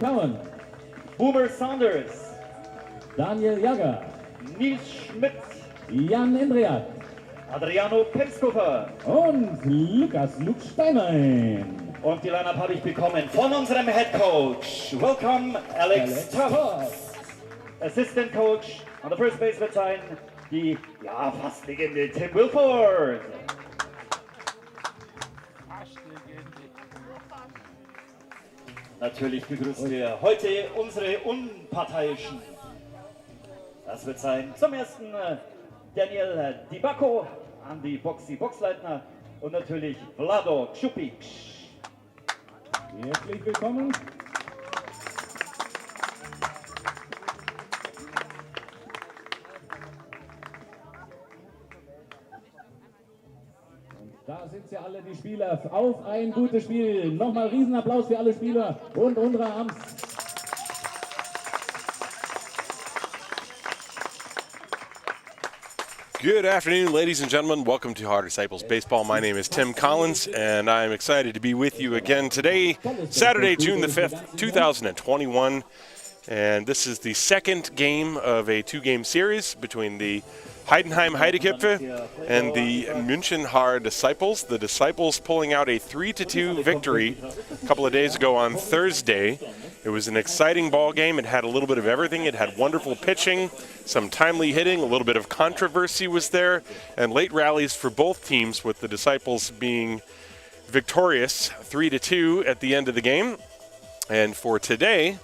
Plauen, Boomer Saunders, Daniel Jagger, Nils Schmidt, Jan Endriat Adriano Penskofer. und Lukas Steinlein. Und die Line-Up habe ich bekommen von unserem Head Coach. Welcome, Alex Tubbs. Assistant Coach on the first base wird sein die fast Legende Tim Wilford. Natürlich begrüßen wir heute unsere Unparteiischen. Das wird sein zum ersten Daniel Dibako, Andi Boxleitner und natürlich Vlado Čupić. Herzlich willkommen. Und da sind sie alle, die Spieler, auf ein gutes Spiel. Nochmal Riesenapplaus für alle Spieler und unsere Amts. Good afternoon, ladies and gentlemen. Welcome to Haar Disciples Baseball. My name is Tim Collins, and I'm excited to be with you again today, Saturday, June the 5th, 2021. And this is the second game of a two-game series between the Heidenheim Heideköpfe and the München-Haar Disciples. The Disciples pulling out a 3-2 victory a couple of days ago on Thursday. It was an exciting ball game. It had a little bit of everything. It had wonderful pitching, some timely hitting, a little bit of controversy was there, and late rallies for both teams, with the Disciples being victorious 3-2 at the end of the game. And for today,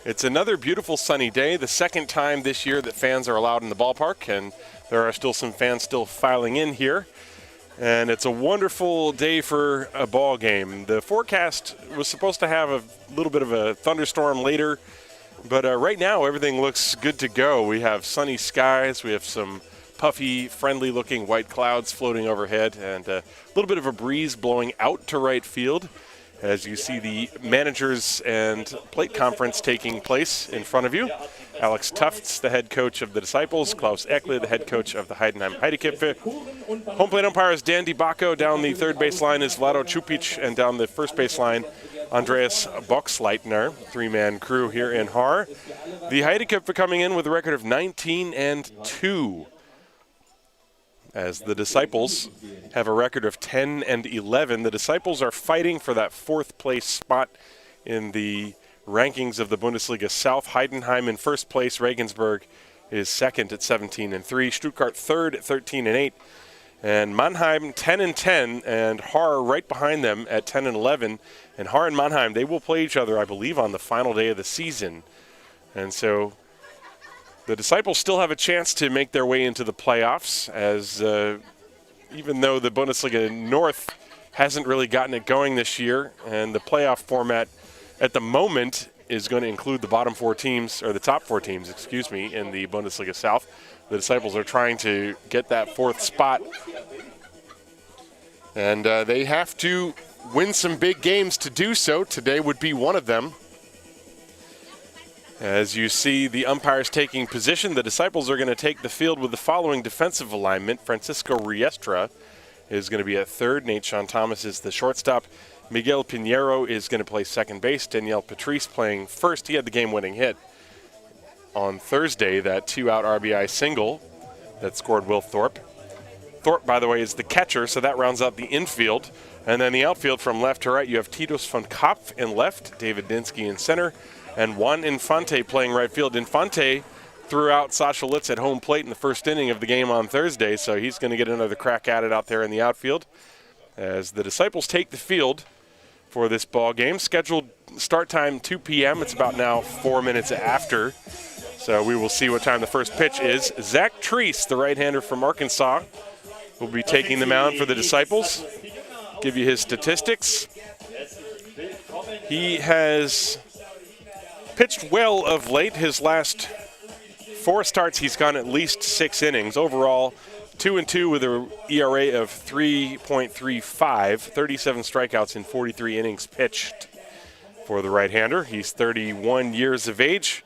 it's another beautiful sunny day, the second time this year that fans are allowed in the ballpark, and there are still some fans still filing in here. And it's a wonderful day for a ball game. The forecast was supposed to have a little bit of a thunderstorm later, but right now everything looks good to go. We have sunny skies, we have some puffy, friendly-looking white clouds floating overhead, and a little bit of a breeze blowing out to right field as you see the managers and plate conference taking place in front of you. Alex Tufts, the head coach of the Disciples, Klaus Eckle, the head coach of the Heidenheim Heideköpfe. Home plate umpire is Dan DiBacco. Down the third base line is Vlado Čupić, and down the first base line, Andreas Boxleitner. Three-man crew here in Haar. The Heideköpfe coming in with a record of 19-2. As the Disciples have a record of 10-11. The Disciples are fighting for that fourth place spot in the rankings of the Bundesliga South. Heidenheim in first place. Regensburg is second at 17-3. Stuttgart third at 13-8. And Mannheim 10-10, and Haar right behind them at 10-11. And Haar and Mannheim, they will play each other, I believe, on the final day of the season. And so the Disciples still have a chance to make their way into the playoffs, as even though the Bundesliga North hasn't really gotten it going this year, and the playoff format at the moment is going to include the bottom four teams, or the top four teams, excuse me, in the Bundesliga South. The Disciples are trying to get that fourth spot, and they have to win some big games to do so. Today would be one of them. As you see the umpires taking position, the Disciples are going to take the field with the following defensive alignment. Francisco Riestra is going to be at third. Nate Sean Thomas is the shortstop. Miguel Pinheiro is going to play second base. Daniel Patrice playing first. He had the game-winning hit on Thursday, that two-out RBI single that scored Will Thorpe. Thorpe, by the way, is the catcher, so that rounds out the infield. And then the outfield from left to right, you have Titus von Kopf in left, David Dinsky in center, and Juan Infante playing right field. Infante threw out Sasha Litz at home plate in the first inning of the game on Thursday, so he's going to get another crack at it out there in the outfield. As the Disciples take the field for this ball game, scheduled start time 2 p.m. It's about now 4 minutes after, so we will see what time the first pitch is. Zach Treese, the right-hander from Arkansas, will be taking the mound for the Disciples. Give you his statistics. He has pitched well of late. His last 4 starts, he's gone at least 6 innings. Overall, 2-2 with an ERA of 3.35, 37 strikeouts in 43 innings pitched for the right-hander. He's 31 years of age,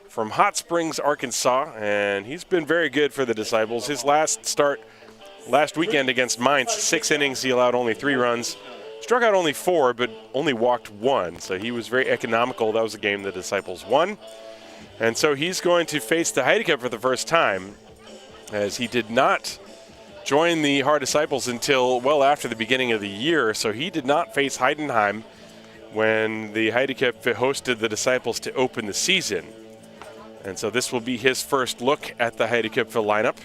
from Hot Springs, Arkansas, and he's been very good for the Disciples. His last start last weekend against Mainz, 6 innings, he allowed only 3 runs, Struck out only 4, but only walked 1. So he was very economical. That was a game the Disciples won. And so he's going to face the Heideköpfe for the first time, as he did not join the Haar Disciples until well after the beginning of the year. So he did not face Heidenheim when the Heideköpfe hosted the Disciples to open the season. And so this will be his first look at the Heideköpfe lineup,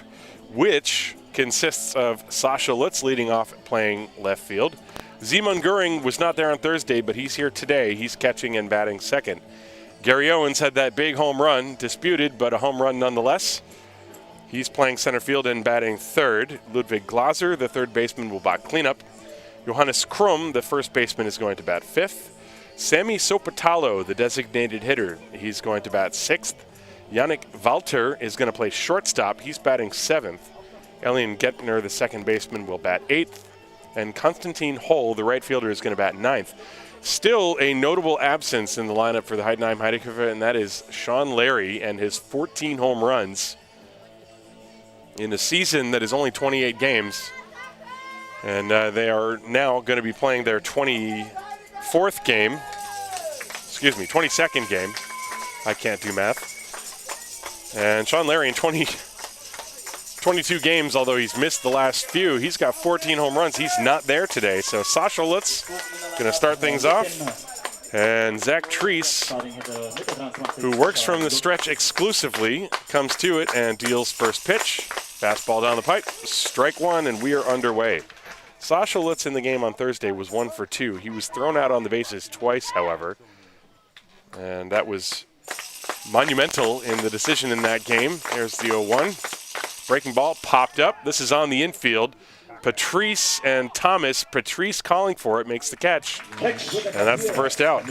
which consists of Sascha Lutz leading off playing left field. Simon Göring was not there on Thursday, but he's here today. He's catching and batting second. Gary Owens had that big home run, disputed, but a home run nonetheless. He's playing center field and batting third. Ludwig Glaser, the third baseman, will bat cleanup. Johannes Krum, the first baseman, is going to bat fifth. Sami Sopotalo, the designated hitter, he's going to bat sixth. Yannick Walter is going to play shortstop. He's batting seventh. Elian Gettner, the second baseman, will bat eighth. And Konstantin Hull, the right fielder, is going to bat ninth. Still a notable absence in the lineup for the Heidenheim Heideköpfe, and that is Sean Larry and his 14 home runs in a season that is only 28 games. And they are now going to be playing their 22nd game. I can't do math. And Sean Larry in 22 games, although he's missed the last few, he's got 14 home runs. He's not there today. So Sascha Lutz going to start things off. And Zach Treese, who works from the stretch exclusively, comes to it and deals first pitch. Fastball down the pipe, strike one, and we are underway. Sascha Lutz in the game on Thursday was 1 for 2. He was thrown out on the bases twice, however. And that was monumental in the decision in that game. There's the 0-1. Breaking ball popped up. This is on the infield. Patrice and Thomas. Patrice calling for it, makes the catch. And that's the first out.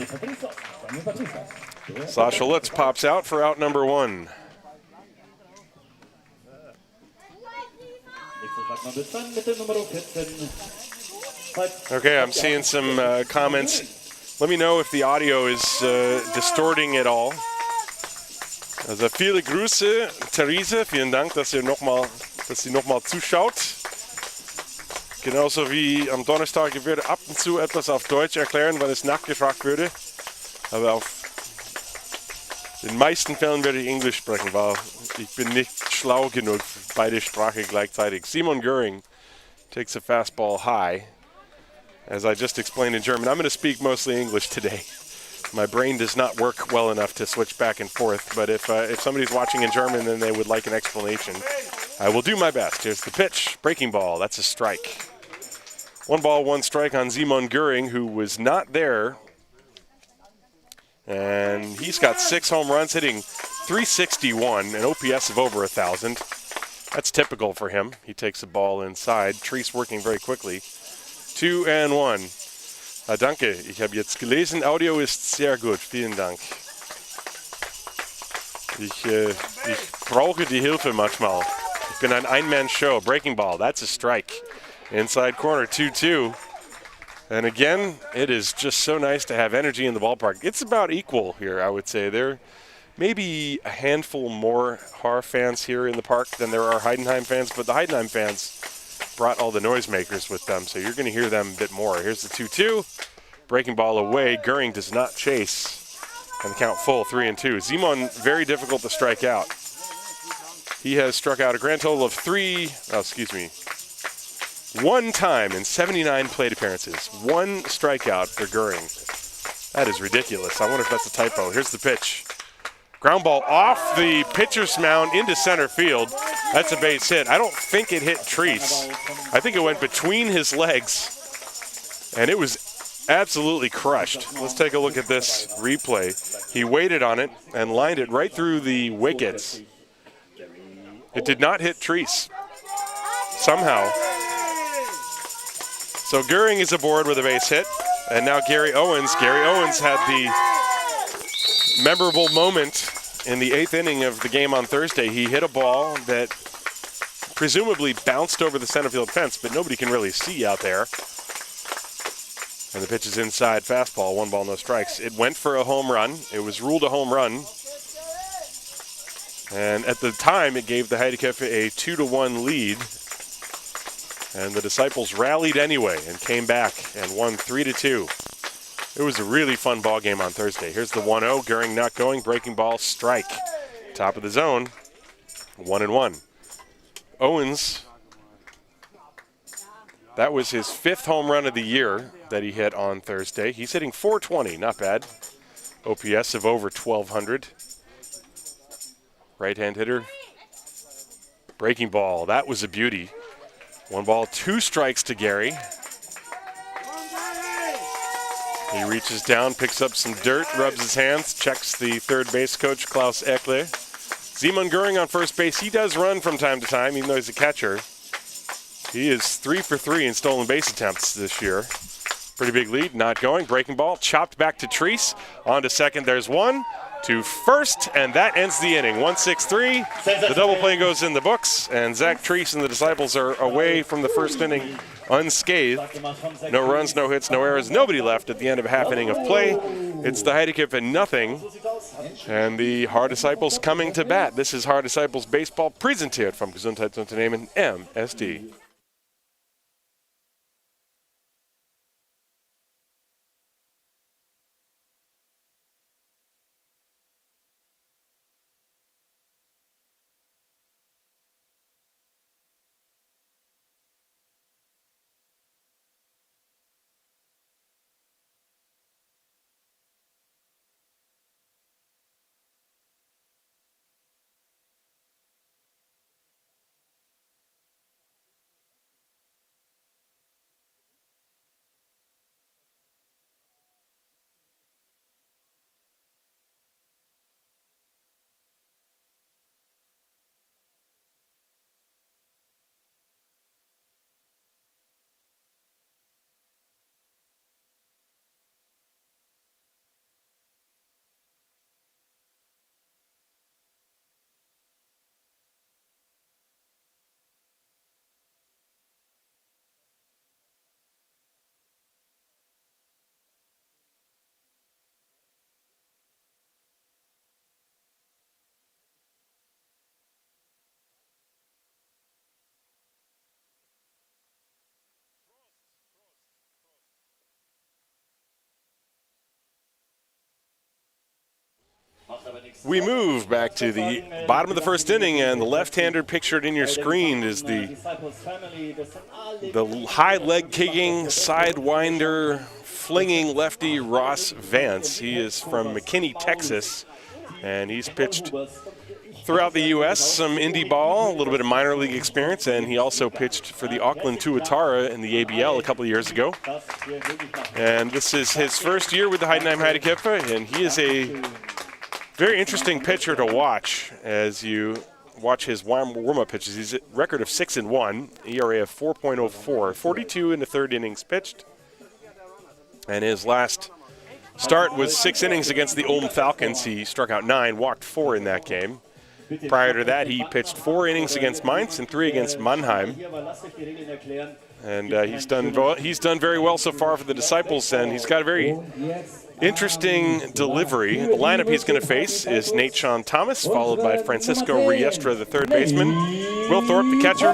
Sascha Lutz pops out for out number 1. Okay, I'm seeing some comments. Let me know if the audio is distorting at all. Also viele Grüße, Therese. Vielen Dank, dass sie nochmal zuschaut. Genauso wie am Donnerstag, ich würde ab und zu etwas auf Deutsch erklären, weil es nachgefragt würde. Aber auf den meisten Fällen werde ich Englisch sprechen, weil ich bin nicht schlau genug für beide Sprachen gleichzeitig. Simon Göring takes a fastball high. As I just explained in German, I'm going to speak mostly English today. My brain does not work well enough to switch back and forth, but if somebody's watching in German and they would like an explanation, I will do my best. Here's the pitch, breaking ball, that's a strike. 1 ball, 1 strike on Simon Göring, who was not there. And he's got 6 home runs, hitting .361, an OPS of over 1,000. That's typical for him. He takes the ball inside. Treese working very quickly. 2-1. Danke, ich habe jetzt gelesen, Audio ist sehr gut, vielen Dank. Ich brauche die Hilfe manchmal. Ich bin ein Ein-Man-Show. Breaking ball, that's a strike. Inside corner, 2-2. And again, it is just so nice to have energy in the ballpark. It's about equal here, I would say. There may be a handful more Haar fans here in the park than there are Heidenheim fans, but the Heidenheim fans brought all the noisemakers with them, so you're going to hear them a bit more. Here's the 2-2. Breaking ball away. Göring does not chase. And the count full, 3-2. Simon, very difficult to strike out. He has struck out a grand total of 1 time in 79 plate appearances. 1 strikeout for Göring. That is ridiculous. I wonder if that's a typo. Here's the pitch. Ground ball off the pitcher's mound into center field. That's a base hit. I don't think it hit Treese. I think it went between his legs, and it was absolutely crushed. Let's take a look at this replay. He waited on it and lined it right through the wickets. It did not hit Treese somehow. So Göring is aboard with a base hit, and now Gary Owens. Gary Owens had the memorable moment in the 8th inning of the game on Thursday. He hit a ball that presumably bounced over the center field fence, but nobody can really see out there. And the pitch is inside, fastball, 1 ball, no strikes. It went for a home run. It was ruled a home run. And at the time, it gave the Heideköpfe a 2-1 lead. And the Disciples rallied anyway and came back and won 3-2. It was a really fun ball game on Thursday. Here's the 1-0. Goering not going. Breaking ball, strike. Top of the zone. 1-1. Owens, that was his 5th home run of the year that he hit on Thursday. He's hitting .420, not bad. OPS of over 1,200. Right-hand hitter. Breaking ball, that was a beauty. 1 ball, 2 strikes to Gary. He reaches down, picks up some dirt, rubs his hands, checks the third base coach, Klaus Eckler. Simon Goering on first base. He does run from time to time, even though he's a catcher. He is 3 for 3 in stolen base attempts this year. Pretty big lead, not going. Breaking ball, chopped back to Treese. On to second, there's 1. To first, and that ends the inning. 1-6-3. The double play goes in the books, and Zach Treese and the Disciples are away from the first inning unscathed. No runs, no hits, no errors, nobody left at the end of a half inning of play. It's the Heideköpfe nothing, and the Haar Disciples coming to bat. This is Haar Disciples Baseball, präsentiert vom Gesundheitsunternehmen MSD. We move back to the bottom of the first inning, and the left-hander pictured in your screen is the high leg kicking, sidewinder, flinging lefty Ross Vance. He is from McKinney, Texas, and he's pitched throughout the U.S., some indie ball, a little bit of minor league experience, and he also pitched for the Auckland Tuatara in the ABL a couple of years ago. And this is his first year with the Heidenheim Heideköpfe, and he is a very interesting pitcher to watch as you watch his warm-up pitches. He's at a record of 6-1, ERA of 4.04, 42 in the third innings pitched. And his last start was 6 innings against the Ulm Falcons. He struck out 9, walked 4 in that game. Prior to that, he pitched 4 innings against Mainz and 3 against Mannheim. And he's done very well so far for the Disciples, and he's got a very interesting delivery. The lineup he's going to face is Nate Sean Thomas, followed by Francisco Riestra, the third baseman. Will Thorpe, the catcher.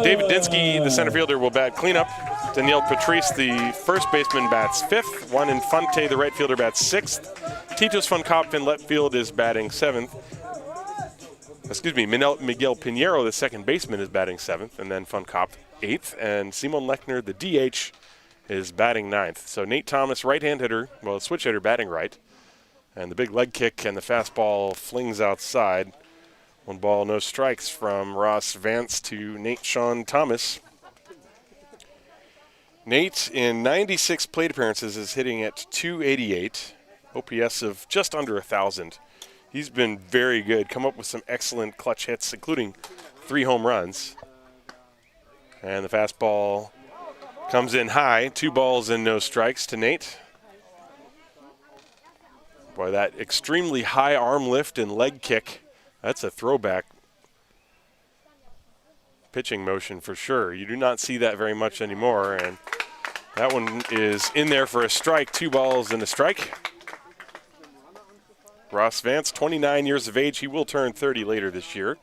David Dinsky, the center fielder, will bat cleanup. Daniel Patrice, the first baseman, bats 5th. Juan Infante, the right fielder, bats 6th. Titus von Kopf in left field is batting 7th. Excuse me, Miguel Pinheiro, the second baseman, is batting 7th, and then von Kopf 8th, and Simon Lechner, the DH, is batting 9th. So Nate Thomas, right-hand hitter, well, switch hitter, batting right. And the big leg kick and the fastball flings outside. 1 ball, no strikes from Ross Vance to Nate Sean Thomas. Nate, in 96 plate appearances, is hitting at .288, OPS of just under 1,000. He's been very good, come up with some excellent clutch hits, including 3 home runs. And the fastball comes in high, 2 balls and no strikes to Nate. Boy, that extremely high arm lift and leg kick, that's a throwback pitching motion for sure. You do not see that very much anymore, and that one is in there for a strike, 2 balls and a strike. Ross Vance, 29 years of age. He will turn 30 later this year.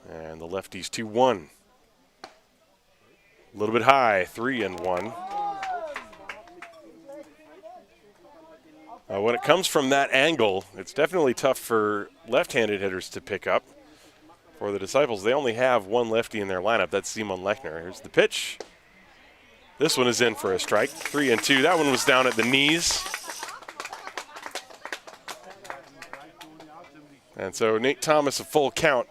And the lefty's 2-1. A little bit high, 3-1. When it comes from that angle, it's definitely tough for left-handed hitters to pick up. For the Disciples, they only have one lefty in their lineup. That's Simon Lechner. Here's the pitch. This one is in for a strike, 3-2. That one was down at the knees. And so Nate Thomas, a full count.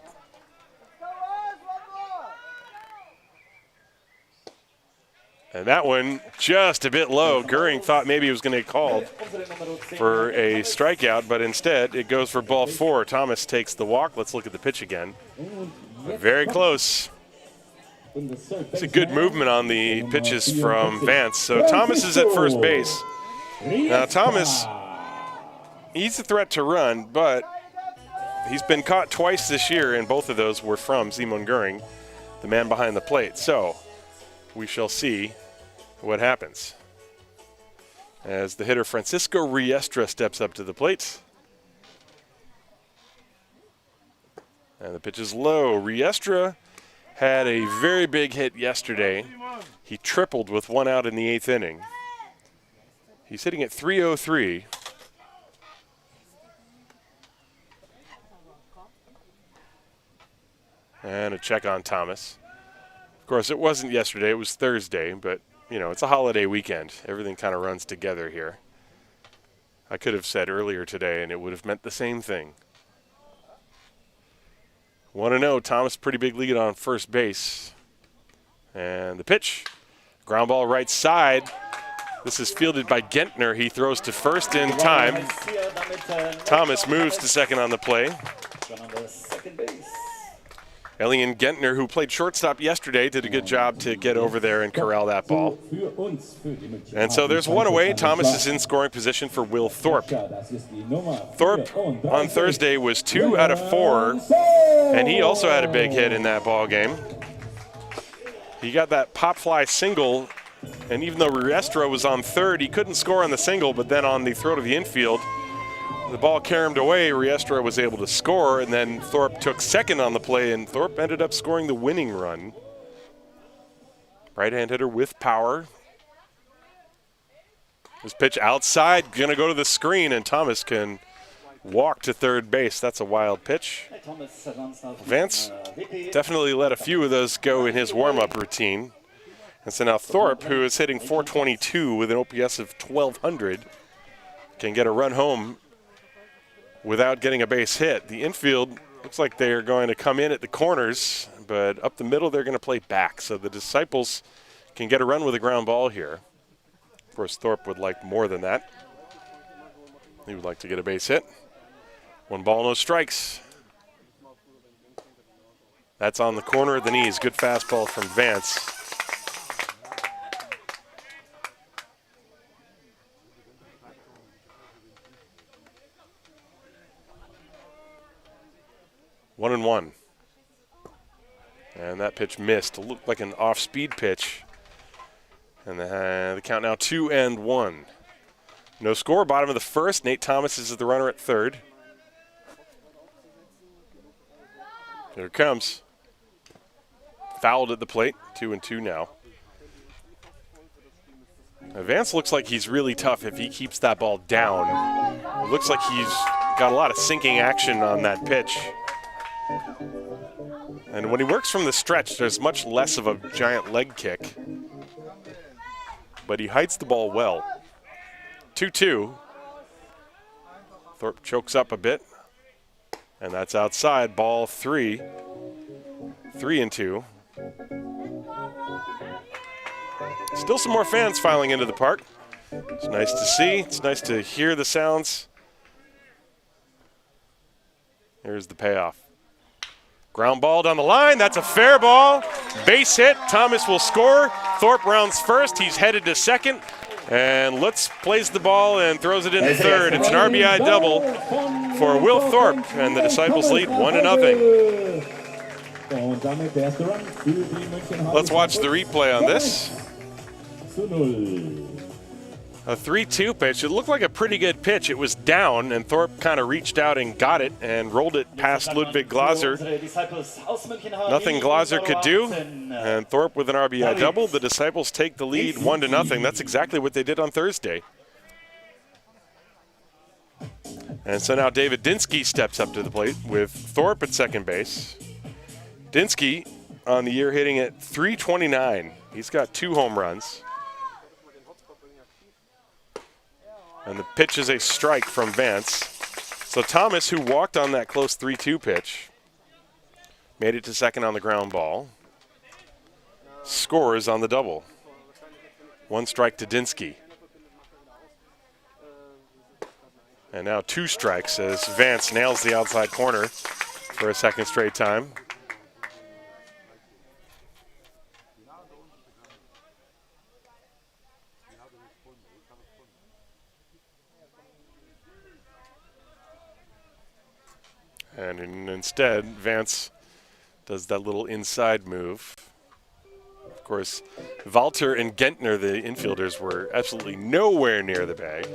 And that one just a bit low. Goering thought maybe he was going to get called for a strikeout, but instead it goes for ball 4. Thomas takes the walk. Let's look at the pitch again. Very close. It's a good movement on the pitches from Vance. So Thomas is at first base. Now Thomas, he's a threat to run, but he's been caught twice this year, and both of those were from Simon Goering, the man behind the plate. So we shall see what happens as the hitter Francisco Riestra steps up to the plate. And the pitch is low. Riestra had a very big hit yesterday. He tripled with 1 out in the 8th inning. He's hitting at .303. And a check on Thomas. Of course, it wasn't yesterday, it was Thursday, but, you know, it's a holiday weekend. Everything kind of runs together here. I could have said earlier today, and it would have meant the same thing. 1-0, Thomas, pretty big lead on first base. And the pitch, ground ball right side. This is fielded by Gentner. He throws to first in time. Thomas moves to second on the play. Elian Gentner, who played shortstop yesterday, did a good job to get over there and corral that ball. And so there's one away. Thomas is in scoring position for Will Thorpe. Thorpe on Thursday was 2 out of 4, and he also had a big hit in that ball game. He got that pop fly single, and even though Riestra was on third, he couldn't score on the single, but then on the throw to the infield, the ball caromed away. Riestra was able to score, and then Thorpe took second on the play, and Thorpe ended up scoring the winning run. Right-hand hitter with power. This pitch outside, going to go to the screen, and Thomas can walk to third base. That's a wild pitch. Vance definitely let a few of those go in his warm-up routine. And so now Thorpe, who is hitting .422 with an OPS of 1,200, can get a run home without getting a base hit. The infield looks like they are going to come in at the corners, but up the middle they're going to play back. So the Disciples can get a run with a ground ball here. Of course, Thorpe would like more than that. He would like to get a base hit. 1 ball, no strikes. That's on the corner of the knees. Good fastball from Vance. One and one. And that pitch missed. It looked like an off-speed pitch. And the count now 2-1. No score, bottom of the first. Nate Thomas is the runner at third. Here it comes. Fouled at the plate, 2-2 now. Vance looks like he's really tough if he keeps that ball down. It looks like he's got a lot of sinking action on that pitch. And when he works from the stretch, there's much less of a giant leg kick. But he heights the ball well. 2-2. Thorpe chokes up a bit. And that's outside, ball 3. 3-2. Still some more fans filing into the park. It's nice to see. It's nice to hear the sounds. Here's the payoff. Ground ball down the line. That's a fair ball. Base hit. Thomas will score. Thorpe rounds first. He's headed to second. And Lutz plays the ball and throws it into third. It's an RBI double for Will Thorpe. And the Disciples lead 1-0. Let's watch the replay on this. A 3-2 pitch. It looked like a pretty good pitch. It was down, and Thorpe kind of reached out and got it and rolled it past Ludwig Glaser. Nothing Glaser could do, and Thorpe with an RBI double. The Disciples take the lead 1-0. That's exactly what they did on Thursday. And so now David Dinsky steps up to the plate with Thorpe at second base. Dinsky on the year hitting at .329. He's got 2 home runs. And the pitch is a strike from Vance. So Thomas, who walked on that close 3-2 pitch, made it to second on the ground ball. Scores on the double. 1 strike to Dinsky. And now 2 strikes as Vance nails the outside corner for a second straight time. And instead, Vance does that little inside move. Of course, Walter and Gentner, the infielders, were absolutely nowhere near the bag.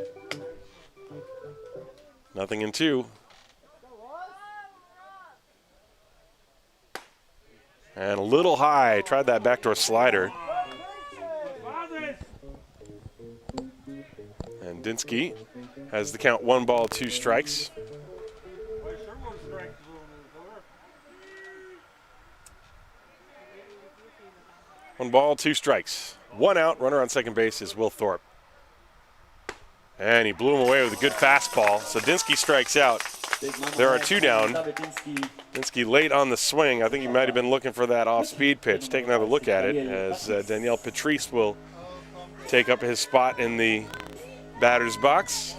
0-2. And a little high. Tried that backdoor slider. And Dinsky has the count 1 ball, 2 strikes. One ball, 2 strikes. 1 out. Runner on second base is Will Thorpe. And he blew him away with a good fastball. So Dinsky strikes out. There are 2 down. Dinsky late on the swing. I think he might have been looking for that off-speed pitch. Take another look at it as Daniel Patrice will take up his spot in the batter's box.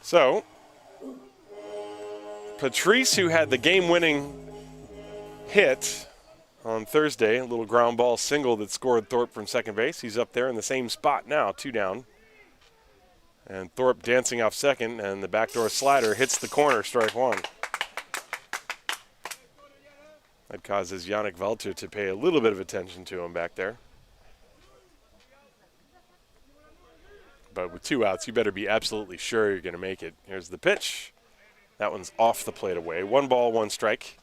So Patrice, who had the game-winning hit on Thursday, a little ground ball single that scored Thorpe from second base. He's up there in the same spot now, 2 down. And Thorpe dancing off second, and the backdoor slider hits the corner, strike 1. That causes Yannick Walter to pay a little bit of attention to him back there. But with 2 outs, you better be absolutely sure you're going to make it. Here's the pitch. That one's off the plate away. 1 ball, 1 strike.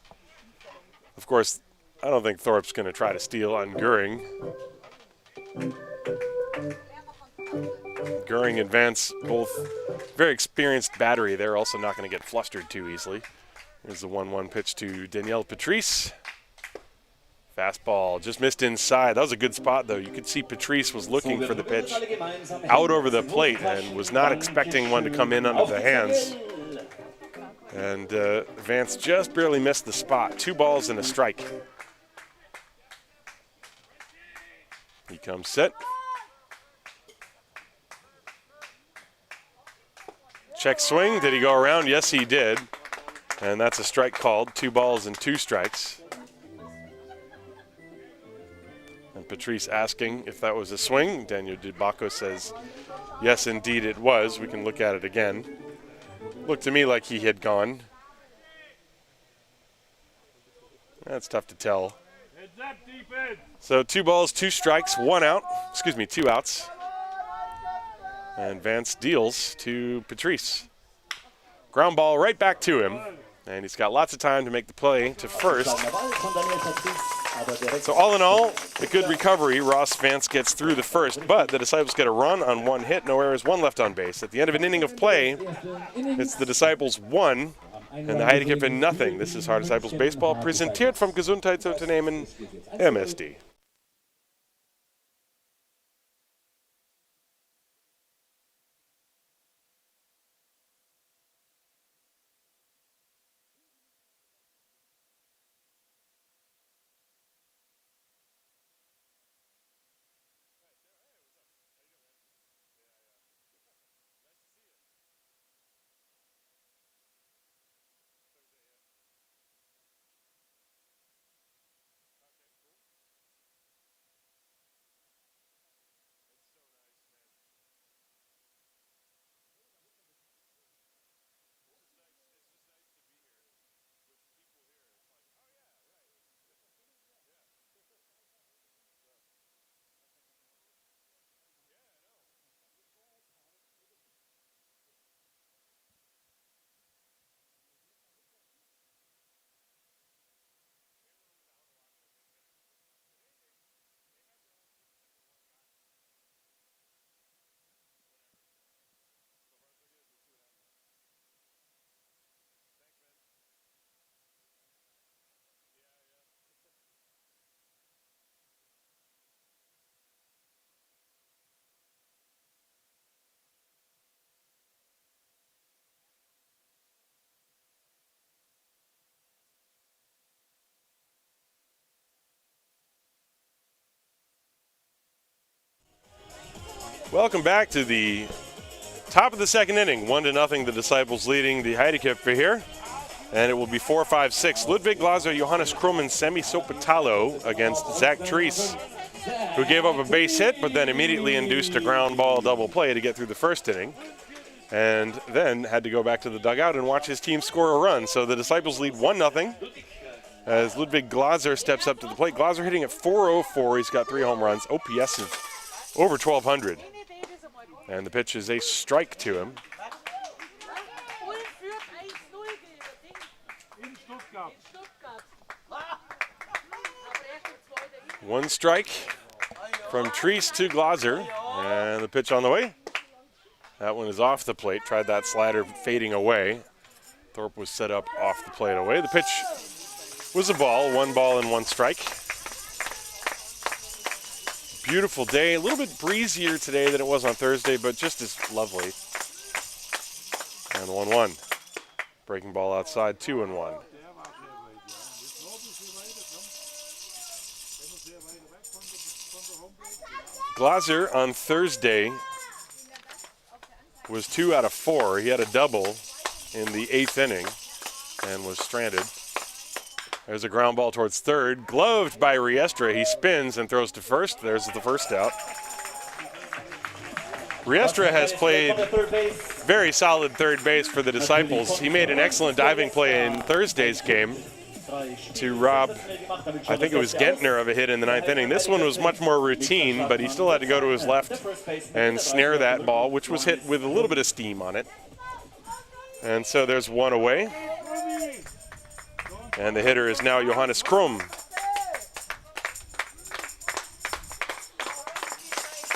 Of course, I don't think Thorpe's going to try to steal on Goering. Goering and Vance, both very experienced battery. They're also not going to get flustered too easily. Here's the 1-1 pitch to Daniel Patrice. Fastball just missed inside. That was a good spot, though. You could see Patrice was looking for the pitch out over the plate and was not expecting one to come in under the hands. And Vance just barely missed the spot. 2 balls and a strike. He comes set. Check swing. Did he go around? Yes, he did. And that's a strike called. 2 balls and 2 strikes. And Patrice asking if that was a swing. Daniel Dibacco says, yes, indeed it was. We can look at it again. Looked to me like he had gone. That's tough to tell. So 2 balls, 2 strikes, 1 out. Excuse me, 2 outs. And Vance deals to Patrice. Ground ball right back to him. And he's got lots of time to make the play to first. So all in all, a good recovery. Ross Vance gets through the first, but the Disciples get a run on 1 hit, no errors, 1 left on base. At the end of an inning of play, it's the Disciples 1 and the Heideköpfe nothing. This is Haar Disciples Baseball, präsentiert vom Gesundheitsunternehmen MSD. Welcome back to the top of the second inning. 1-0, the Disciples leading the Heideköpfe here. And it will be 4-5-6. Ludwig Glaser, Johannes Krumm, and Semi Sopatalo against Zach Treese, who gave up a base hit, but then immediately induced a ground ball double play to get through the first inning. And then had to go back to the dugout and watch his team score a run. So the Disciples lead 1-0 as Ludwig Glaser steps up to the plate. Glaser hitting at .404. He's got 3 home runs, OPS of over 1,200. And the pitch is a strike to him. One strike from Treese to Glaser, and the pitch on the way. That one is off the plate. Tried that slider fading away. Thorpe was set up off the plate away. The pitch was a ball, 1 ball and 1 strike. Beautiful day, a little bit breezier today than it was on Thursday, but just as lovely. And 1-1. Breaking ball outside, 2-1. Glaser on Thursday was 2 out of 4. He had a double in the 8th inning and was stranded. There's a ground ball towards third, gloved by Riestra. He spins and throws to first. There's the first out. Riestra has played very solid third base for the Disciples. He made an excellent diving play in Thursday's game to rob, I think it was Gentner, of a hit in the 9th inning. This one was much more routine, but he still had to go to his left and snare that ball, which was hit with a little bit of steam on it. And so there's 1 away. And the hitter is now Johannes Krumm.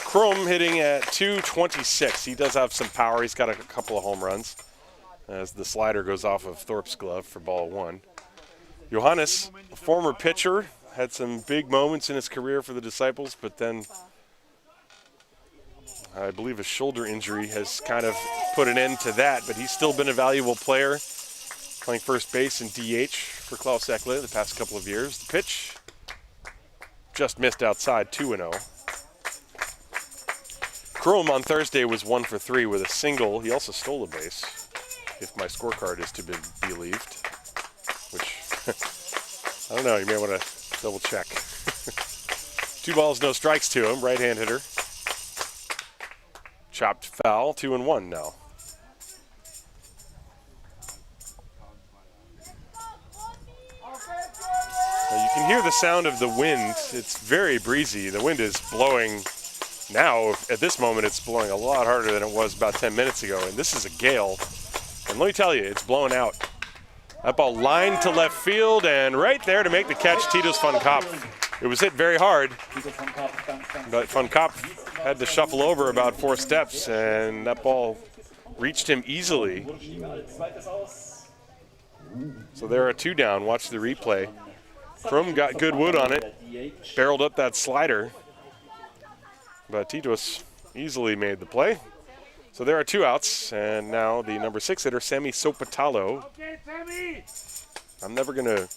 Krumm hitting at .226. He does have some power. He's got a couple of home runs as the slider goes off of Thorpe's glove for ball 1. Johannes, a former pitcher, had some big moments in his career for the Disciples, but then I believe a shoulder injury has kind of put an end to that, but he's still been a valuable player, playing first base and DH for Klaus Ekle the past couple of years. The pitch just missed outside, 2-0. Krumm on Thursday was 1 for 3 with a single. He also stole a base, if my scorecard is to be believed, which I don't know, you may want to double check. 2 balls, no strikes to him, right-hand hitter. Chopped foul, 2-1 now. Now you can hear the sound of the wind. It's very breezy. The wind is blowing now. At this moment, it's blowing a lot harder than it was about 10 minutes ago, and this is a gale. And let me tell you, it's blowing out. That ball lined to left field, and right there to make the catch, Titus van Kopf. It was hit very hard, but van Kopf had to shuffle over about 4 steps, and that ball reached him easily. So there are 2 down. Watch the replay. Krumm got good wood on it, barreled up that slider, but Titus easily made the play. So there are 2 outs, and now the number 6 hitter, Semi Sopatalo. I'm never going to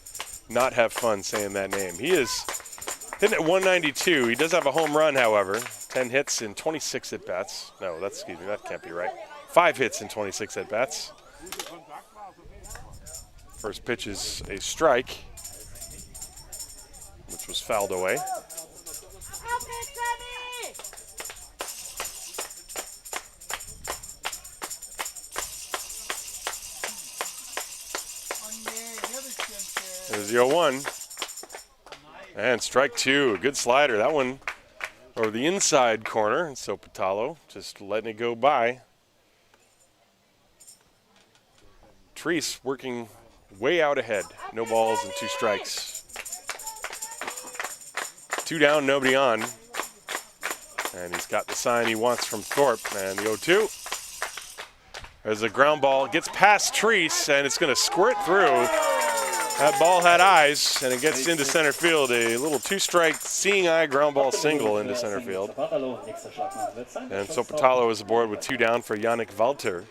not have fun saying that name. He is hitting at 192. He does have a home run, however. 10 hits in 26 at-bats. No, excuse me, that can't be right. 5 hits in 26 at-bats. First pitch is a strike, which was fouled away. There's the 0-1. And strike 2, a good slider. That one over the inside corner. And so Patalo just letting it go by. Treese working way out ahead. No balls and 2 strikes. 2 down, nobody on. And he's got the sign he wants from Thorpe. And the 0-2. There's a ground ball. Gets past Treese, and it's going to squirt through. That ball had eyes, and it gets into center field. A little 2-strike seeing eye ground ball single into center field. And so Patalo is aboard with 2 down for Yannick Walter.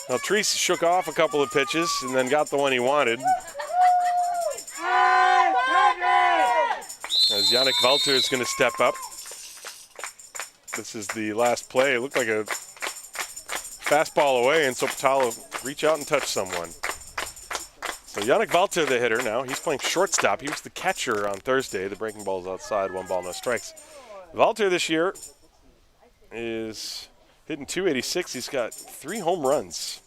Now Treese shook off a couple of pitches and then got the one he wanted. As as Yannick Walter is going to step up. This is the last play. It looked like a fastball away, and Sopatalo reach out and touch someone. So Yannick Walter, the hitter now. He's playing shortstop. He was the catcher on Thursday. The breaking ball is outside, 1 ball, no strikes. Walter this year is hitting .286. He's got 3 home runs,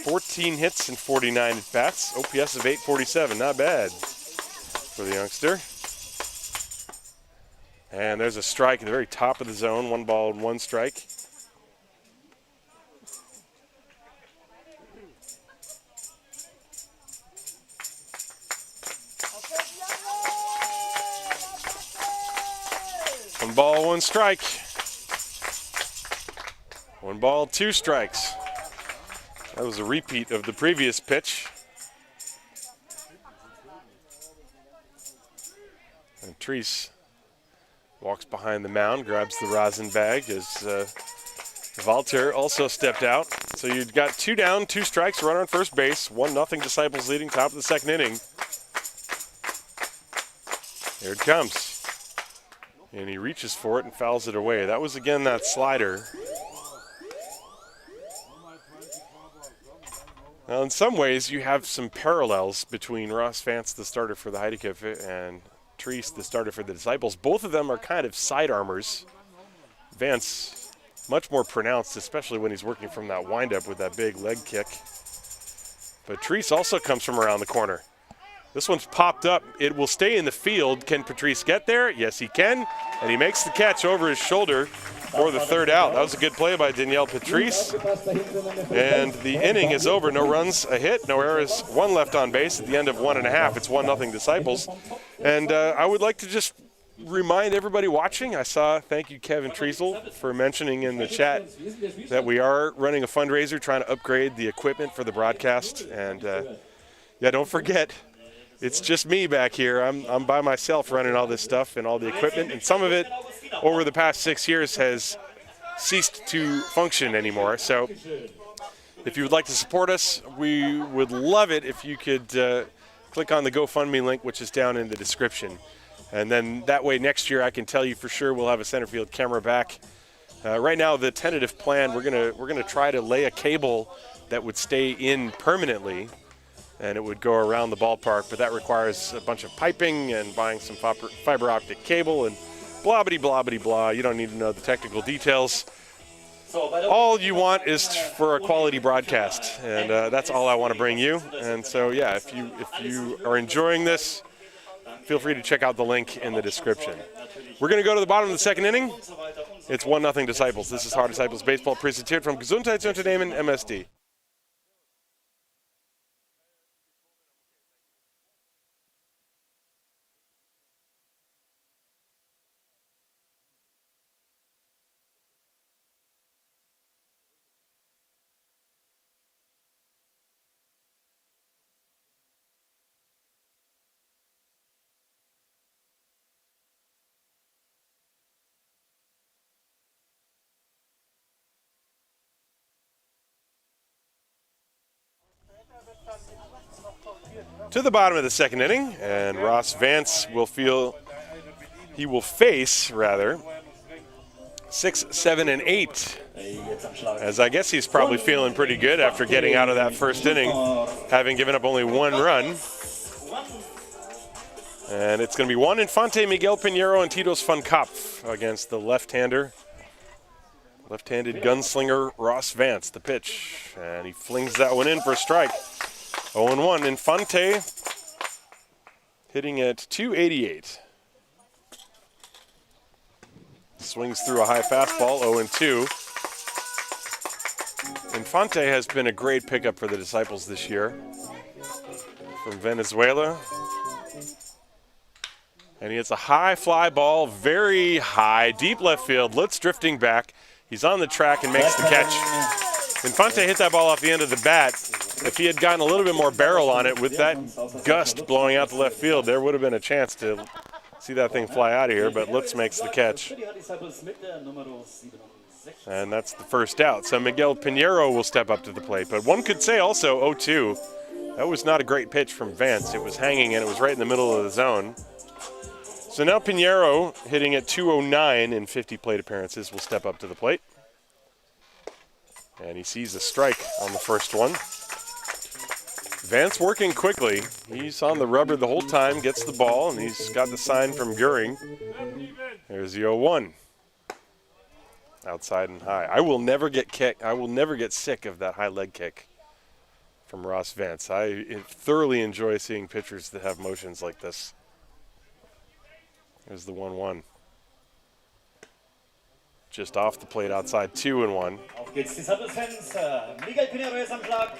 14 hits and 49 at-bats. OPS of 847, not bad for the youngster. And there's a strike at the very top of the zone, 1 ball and 1 strike. One ball, 1 strike. 1 ball, 2 strikes. That was a repeat of the previous pitch. And Treese walks behind the mound, grabs the rosin bag as Walter also stepped out. So you've got 2 down, 2 strikes, runner on first base, 1-0 Disciples leading, top of the 2nd inning. Here it comes. And he reaches for it and fouls it away. That was, again, that slider. Now, in some ways, you have some parallels between Ross Vance, the starter for the Heideköpfe, and Treese, the starter for the Disciples. Both of them are kind of side armors. Vance, much more pronounced, especially when he's working from that windup with that big leg kick. But Treese also comes from around the corner. This one's popped up. It will stay in the field. Can Patrice get there? Yes, he can. And he makes the catch over his shoulder for the 3rd out. That was a good play by Daniel Patrice. And the inning is over. No runs, a hit, no errors, 1 left on base at the end of 1.5. It's 1-0 Disciples. And I would like to just remind everybody watching, thank you Kevin Treisel for mentioning in the chat that we are running a fundraiser trying to upgrade the equipment for the broadcast. And yeah, don't forget, it's just me back here. I'm by myself running all this stuff and all the equipment, and some of it over the past 6 years has ceased to function anymore. So if you would like to support us, we would love it if you could click on the GoFundMe link, which is down in the description. And then that way next year I can tell you for sure we'll have a center field camera back. Right now, the tentative plan, we're gonna try to lay a cable that would stay in permanently, and it would go around the ballpark, but that requires a bunch of piping and buying some fiber optic cable and blah bitty blah bitty blah. You don't need to know the technical details. All you want is for a quality broadcast, and that's all I want to bring you. And so yeah, if you are enjoying this, feel free to check out the link in the description. We're going to go to the bottom of the 2nd inning. It's 1-0 Disciples. This is Haar Disciples Baseball, presented from Gesundheitsunternehmen MSD. To the bottom of the 2nd inning, and Ross Vance will face 6, 7, and 8. As I guess he's probably feeling pretty good after getting out of that 1st inning, having given up only 1 run. And it's going to be Juan Infante, Miguel Pinheiro, and Titos van Kopf against the left-handed gunslinger Ross Vance. The pitch, and he flings that one in for a strike. 0-1. Infante hitting at .288. Swings through a high fastball, 0-2. Infante has been a great pickup for the Disciples this year from Venezuela. And he hits a high fly ball, very high, deep left field. Lutz drifting back. He's on the track and makes the catch. Infante hit that ball off the end of the bat. If he had gotten a little bit more barrel on it with that gust blowing out the left field, there would have been a chance to see that thing fly out of here, but Lutz makes the catch. And that's the 1st out. So Miguel Pinheiro will step up to the plate. But one could say also 0-2. That was not a great pitch from Vance. It was hanging and it was right in the middle of the zone. So now Pinheiro, hitting at 209 in 50 plate appearances, will step up to the plate. And he sees a strike on the first one. Vance working quickly. He's on the rubber the whole time, gets the ball, and he's got the sign from Göring. There's the 0-1. Outside and high. I will never get sick of that high leg kick from Ross Vance. I thoroughly enjoy seeing pitchers that have motions like this. There's the 1-1. Just off the plate outside, 2-1. Auf geht's, die Sattelfans. Miguel Pinheiro ist am Schlag.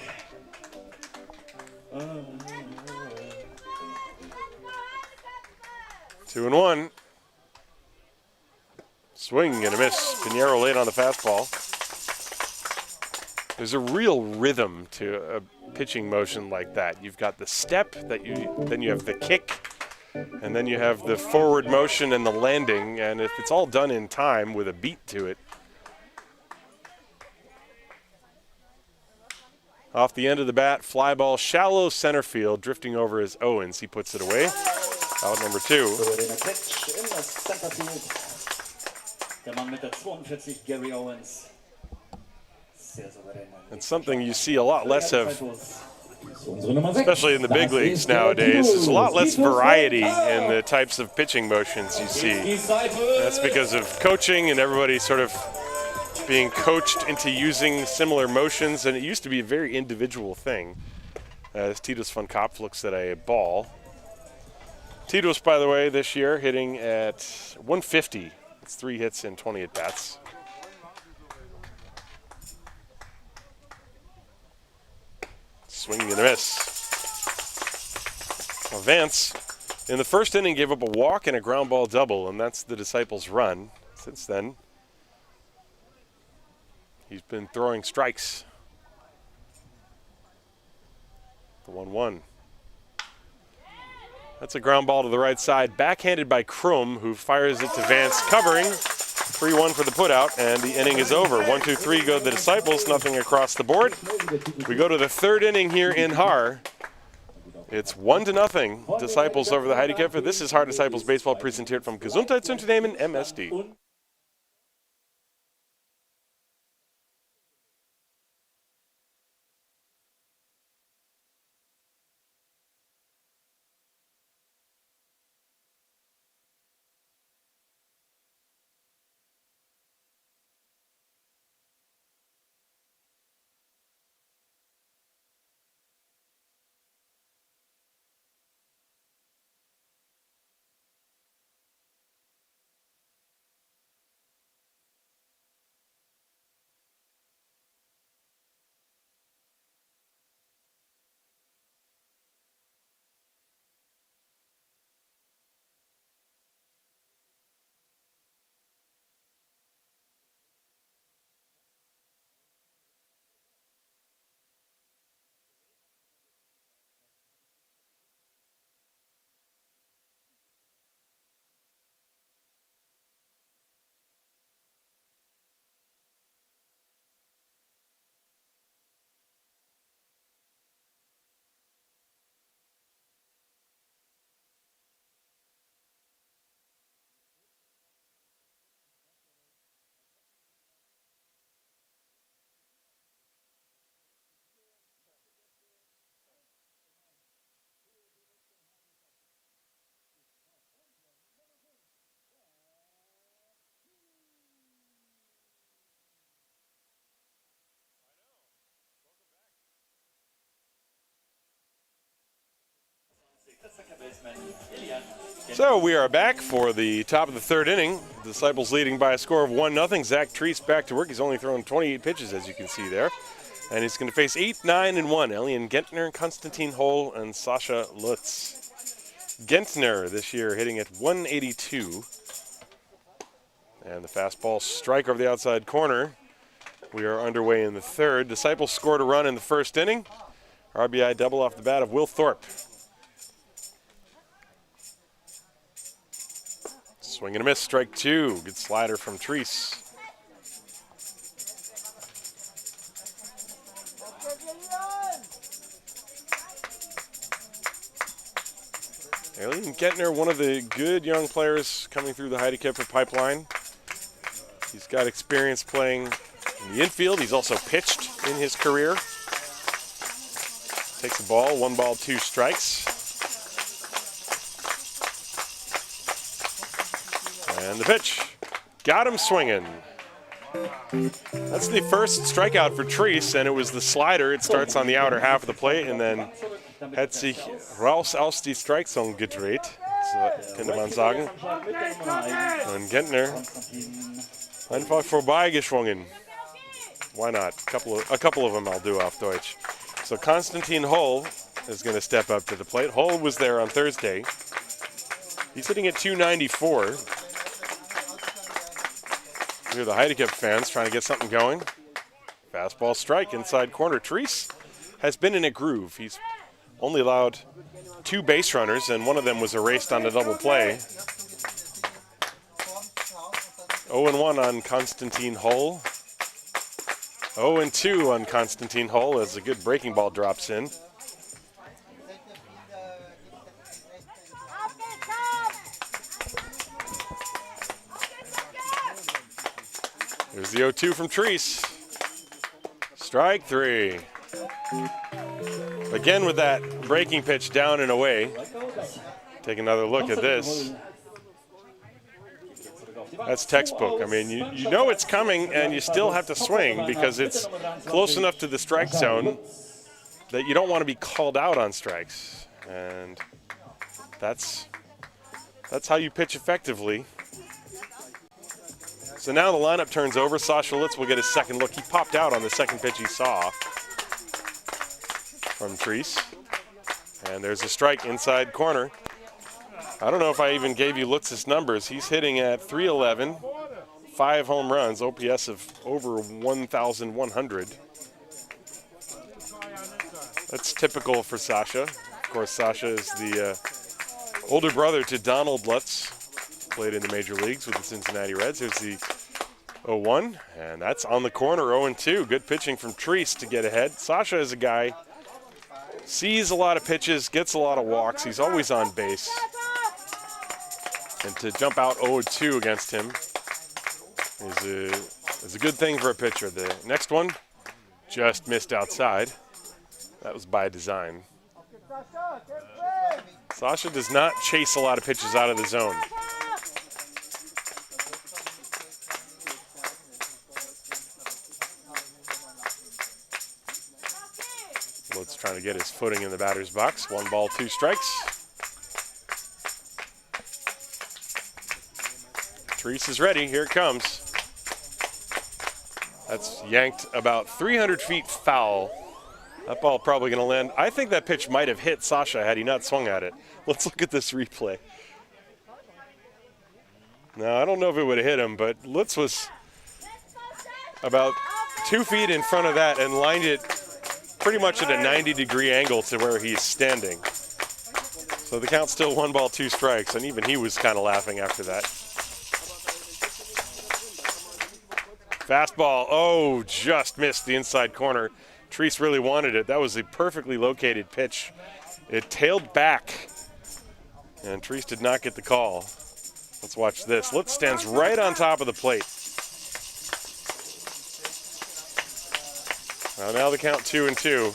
2-1. Swing and a miss. Pinheiro late on the fastball. There's a real rhythm to a pitching motion like that. You've got the step, then you have the kick, and then you have the forward motion and the landing. And if it's all done in time with a beat to it, off the end of the bat, fly ball, shallow center field, drifting over is Owens. He puts it away. Out number 2. Der Mann mit der 42, Gary Owens. Sehr souverän. It's something you see a lot less of, especially in the big leagues nowadays. There's a lot less variety in the types of pitching motions you see. That's because of coaching and everybody sort of being coached into using similar motions, and it used to be a very individual thing. As Titus von Kopf looks at a ball. Titus, by the way, this year hitting at 150. It's 3 hits and 20 at-bats. Swing and a miss. Well, Vance, in the first inning, gave up a walk and a ground ball double, and that's the Disciples' run. Since then, he's been throwing strikes. The 1-1. That's a ground ball to the right side, backhanded by Krum, who fires it to Vance, covering. 3-1 for the putout, and the inning is over. 1-2-3 go the Disciples, nothing across the board. We go to the third inning here in Haar. It's 1-0, Disciples over the Heideköpfe. This is Haar Disciples Baseball, präsentiert vom Gesundheitsunternehmen MSD. So we are back for the top of the third inning. The Disciples leading by a score of 1-0. Zach Treese back to work. He's only thrown 28 pitches, as you can see there. And he's going to face 8, 9, and 1. Elian Gentner, Konstantin Holl, and Sasha Lutz. Gentner this year hitting at 182. And the fastball strike over the outside corner. We are underway in the third. Disciples scored a run in the first inning. RBI double off the bat of Will Thorpe. Swing and a miss, strike 2. Good slider from Treese. William Gentner, one of the good young players coming through the Heideköpfe pipeline. He's got experience playing in the infield. He's also pitched in his career. Takes the ball, 1 ball, 2 strikes. And the pitch. Got him swinging. That's the first strikeout for Trees, and it was the slider. It starts on the outer half of the plate, and then hat sich raus aus die Strike-Zone gedreht. So könnte man sagen. Und Gentner einfach vorbeigeschwungen. Why not? A couple of them I'll do off Deutsch. So Konstantin Hull is going to step up to the plate. Hull was there on Thursday. He's hitting at 294. Here are the Heideköpfe fans trying to get something going. Fastball strike inside corner. Trees has been in a groove. He's only allowed 2 base runners, and one of them was erased on a double play. 0-1 on Konstantin Hull. 0-2 on Konstantin Hull as a good breaking ball drops in. There's the 0-2 from Trees. Strike 3. Again with that breaking pitch down and away. Take another look at this. That's textbook. I mean, you know it's coming and you still have to swing because it's close enough to the strike zone that you don't want to be called out on strikes. And that's how you pitch effectively. So now the lineup turns over. Sasha Litz will get his second look. He popped out on the second pitch he saw from Trees. And there's a strike inside corner. I don't know if I even gave you Litz's numbers. He's hitting at 311, 5 home runs, OPS of over 1,100. That's typical for Sasha. Of course, Sasha is the older brother to Donald Lutz. Played in the major leagues with the Cincinnati Reds. Here's the 0-1, and that's on the corner, 0-2. Good pitching from Trees to get ahead. Sasha is a guy, sees a lot of pitches, gets a lot of walks. He's always on base. And to jump out 0-2 against him is a good thing for a pitcher. The next one just missed outside. That was by design. Sasha does not chase a lot of pitches out of the zone. Let's try to get his footing in the batter's box. 1 ball, 2 strikes. Trees is ready. Here it comes. That's yanked about 300 feet foul. That ball probably going to land. I think that pitch might have hit Sasha had he not swung at it. Let's look at this replay. Now, I don't know if it would have hit him, but Lutz was about 2 feet in front of that and lined it pretty much at a 90-degree angle to where he's standing. So the count's still 1 ball, 2 strikes, and even he was kind of laughing after that. Fastball, oh, just missed the inside corner. Trees really wanted it. That was a perfectly located pitch. It tailed back, and Trees did not get the call. Let's watch this. Lutz stands right on top of the plate. Now the count 2-2.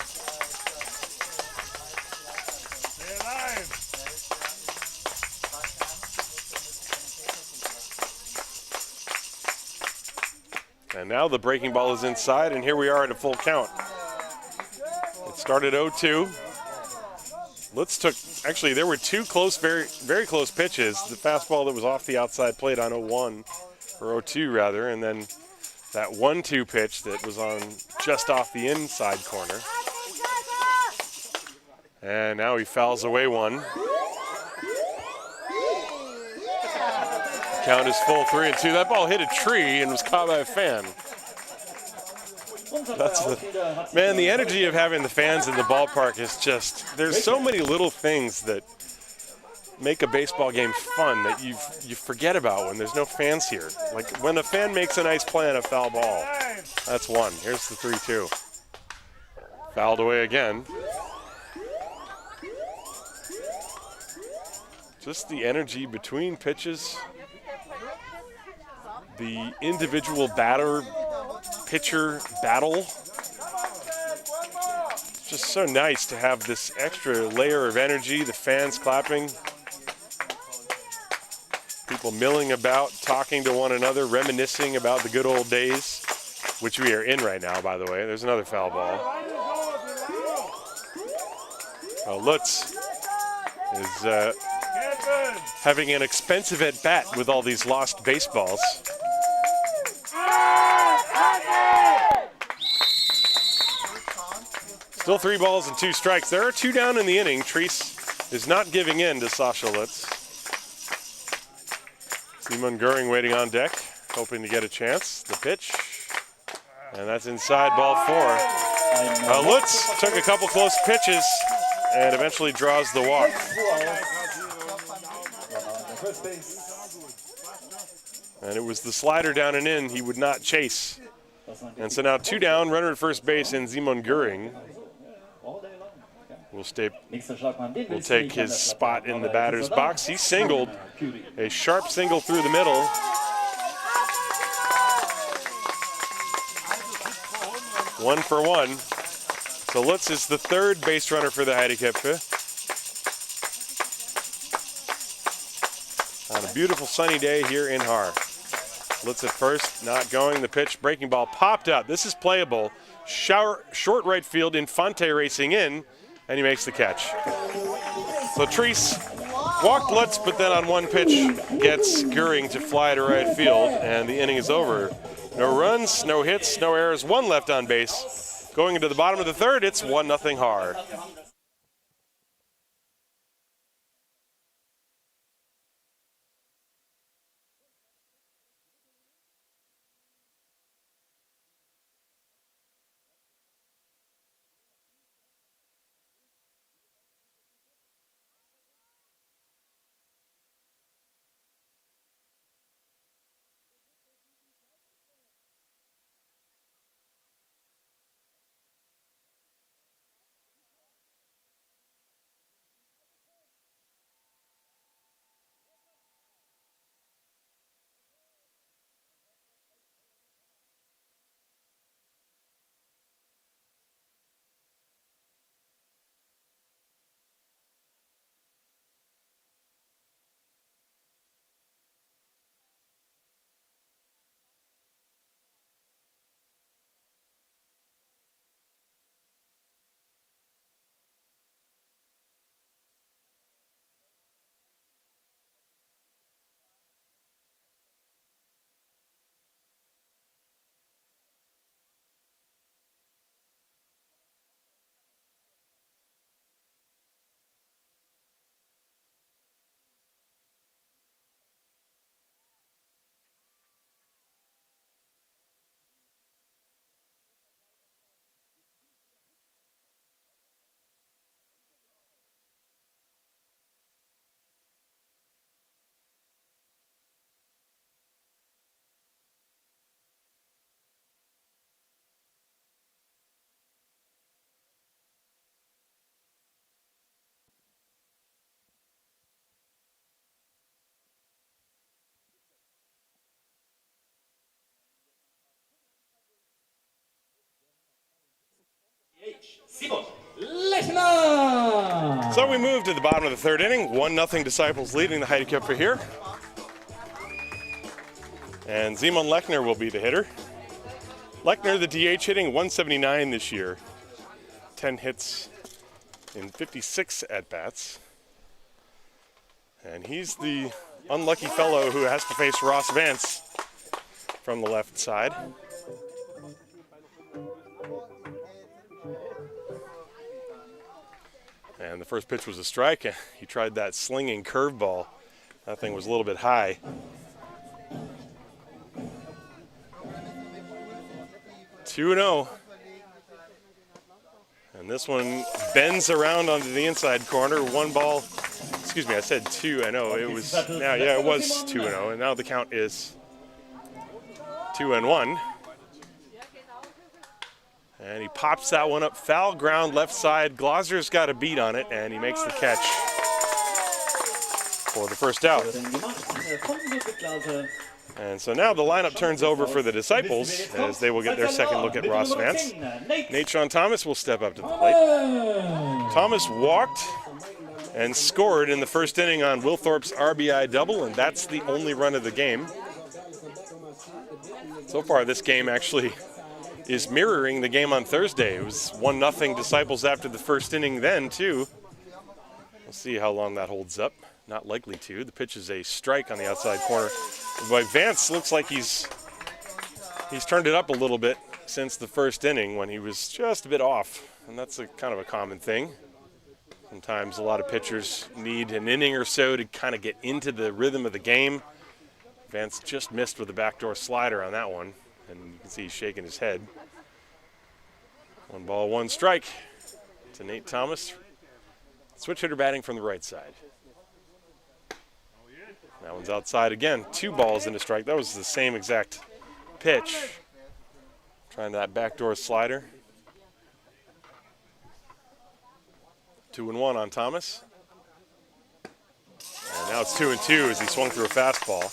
And now the breaking ball is inside, and here we are at a full count. It started 0-2. Lutz took, actually there were 2 close, very close pitches. The fastball that was off the outside plate on 0-1, or 0-2 rather, and then that 1-2 pitch that was on just off the inside corner. And now he fouls away one. Count is full 3-2. That ball hit a tree and was caught by a fan. Man, the energy of having the fans in the ballpark is just, there's so many little things that make a baseball game fun that you forget about when there's no fans here. Like when a fan makes a nice play on a foul ball. That's one. Here's the 3-2. Fouled away again. Just the energy between pitches. The individual batter-pitcher battle. It's just so nice to have this extra layer of energy, the fans clapping. People milling about, talking to one another, reminiscing about the good old days, which we are in right now, by the way. There's another foul ball. Lutz is having an expensive at-bat with all these lost baseballs. Still 3 balls and 2 strikes. There are 2 down in the inning. Treese is not giving in to Sasha Lutz. Simon Göring waiting on deck, hoping to get a chance. The pitch, and that's inside, ball 4. Lutz took a couple close pitches and eventually draws the walk. And it was the slider down and in he would not chase. And so now 2 down, runner at first base in Simon Göring will take his spot in the batter's box. He singled, a sharp single through the middle. One for one. So Lutz is the 3rd base runner for the Heideköpfe. On a beautiful sunny day here in Haar. Lutz at first, not going. The pitch, breaking ball popped up. This is playable. Short right field, Infante racing in, and he makes the catch. So Treese walked Lutz, but then on one pitch gets Göring to fly to right field, and the inning is over. No runs, no hits, no errors, 1 left on base. Going into the bottom of the 3rd, it's 1-0 Haar. So we move to the bottom of the 3rd inning. 1-0 Disciples leading the Heideköpfe here. And Simon Lechner will be the hitter. Lechner, the DH, hitting 179 this year. 10 hits in 56 at-bats. And he's the unlucky fellow who has to face Ross Vance from the left side. And the first pitch was a strike. He tried that slinging curveball. That thing was a little bit high. (2-0). And this one bends around onto the inside corner. 1 ball. Excuse me, I said 2. I know it was. Yeah, it was 2-0. And now the count is 2-1. And he pops that one up, foul ground left side. Glazer's got a beat on it, and he makes the catch. for the first out. And so now the lineup turns over for the Disciples as they will get their second look at Ross Vance. Nate Sean Thomas will step up to the plate. Thomas walked and scored in the first inning on Will Thorpe's RBI double, and that's the only run of the game. So far, this game actually is mirroring the game on Thursday. It was 1-0 Disciples after the first inning then, too. We'll see how long that holds up. Not likely to. The pitch is a strike on the outside corner. But Vance looks like he's turned it up a little bit since the first inning when he was just a bit off. And that's a kind of a common thing. Sometimes a lot of pitchers need an inning or so to kind of get into the rhythm of the game. Vance just missed with a backdoor slider on that one. And you can see he's shaking his head. 1 ball, 1 strike to Nate Thomas. Switch hitter batting from the right side. That one's outside again. 2 balls and a strike. That was the same exact pitch. Trying that backdoor slider. 2-1 on Thomas. And now it's 2-2 as he swung through a fastball.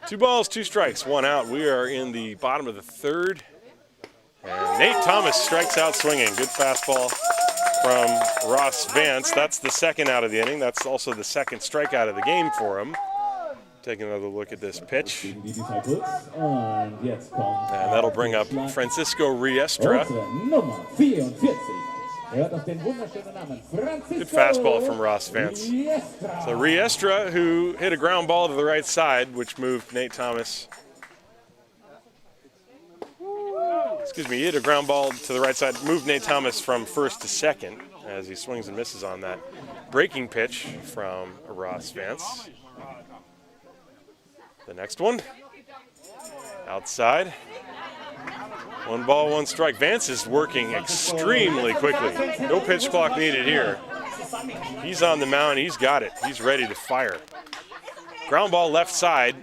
Two balls, 2 strikes, 1 out. We are in the bottom of the third. And Nate Thomas strikes out swinging. Good fastball from Ross Vance. That's the second out of the inning. That's also the second strikeout of the game for him. Take another look at this pitch. And that'll bring up Francisco Riestra. Good fastball from Ross Vance. So Riestra, who hit a ground ball to the right side, which moved Nate Thomas. Excuse me, he hit a ground ball to the right side, moved Nate Thomas from first to second as he swings and misses on that breaking pitch from Ross Vance. The next one, outside. 1 ball, 1 strike. Vance is working extremely quickly. No pitch clock needed here. He's on the mound. He's got it. He's ready to fire. Ground ball left side.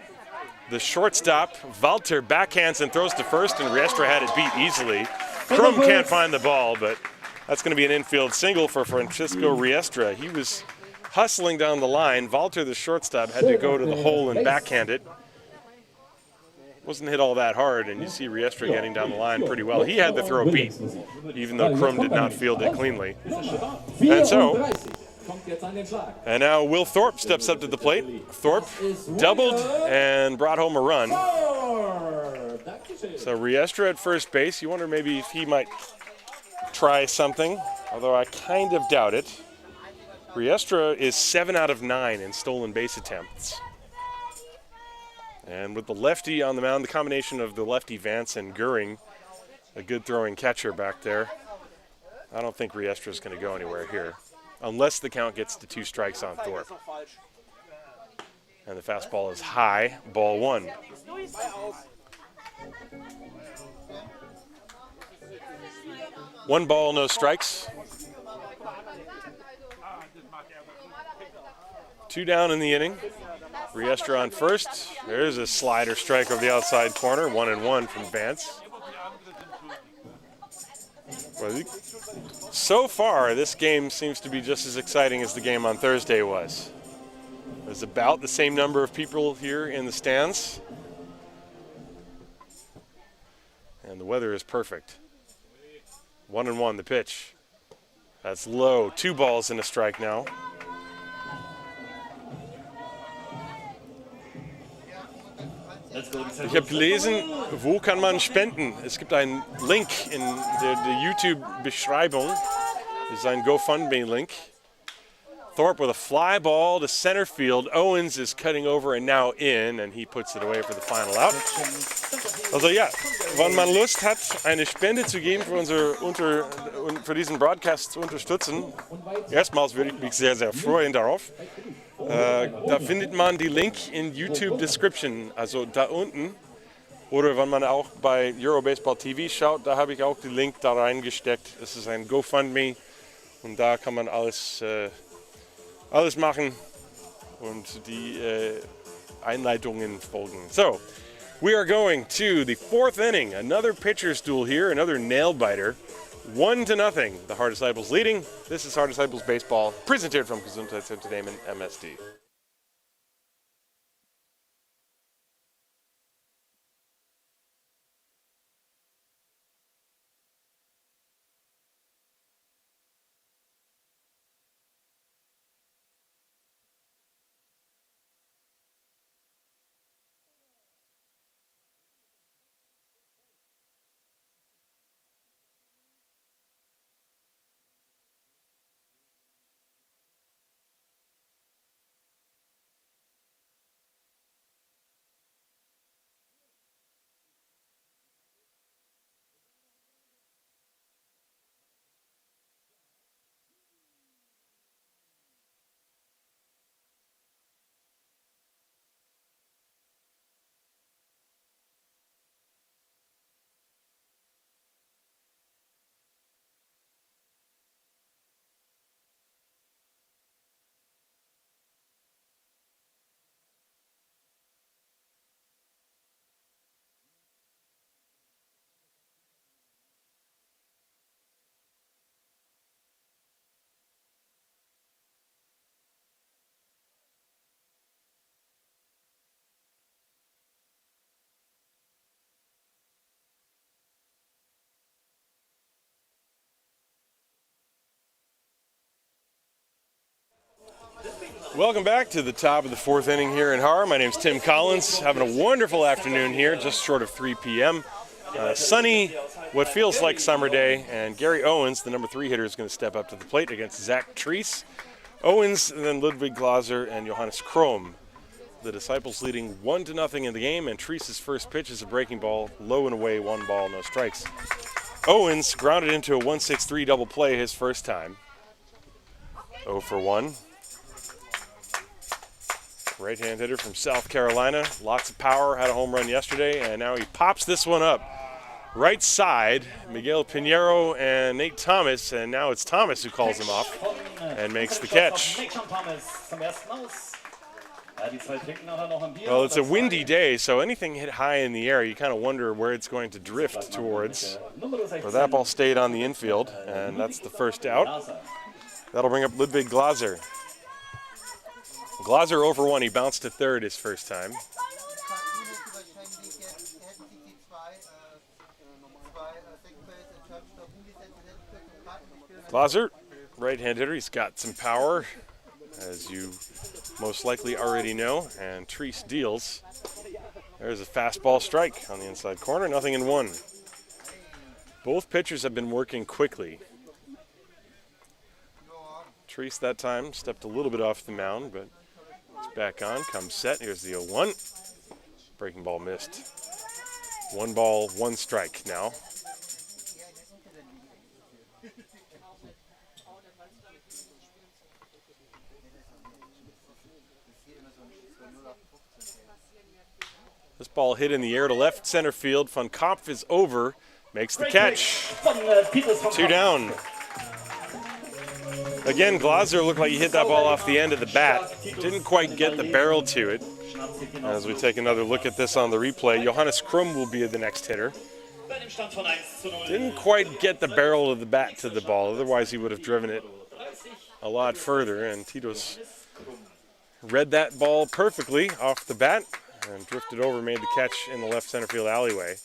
The shortstop, Walter, backhands and throws to first, and Riestra had it beat easily. Crum can't find the ball, but that's going to be an infield single for Francisco Riestra. He was hustling down the line. Walter, the shortstop, had to go to the hole and backhand it. Wasn't hit all that hard, and you see Riestra getting down the line pretty well. He had the throw beat, even though Crum did not field it cleanly. And now Will Thorpe steps up to the plate. Thorpe doubled and brought home a run. So Riestra at first base. You wonder maybe if he might try something, although I kind of doubt it. Riestra is 7 out of 9 in stolen base attempts. And with the lefty on the mound, the combination of the lefty Vance and Goering, a good throwing catcher back there, I don't think Riestra is going to go anywhere here, unless the count gets to 2 strikes on Thorpe. And the fastball is high, ball 1. One ball, no strikes. 2 down in the inning. Riestra on first. There's a slider strike over the outside corner. 1-1 from Vance. Well, so far, this game seems to be just as exciting as the game on Thursday was. There's about the same number of people here in the stands. And the weather is perfect. 1-1 the pitch. That's low. 2 balls and a strike now. Ich habe gelesen, wo kann man spenden? Es gibt einen Link in der YouTube-Beschreibung. Das ist ein GoFundMe-Link. Thorpe with a fly ball to center field. Owens is cutting over and now in, and he puts it away for the final out. Also ja, wenn man Lust hat, eine Spende zu geben für diesen Broadcast zu unterstützen, erstmals würde ich mich sehr, sehr freuen darauf. Da findet man die Link in YouTube Description, also da unten. Oder wenn man auch bei Eurobaseball TV schaut, da habe ich auch den Link da reingesteckt. Es ist ein GoFundMe und da kann man alles machen und die Einleitungen folgen. So, We are going to the fourth inning. Another pitcher's duel here, another nail biter. 1-0. The Haar Disciples leading. This is Haar Disciples Baseball, presented from Gesundheitsunternehmen MSD. Welcome back to the top of the fourth inning here in Haar. My name's Tim Collins. Having a wonderful afternoon here, just short of 3 p.m. Sunny, what feels like summer day, and Gary Owens, the number 3 hitter, is going to step up to the plate against Zach Treese. Owens, and then Ludwig Glaser and Johannes Krom. The Disciples leading 1-0 in the game, and Treese's first pitch is a breaking ball, low and away, 1 ball, no strikes. Owens grounded into a 1-6-3 double play his first time. 0 for 1. Right-hand hitter from South Carolina. Lots of power, had a home run yesterday, and now he pops this one up. Right side, Miguel Pinheiro and Nate Thomas, and now it's Thomas who calls him off and makes the catch. Well, it's a windy day, so anything hit high in the air, you kind of wonder where it's going to drift towards. But that ball stayed on the infield, and that's the first out. That'll bring up Ludwig Glaser. Glaser 0 for 1. He bounced to third his first time. Glaser, right-hand hitter. He's got some power, as you most likely already know. And Treese deals. There's a fastball strike on the inside corner. 0-1. Both pitchers have been working quickly. Treese that time stepped a little bit off the mound, but it's back on, comes set. Here's the 0-1. Breaking ball missed. 1 ball, 1 strike now. This ball hit in the air to left center field. Van Kopf is over, makes the catch. 2 down. Again, Glaser looked like he hit that ball off the end of the bat. Didn't quite get the barrel to it. As we take another look at this on the replay, Johannes Krum will be the next hitter. Didn't quite get the barrel of the bat to the ball, otherwise he would have driven it a lot further. And Tito's read that ball perfectly off the bat and drifted over, made the catch in the left center field alleyway.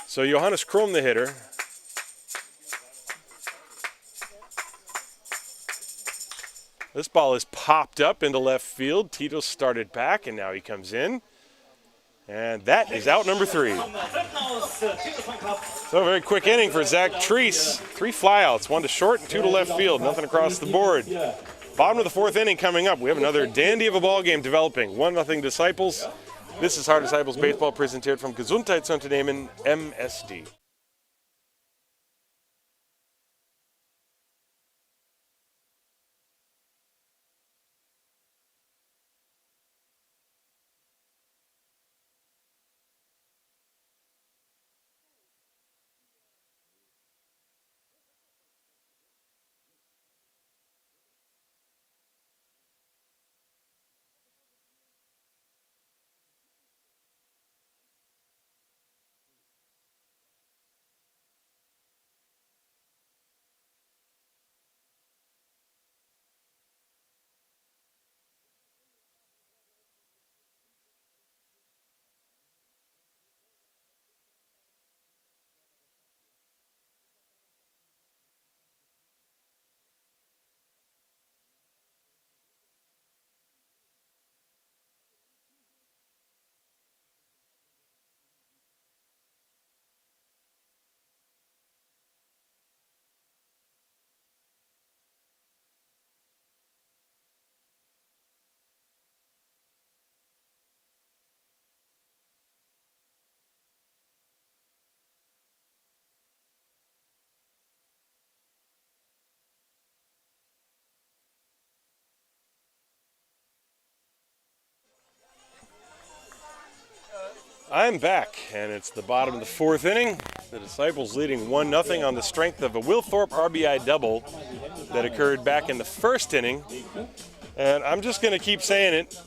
So Johannes Krum, the hitter. This ball is popped up into left field. Tito started back, and now he comes in. And that is out number 3. So a very quick inning for Zach Treese. 3 flyouts, 1 to short and 2 to left field. Nothing across the board. Bottom of the 4th inning coming up. We have another dandy of a ball game developing. 1-0 Disciples. This is Haar Disciples Baseball, presented from Gesundheitsunternehmen MSD. I'm back, and it's the bottom of the fourth inning. The Disciples leading 1-0 on the strength of a Will Thorpe RBI double that occurred back in the first inning. And I'm just going to keep saying it.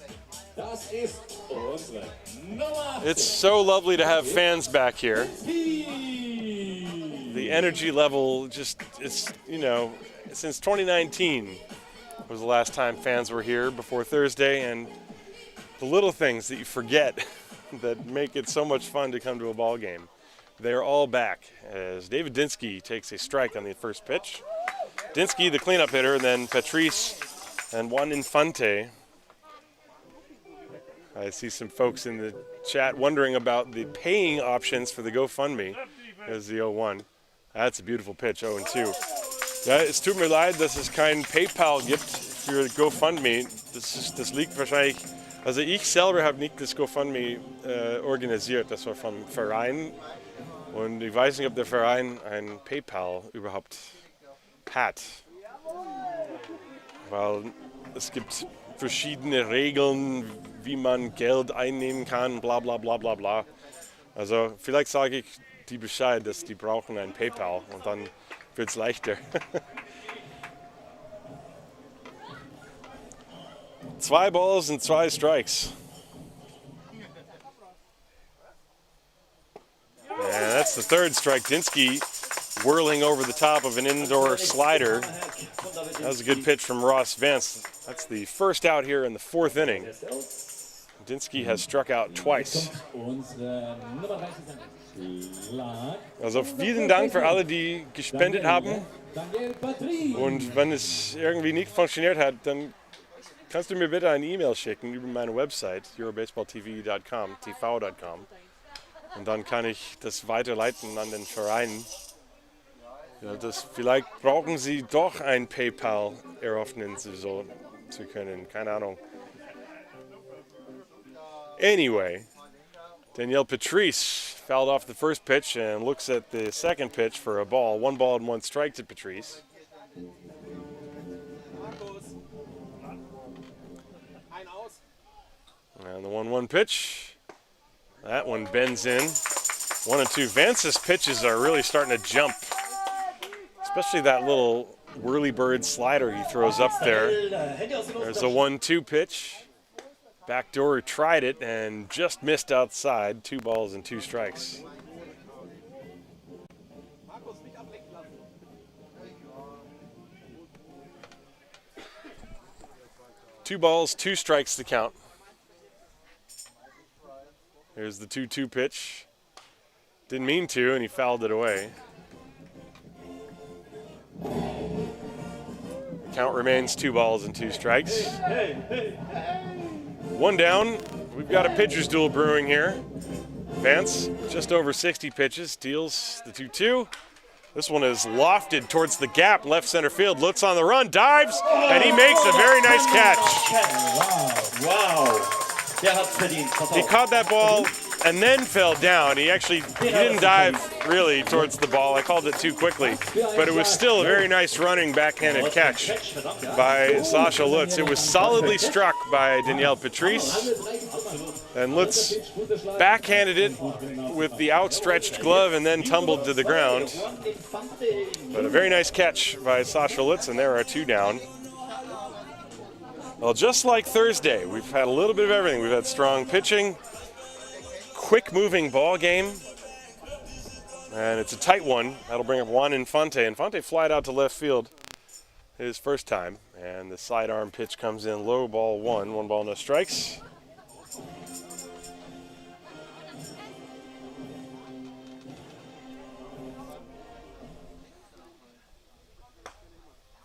It's so lovely to have fans back here. The energy level just, it's, you know, since 2019 was the last time fans were here before Thursday, and the little things that you forget that make it so much fun to come to a ball game. They're all back as David Dinsky takes a strike on the first pitch. Dinsky, the cleanup hitter, and then Patrice and Juan Infante. I see some folks in the chat wondering about the paying options for the GoFundMe. There's the 0-1. That's a beautiful pitch, 0-2. Ja, es tut mir leid, dass es kein PayPal gibt für GoFundMe. Das liegt wahrscheinlich. Also ich selber habe nicht das GoFundMe organisiert, das war vom Verein und ich weiß nicht, ob der Verein ein PayPal überhaupt hat, weil es gibt verschiedene Regeln, wie man Geld einnehmen kann, bla bla bla bla bla. Also vielleicht sage ich die Bescheid, dass die brauchen ein PayPal und dann wird es leichter. 2 balls and 2 strikes. And that's the third strike. Dinsky whirling over the top of an indoor slider. That was a good pitch from Ross Vance. That's the first out here in the fourth inning. Dinsky has struck out twice. Also vielen Dank für alle, die gespendet haben. Und wenn es irgendwie nicht funktioniert hat, dann kannst du mir bitte eine E-Mail schicken über meine Website, eurobaseballtv.com, tv.com. Und dann kann ich das weiterleiten an den Verein. Ja, vielleicht brauchen sie doch ein PayPal eröffnen zu können. Keine Ahnung. Anyway, Daniel Patrice fouled off the first pitch and looks at the second pitch for a ball. 1 ball and 1 strike to Patrice. And the 1-1 pitch, that one bends in. 1-2. Vance's pitches are really starting to jump, especially that little whirly-bird slider he throws up there. There's a 1-2 pitch. Backdoor tried it and just missed outside. 2 balls and 2 strikes. Two balls, 2 strikes to count. Here's the 2-2 pitch. Didn't mean to, and he fouled it away. Count remains 2 balls and 2 strikes. 1 down. We've got a pitcher's duel brewing here. Vance, just over 60 pitches, deals the 2-2. This one is lofted towards the gap, left center field. Lutz on the run, dives, and he makes a very nice catch. Wow. He caught that ball and then fell down. He didn't dive really towards the ball. I called it too quickly, but it was still a very nice running backhanded catch by Sasha Lutz. It was solidly struck by Daniel Patrice, and Lutz backhanded it with the outstretched glove and then tumbled to the ground. But a very nice catch by Sasha Lutz, and there are 2 down. Well, just like Thursday, we've had a little bit of everything. We've had strong pitching, quick-moving ball game, and it's a tight one. That'll bring up Juan Infante. Infante flied out to left field his first time, and the sidearm pitch comes in low, ball 1. 1 ball, no strikes.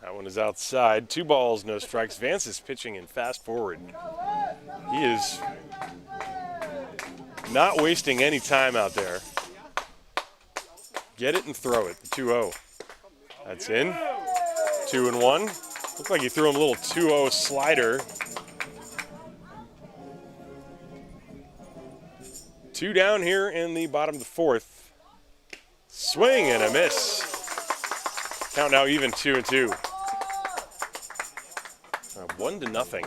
That one is outside. 2 balls, no strikes. Vance is pitching in fast forward. He is not wasting any time out there. Get it and throw it. 2-0. That's in. 2-1. Looked like he threw him a little 2-0 slider. 2 down here in the bottom of the fourth. Swing and a miss. Count now even 2-2. 1-0.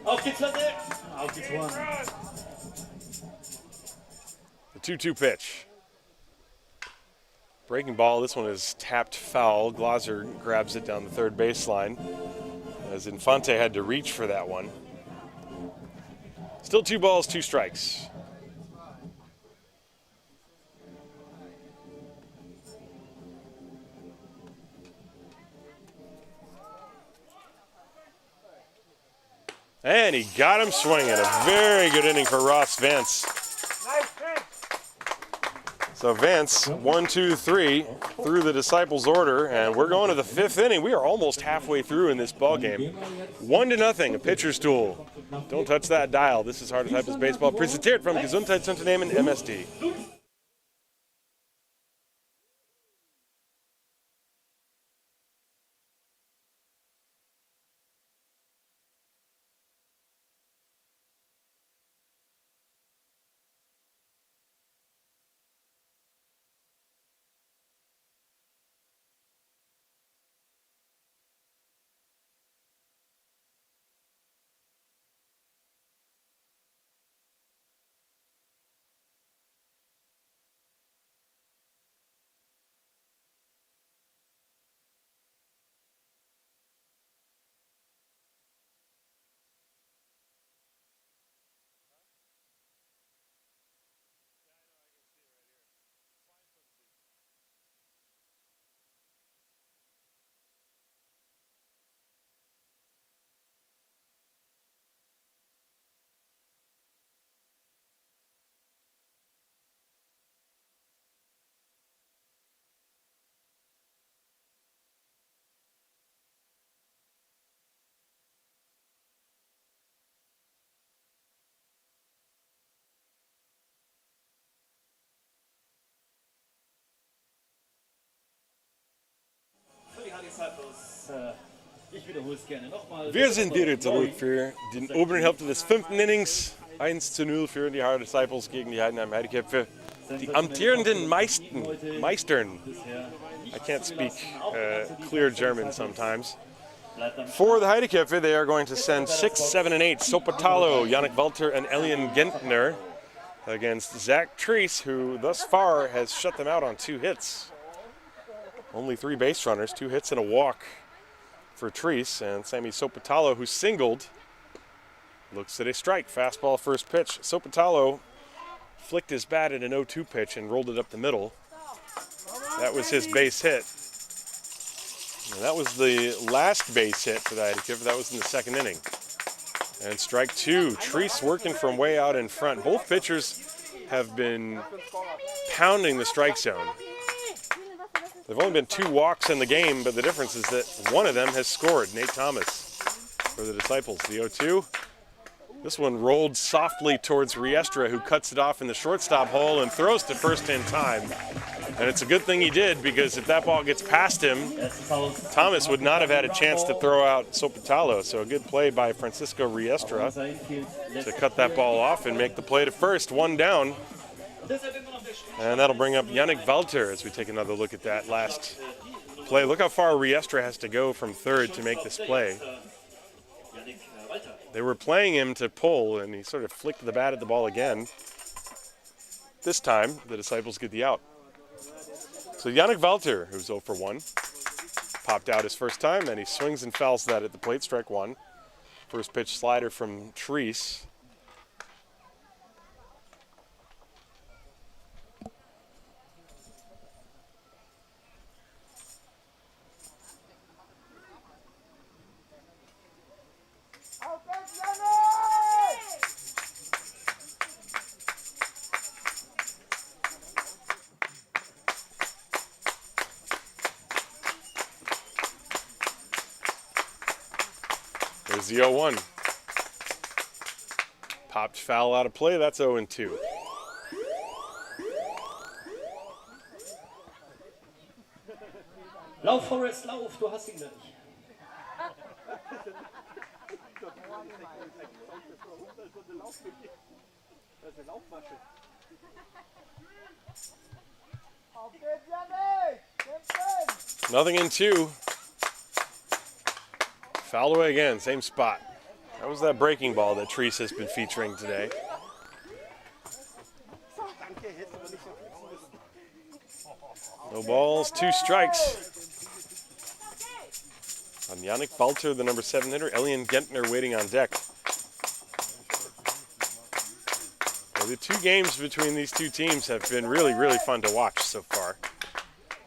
Auf geht's, Leute! Auf geht's, Juan. 2-2 pitch. Breaking ball, this one is tapped foul. Glaser grabs it down the third baseline as Infante had to reach for that one. Still 2 balls, 2 strikes. And he got him swinging. A very good inning for Ross Vance. So Vance, 1, 2, 3 through the Disciples order, and we're going to the 5th inning. We are almost halfway through in this ball game. 1-0, a pitcher's duel. Don't touch that dial. This is Haar Disciples Baseball, presented from Gesundheitsunternehmen MSD. Wir sind wieder zurück für die obere Hälfte des 5. Innings. 1-0 für die Haar Disciples gegen die Heidenheim Heideköpfe. Die amtierenden Meistern. I can't speak clear German sometimes. For the Heideköpfe, they are going to send 6, 7, and 8. Sopatalo, Yannick Walter, and Elian Gentner against Zach Treese, who thus far has shut them out on 2 hits. Only 3 base runners, 2 hits and a walk for Treese, and Sammy Sopatalo, who singled, looks at a strike. Fastball first pitch. Sopatalo flicked his bat at an 0-2 pitch and rolled it up the middle. That was his base hit. And that was the last base hit for the Heideköpfe. That was in the 2nd inning. And strike 2. Treese working from way out in front. Both pitchers have been pounding the strike zone. There've only been 2 walks in the game, but the difference is that one of them has scored, Nate Thomas, for the Disciples. The 0-2. This one rolled softly towards Riestra, who cuts it off in the shortstop hole and throws to first in time. And it's a good thing he did, because if that ball gets past him, Thomas would not have had a chance to throw out Sopatalo. So a good play by Francisco Riestra to cut that ball off and make the play to first. 1 down. And that'll bring up Yannick Walter as we take another look at that last play. Look how far Riestra has to go from third to make this play. They were playing him to pull, and he sort of flicked the bat at the ball again. This time, the Disciples get the out. So Yannick Walter, who's 0 for 1, popped out his first time, and he swings and fouls that at the plate, strike 1. First pitch slider from Treese. There's the 0-1. Popped foul out of play. That's 0-2. Lauf, Forrest, lauf, du hast ihn gleich. Nothing in 2. Fouled away again, same spot. That was that breaking ball that Treese has been featuring today. No balls, 2 strikes. On Yannick Walter, the number 7 hitter, Elian Gentner waiting on deck. Well, the 2 games between these 2 teams have been really, really fun to watch so far.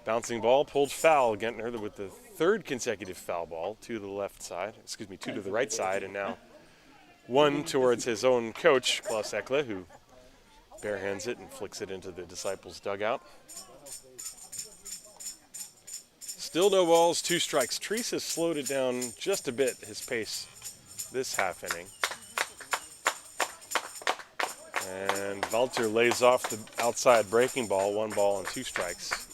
Bouncing ball, pulled foul, Gentner with the 3rd consecutive foul ball, 2 to the left side, 2 to the right side, and now 1 towards his own coach, Klaus Eckle, who barehands it and flicks it into the Disciples' dugout. Still no balls, 2 strikes. Treese has slowed it down just a bit, his pace, this half inning. And Walter lays off the outside breaking ball, 1 ball and 2 strikes.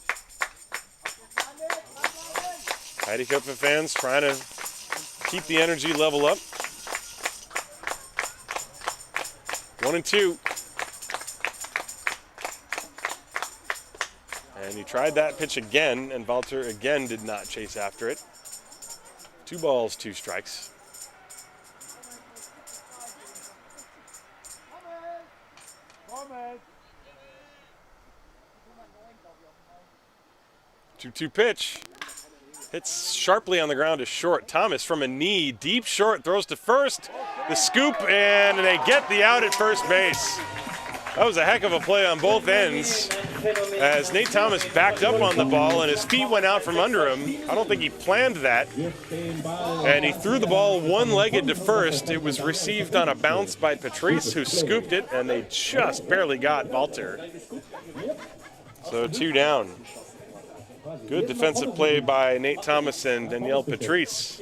Heideköpfe fans trying to keep the energy level up. 1-2. And he tried that pitch again, and Walter again did not chase after it. 2 balls, 2 strikes. Two pitch. Hits sharply on the ground to short. Thomas from a knee, deep short, throws to first. The scoop, and they get the out at first base. That was a heck of a play on both ends, as Nate Thomas backed up on the ball and his feet went out from under him. I don't think he planned that. And he threw the ball one-legged to first. It was received on a bounce by Patrice, who scooped it, and they just barely got Walter. So 2 down. Good defensive play by Nate Thomas and Daniel Patrice.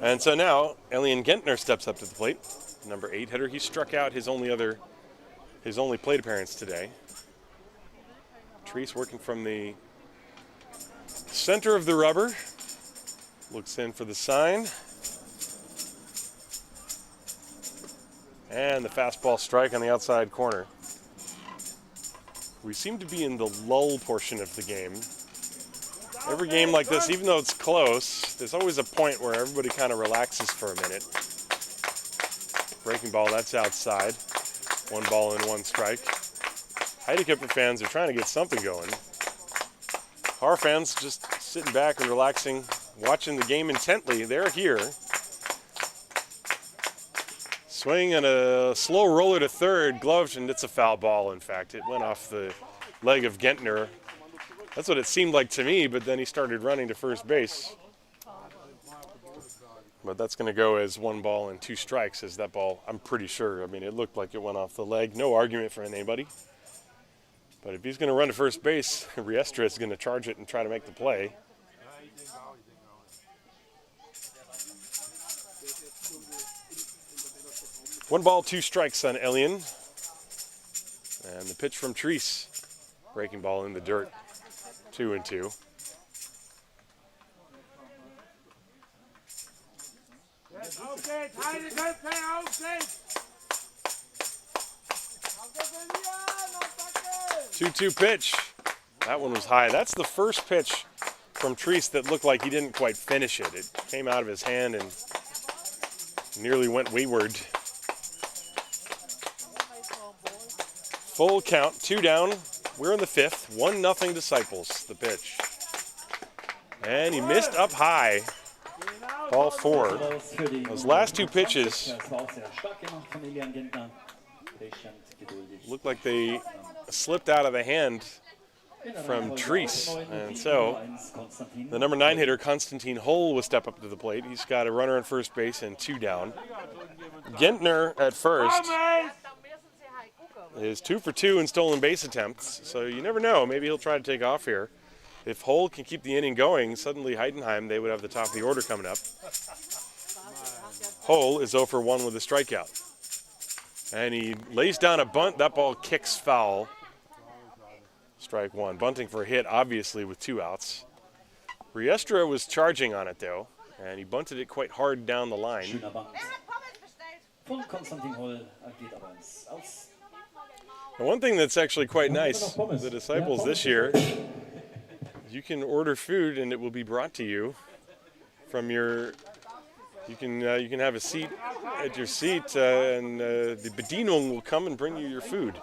And so now Elian Gentner steps up to the plate. Number 8 hitter. He struck out his only plate appearance today. Patrice working from the center of the rubber. Looks in for the sign. And the fastball strike on the outside corner. We seem to be in the lull portion of the game. Every game like this, even though it's close, there's always a point where everybody kind of relaxes for a minute. Breaking ball, that's outside. 1 ball and 1 strike. Heideköpfe fans are trying to get something going. Haar fans just sitting back and relaxing, watching the game intently. They're here. Swing and a slow roller to third, gloved, and it's a foul ball, in fact. It went off the leg of Gentner. That's what it seemed like to me, but then he started running to first base. But that's going to go as 1 ball and 2 strikes, as that ball, I'm pretty sure. I mean, it looked like it went off the leg. No argument for anybody. But if he's going to run to first base, Riestra is going to charge it and try to make the play. One ball, 2 strikes on Elian. And the pitch from Treese. Breaking ball in the dirt. 2-2. Okay, Heideköpfe, aufgeht! 2-2 pitch. That one was high. That's the first pitch from Treese that looked like he didn't quite finish it. It came out of his hand and nearly went wayward. Full count, 2 down. We're in the 5th. 1-0 Disciples, the pitch. And he missed up high. Ball 4. Those last 2 pitches looked like they slipped out of the hand from Treese. And so the number 9 hitter, Konstantin Hull, will step up to the plate. He's got a runner on first base and 2 down. Gentner at first is 2 for 2 in stolen base attempts. So you never know. Maybe he'll try to take off here. If Hull can keep the inning going, suddenly Heidenheim, they would have the top of the order coming up. Hull is 0 for 1 with a strikeout. And he lays down a bunt. That ball kicks foul. Strike 1. Bunting for a hit, obviously, with 2 outs. Riestra was charging on it, though, and he bunted it quite hard down the line. And one thing that's actually quite nice, the Disciples this year, you can order food and it will be brought to you from your. You can have a seat at your seat, and the Bedienung will come and bring you your food.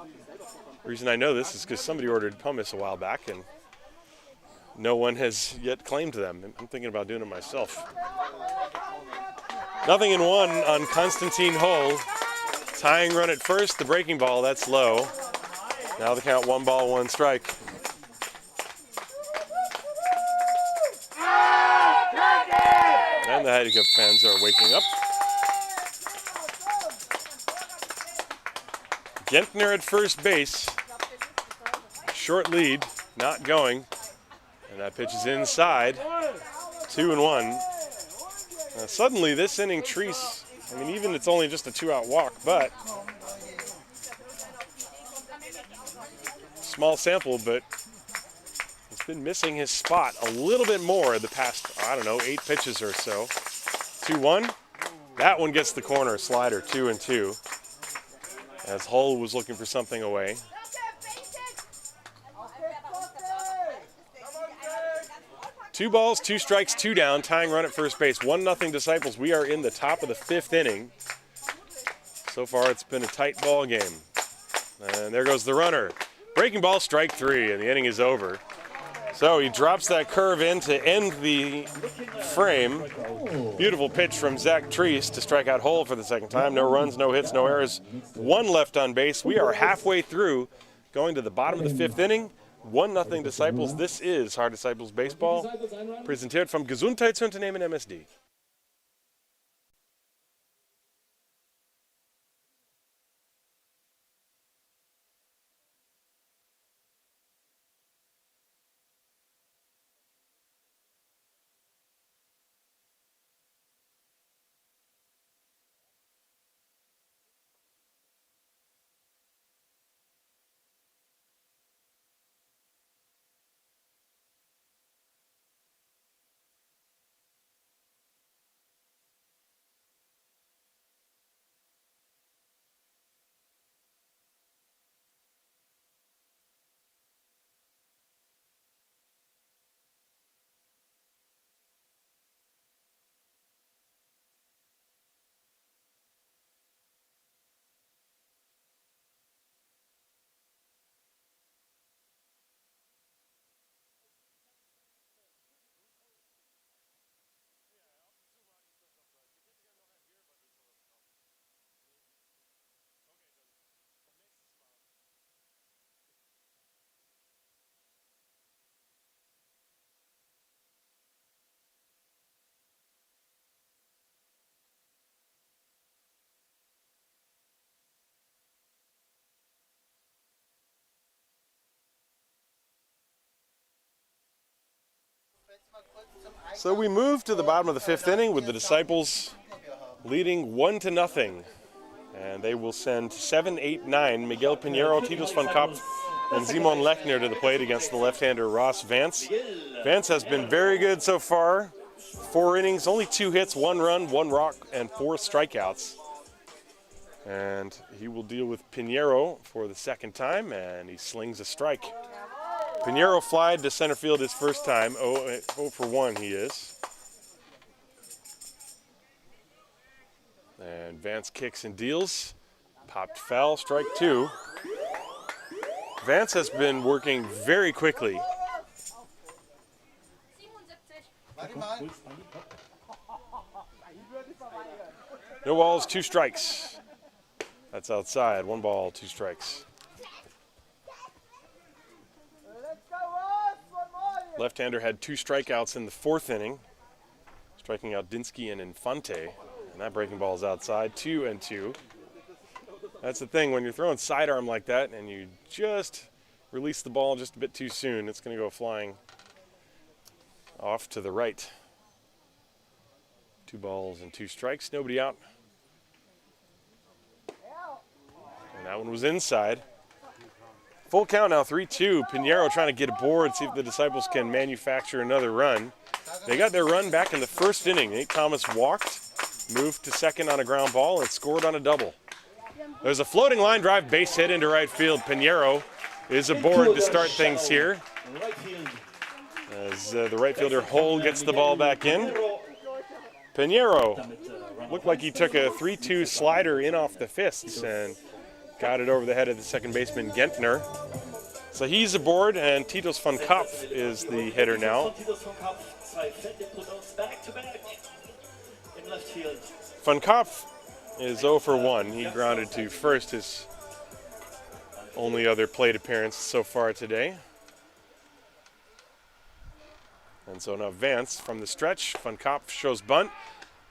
The reason I know this is because somebody ordered hummus a while back and no one has yet claimed them. I'm thinking about doing it myself. 0-1 on Konstantin Hull. Tying run at first, the breaking ball, that's low. Now the count 1 ball, 1 strike. And the Heideköpfe fans are waking up. Gentner at first base. Short lead, not going. And that pitch is inside. 2-1. Now suddenly this inning, Treese, I mean, even it's only just a 2-out walk, but small sample, but he's been missing his spot a little bit more the past, I don't know, 8 pitches or so. 2-1. That one gets the corner, slider, 2-2. As Hull was looking for something away. Two balls, 2 strikes, 2 down, tying run at first base. 1-0 Disciples. We are in the top of the 5th inning. So far, it's been a tight ball game. And there goes the runner. Breaking ball, strike 3, and the inning is over. So he drops that curve in to end the frame. Beautiful pitch from Zach Treese to strike out Hull for the second time. No runs, no hits, no errors. 1 left on base. We are halfway through, going to the bottom of the 5th inning. 1-0 Disciples. This is Haar Disciples Baseball, präsentiert vom Gesundheitsunternehmen MSD. So we move to the bottom of the 5th inning with the Disciples leading 1-0. And they will send 7, 8, 9 Miguel Pinheiro, Titus van Kopf, and Simon Lechner to the plate against the left-hander Ross Vance. Vance has been very good so far. 4 innings, only 2 hits, 1 run, 1 walk, and 4 strikeouts. And he will deal with Pinheiro for the second time, and he slings a strike. Pinheiro flied to center field his first time. 0 for 1 he is. And Vance kicks and deals. Popped foul, strike 2. Vance has been working very quickly. No balls, 2 strikes. That's outside. 1 ball, 2 strikes. Left-hander had 2 strikeouts in the 4th inning, striking out Dinsky and Infante. And that breaking ball is outside, 2-2. That's the thing, when you're throwing sidearm like that and you just release the ball just a bit too soon, it's going to go flying off to the right. 2 balls and 2 strikes, nobody out. And that one was inside. Full count now, 3-2. Pinheiro trying to get aboard, see if the Disciples can manufacture another run. They got their run back in the 1st inning. Nate Thomas walked, moved to second on a ground ball, and scored on a double. There's a floating line drive base hit into right field. Pinheiro is aboard to start things here. As the right fielder Hull gets the ball back in. Pinheiro looked like he took a 3-2 slider in off the fists and got it over the head of the second baseman, Gentner. So he's aboard, and Titus von Kopf is the hitter now. Von Kopf is 0 for 1. He grounded to first, his only other plate appearance so far today. And so now Vance from the stretch. Von Kopf shows bunt.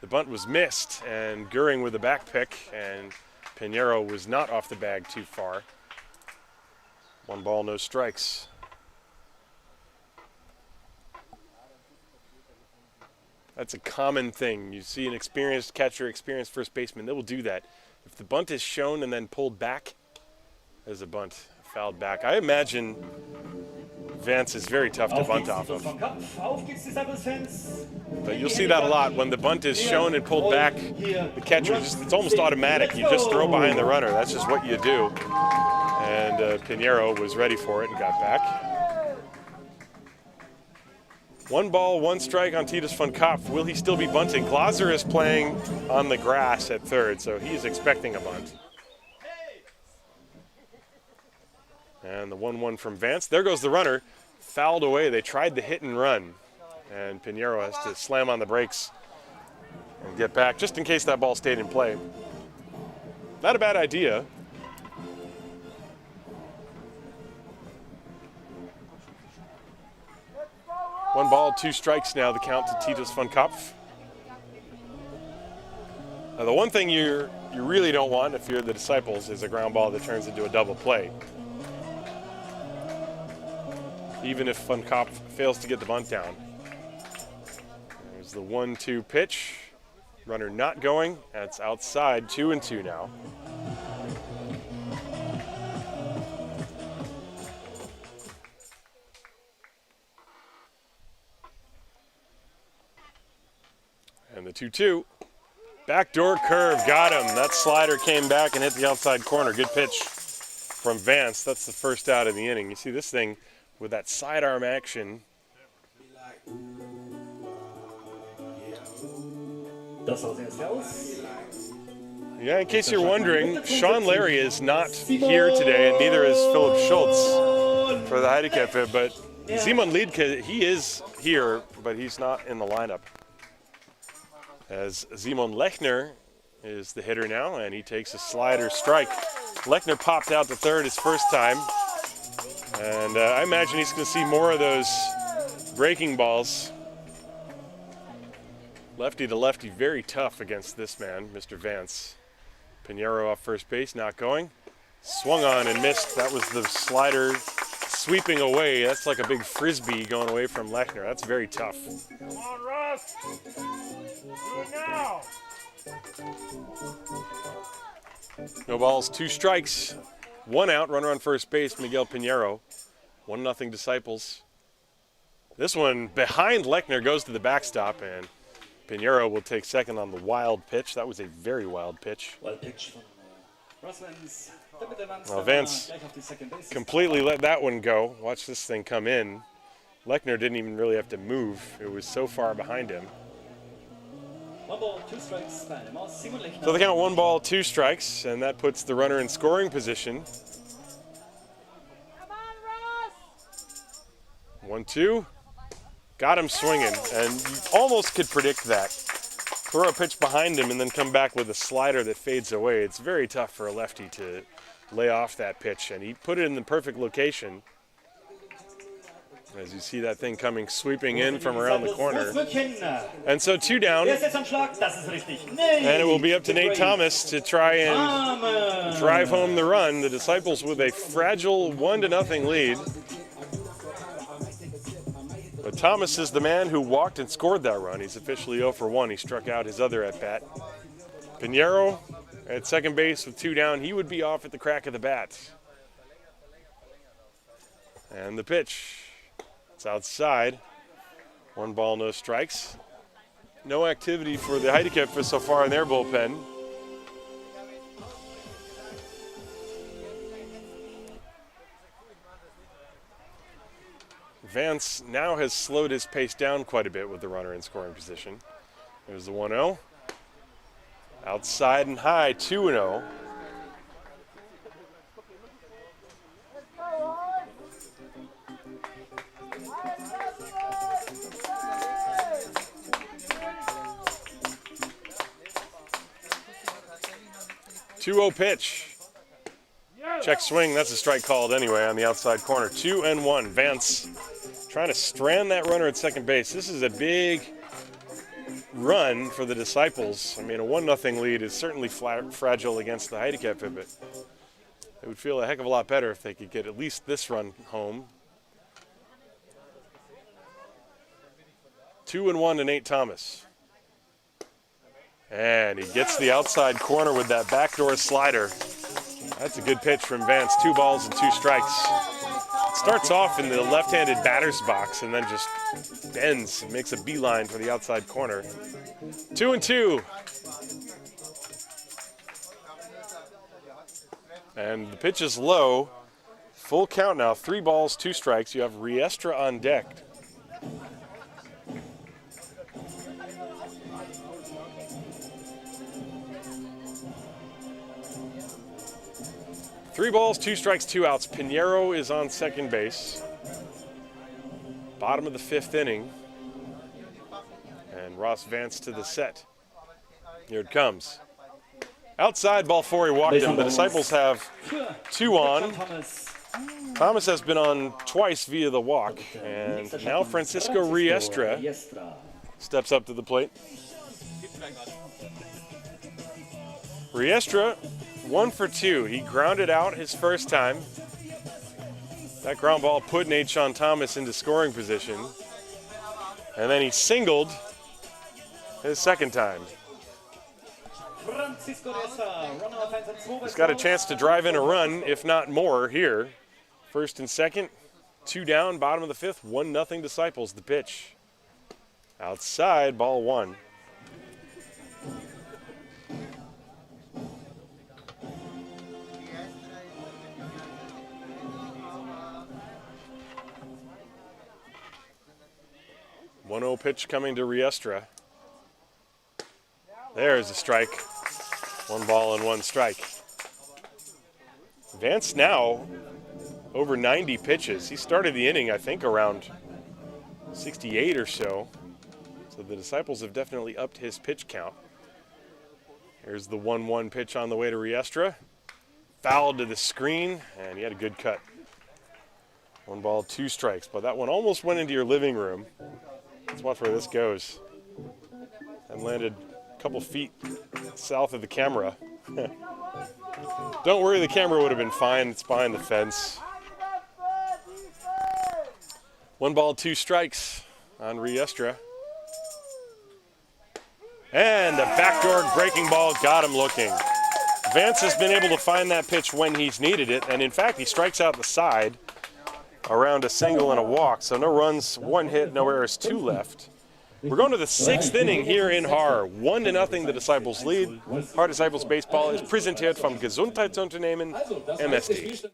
The bunt was missed, and Goering with a back pick, and Pinheiro was not off the bag too far. 1 ball, no strikes. That's a common thing. You see an experienced catcher, experienced first baseman, they will do that. If the bunt is shown and then pulled back, there's a bunt fouled back. I imagine Vance is very tough to bunt off of. But you'll see that a lot. When the bunt is shown and pulled back, the catcher, it's almost automatic. You just throw behind the runner. That's just what you do. And Pinheiro was ready for it and got back. 1 ball, 1 strike on Titus von Kopf. Will he still be bunting? Glaser is playing on the grass at third, so he's expecting a bunt. And the 1-1 from Vance. There goes the runner. Fouled away. They tried the hit and run. And Pinheiro has to slam on the brakes and get back, just in case that ball stayed in play. Not a bad idea. One ball, 2 strikes now, the count to Titus von Kopf. Now the one thing you really don't want if you're the Disciples is a ground ball that turns into a double play. Even if von Kopf fails to get the bunt down. There's the 1-2 pitch. Runner not going. That's outside, 2-2 now. And the 2-2. Backdoor curve, got him. That slider came back and hit the outside corner. Good pitch from Vance. That's the first out of the inning. You see this thing with that sidearm action. Yeah, in case you're wondering, Sean Larry is not here today, and neither is Philip Schultz for the Heideköpfe, but Simon Liedke, he is here, but he's not in the lineup. As Simon Lechner is the hitter now, and he takes a slider strike. Lechner popped out to third his first time, and I imagine he's going to see more of those breaking balls. Lefty to lefty, very tough against this man, Mr. Vance. Pinheiro off first base, not going. Swung on and missed. That was the slider sweeping away. That's like a big frisbee going away from Lechner. That's very tough. Come on, Russ. Do it now. No balls, 2 strikes. 1 out, runner on first base, Miguel Pinheiro. 1-0 Disciples. This one behind Lechner goes to the backstop, and Pinheiro will take second on the wild pitch. That was a very wild pitch. Well, Vance completely let that one go. Watch this thing come in. Lechner didn't even really have to move. It was so far behind him. 1 ball, 2 strikes. So they count 1 ball, 2 strikes, and that puts the runner in scoring position. 1-2. Got him swinging, and you almost could predict that. Throw a pitch behind him and then come back with a slider that fades away. It's very tough for a lefty to lay off that pitch, and he put it in the perfect location. As you see that thing coming sweeping in from around the corner. And so 2 down, and it will be up to Nate Thomas to try and drive home the run. The Disciples with a fragile 1-0 lead. But Thomas is the man who walked and scored that run. He's officially 0 for 1. He struck out his other at-bat. Pinheiro at second base with 2 down. He would be off at the crack of the bat. And the pitch. It's outside. 1 ball, no strikes. No activity for the Heideköpfe so far in their bullpen. Vance now has slowed his pace down quite a bit with the runner in scoring position. There's the 1-0. Outside and high, 2-0. 2-0 pitch. Check swing, that's a strike called anyway on the outside corner. 2-1. Vance trying to strand that runner at second base. This is a big run for the Disciples. I mean, a 1-0 lead is certainly fragile against the Heideköpfe, but they would feel a heck of a lot better if they could get at least this run home. 2-1 to Nate Thomas. And he gets the outside corner with that backdoor slider. That's a good pitch from Vance. 2 balls and 2 strikes. Starts off in the left-handed batter's box and then just bends and makes a beeline for the outside corner. 2-2. And the pitch is low. Full count now. 3 balls, 2 strikes. You have Riestra on deck. Three balls, 2 strikes, 2 outs. Pinheiro is on second base. Bottom of the 5th inning. And Ross Vance to the set. Here it comes. Outside, ball 4, he walked him. The Disciples have 2 on. Thomas has been on twice via the walk. And now Francisco Riestra steps up to the plate. Riestra, 1 for 2. He grounded out his first time. That ground ball put Nate Sean Thomas into scoring position. And then he singled his second time. He's got a chance to drive in a run, if not more, here. First and second, 2 down, bottom of the 5th, 1-0 Disciples. The pitch. Outside, ball 1. One-0 pitch coming to Riestra. There's a strike. 1 ball and 1 strike. Vance now over 90 pitches. He started the inning, I think, around 68 or so. So the Disciples have definitely upped his pitch count. Here's the 1-1 pitch on the way to Riestra. Fouled to the screen, and he had a good cut. 1 ball, 2 strikes, but that one almost went into your living room. Let's watch where this goes. And landed a couple feet south of the camera. Don't worry, the camera would have been fine. It's behind the fence. 1 ball, 2 strikes on Riestra. And a backdoor breaking ball got him looking. Vance has been able to find that pitch when he's needed it, and in fact, he strikes out the side around a single and a walk. So no runs, 1 hit, no errors, 2 left. We're going to the 6th inning here in Haar. 1-0 the Disciples lead. Haar Disciples Baseball is präsentiert vom Gesundheitsunternehmen MSD.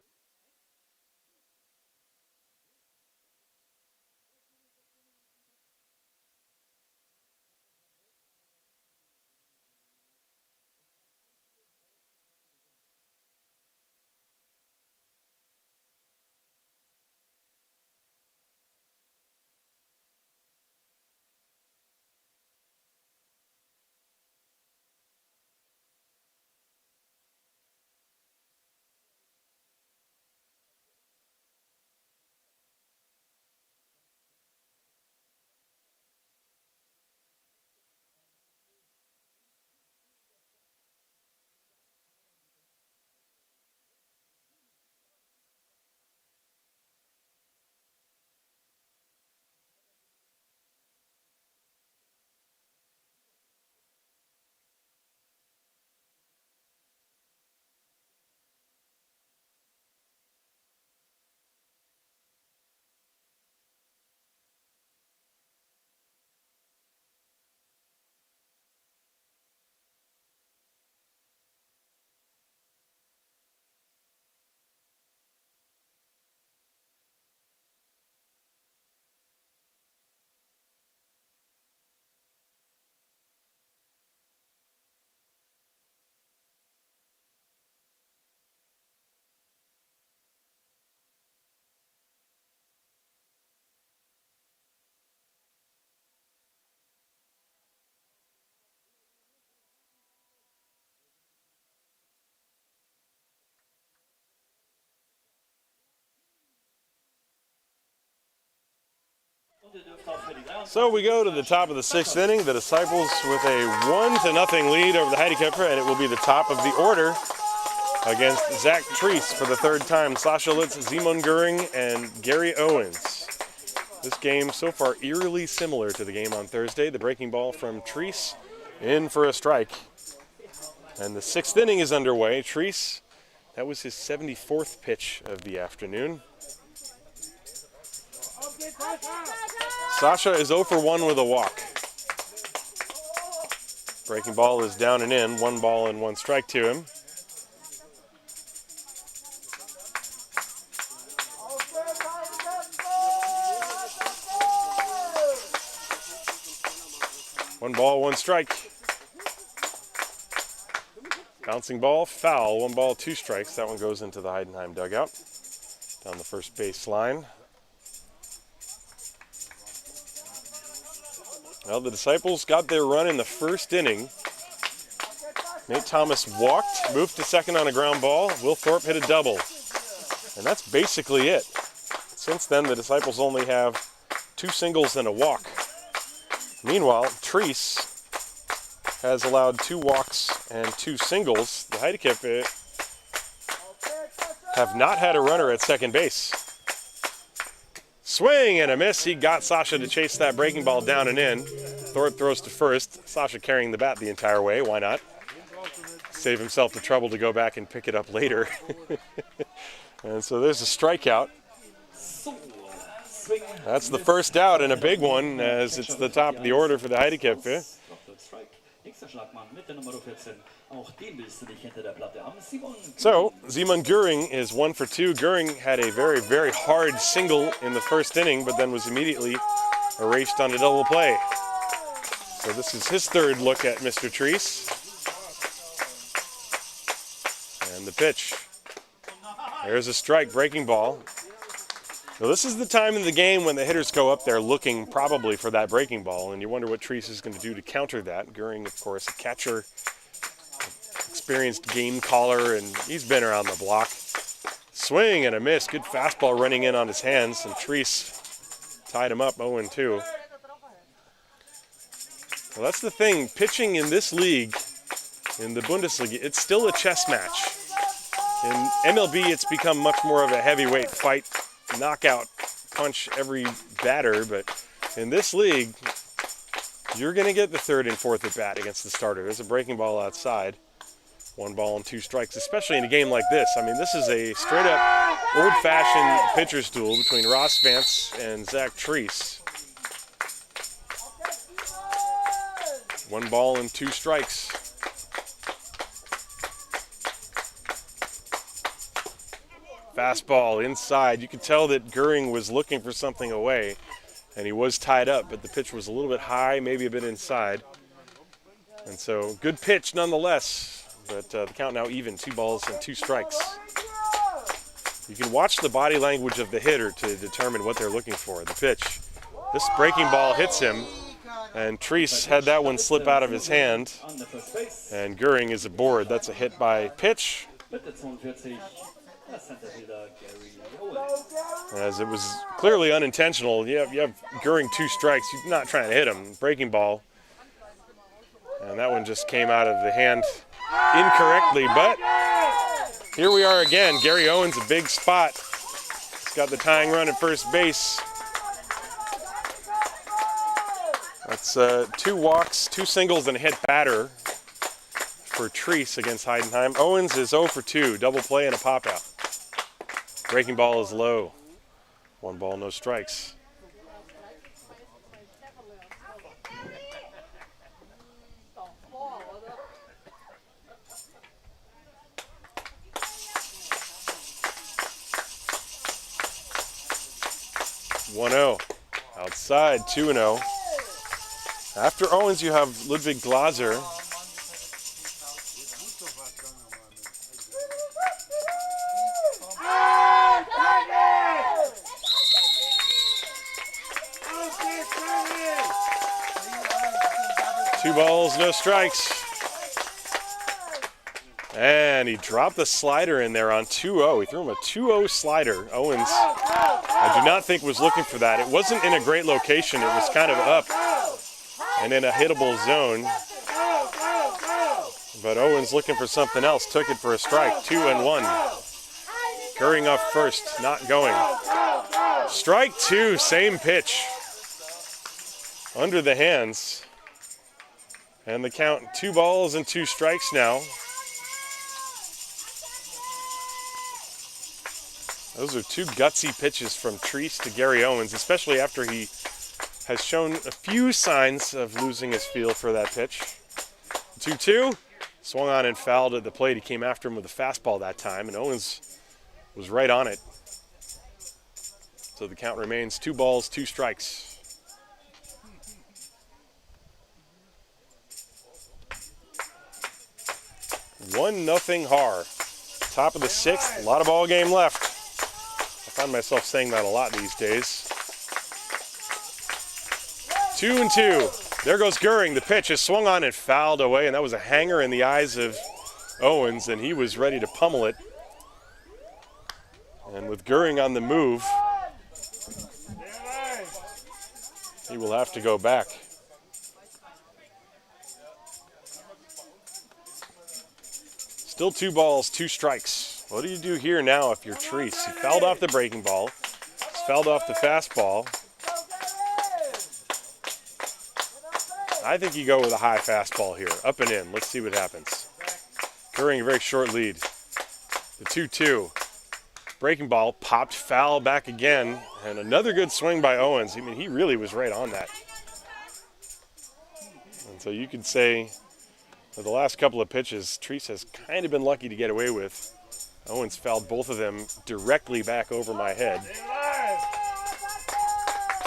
So we go to the top of the 6th inning. The Disciples with a 1-0 lead over the Heideköpfe, and it will be the top of the order against Zach Treese for the 3rd time. Sasha Litz, Simon Göring, and Gary Owens. This game so far eerily similar to the game on Thursday. The breaking ball from Treese in for a strike. And the 6th inning is underway. Treese, that was his 74th pitch of the afternoon. Sasha is 0 for 1 with a walk. Breaking ball is down and in. 1 ball and 1 strike to him. One ball, 1 strike. Bouncing ball, foul. 1 ball, 2 strikes. That one goes into the Heidenheim dugout. Down the first base line. Well, the Disciples got their run in the 1st inning. Nate Thomas walked, moved to second on a ground ball. Will Thorpe hit a double. And that's basically it. Since then, the Disciples only have 2 singles and a walk. Meanwhile, Treese has allowed 2 walks and 2 singles. The Heideköpfe have not had a runner at second base. Swing and a miss. He got Sasha to chase that breaking ball down and in. Thorpe throws to first. Sasha carrying the bat the entire way. Why not? Save himself the trouble to go back and pick it up later. And so there's a strikeout. That's the first out, and a big one, as it's the top of the order for the Heideköpfe. So, Simon Göring is 1 for 2. Göring had a very, very hard single in the 1st inning, but then was immediately erased on a double play. So this is his 3rd look at Mr. Treese. And the pitch. There's a strike, breaking ball. Well, this is the time in the game when the hitters go up there looking probably for that breaking ball, and you wonder what Treese is going to do to counter that. Göring, of course, a catcher, experienced game caller, and he's been around the block. Swing and a miss. Good fastball running in on his hands, and Treese tied him up 0-2. Well, that's the thing. Pitching in this league, in the Bundesliga, it's still a chess match. In MLB, it's become much more of a heavyweight fight. Knockout punch every batter, but in this league, you're going to get the 3rd and 4th at bat against the starter. There's a breaking ball outside. 1 ball and 2 strikes, especially in a game like this. I mean, this is a straight-up old-fashioned pitcher's duel between Ross Vance and Zach Treese. 1 ball and 2 strikes. Fastball inside. You could tell that Göring was looking for something away, and he was tied up, but the pitch was a little bit high, maybe a bit inside. And so, good pitch nonetheless, but the count now even, 2 balls and 2 strikes. You can watch the body language of the hitter to determine what they're looking for. The pitch. This breaking ball hits him, and Treese had that one slip out of his hand, and Göring is aboard. That's a hit by pitch. As it was clearly unintentional. You have Göring 2 strikes. You're not trying to hit him. Breaking ball. And that one just came out of the hand incorrectly. But here we are again. Gary Owens, a big spot. He's got the tying run at first base. That's 2 walks, 2 singles, and a hit batter for Treese against Heidenheim. Owens is 0 for 2. Double play and a pop out. Breaking ball is low. 1 ball, no strikes. (1-0) outside. 2-0. After Owens, you have Ludwig Glaser. Two balls, no strikes. And he dropped the slider in there on 2-0. He threw him a 2-0 slider. Owens, I do not think was looking for that. It wasn't in a great location. It was kind of up and in a hittable zone. But Owens looking for something else. Took it for a strike. 2-1. Goering up first, not going. Strike 2, same pitch. Under the hands. And the count, 2 balls and 2 strikes now. Those are 2 gutsy pitches from Treese to Gary Owens, especially after he has shown a few signs of losing his feel for that pitch. 2-2, swung on and fouled at the plate. He came after him with a fastball that time, and Owens was right on it. So the count remains 2 balls, 2 strikes. 1-0 Haar. Top of the 6th, a lot of ball game left. I find myself saying that a lot these days. 2-2. There goes Goering. The pitch is swung on and fouled away, and that was a hanger in the eyes of Owens, and he was ready to pummel it. And with Goering on the move, he will have to go back. Still 2 balls, 2 strikes. What do you do here now if you're Treese? He fouled off the breaking ball. He's fouled off the fastball. I think you go with a high fastball here, up and in. Let's see what happens. Goering a very short lead. The 2-2. Breaking ball popped foul back again, and another good swing by Owens. I mean, he really was right on that. And so you could say that the last couple of pitches, Treese has kind of been lucky to get away with. Owens fouled both of them directly back over my head.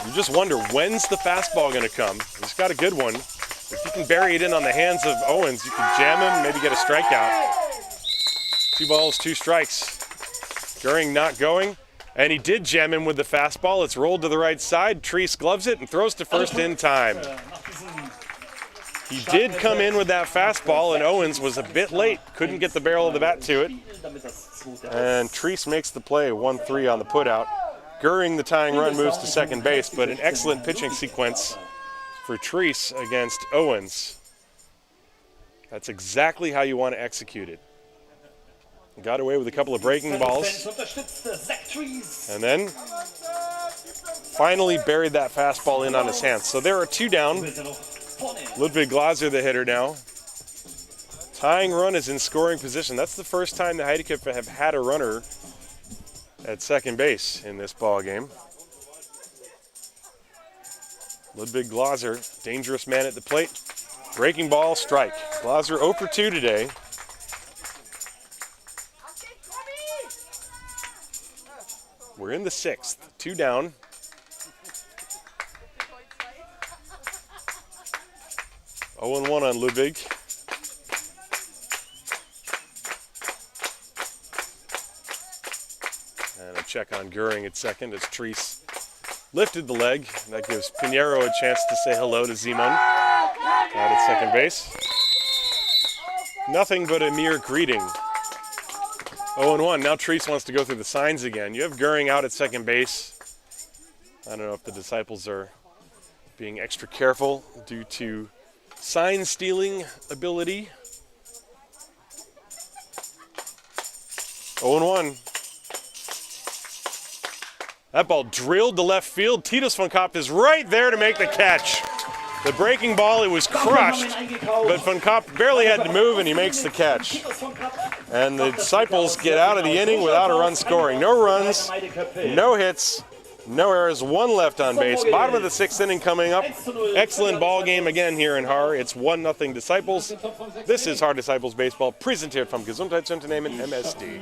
You just wonder, when's the fastball going to come? He's got a good one. If you can bury it in on the hands of Owens, you can jam him, maybe get a strikeout. 2 balls, 2 strikes. Goering not going, and he did jam him with the fastball. It's rolled to the right side. Treese gloves it and throws to first in time. He did come in with that fastball, and Owens was a bit late. Couldn't get the barrel of the bat to it. And Treese makes the play, 1-3 on the putout. Goering, the tying run, moves to second base, but an excellent pitching sequence for Treese against Owens. That's exactly how you want to execute it. Got away with a couple of breaking balls. And then finally buried that fastball in on his hands. So there are 2 down. Ludwig Glaser, the hitter now. Tying run is in scoring position. That's the first time the Heideköpfe have had a runner at second base in this ball game. Ludwig Glaser, dangerous man at the plate. Breaking ball, strike. Glaser 0 for 2 today. We're in the 6th, 2 down. Oh and 1 on Ludwig. And a check on Goering at second as Treese lifted the leg. That gives Pinheiro a chance to say hello to Simon out at second base. Nothing but a mere greeting. 0-1. Now Treese wants to go through the signs again. You have Goering out at second base. I don't know if the disciples are being extra careful due to sign stealing ability. 0-1. That ball drilled to left field. Titus van Kapp is right there to make the catch. The breaking ball, it was crushed, but Van Kapp barely had to move, and he makes the catch. And the Disciples get out of the inning without a run scoring. No runs, no hits, no errors, 1 left on base. Bottom of the 6th inning coming up. Excellent ball game again here in Haar. It's 1-0 Disciples. This is Haar Disciples Baseball, presented from Gesundheitsunternehmen MSD.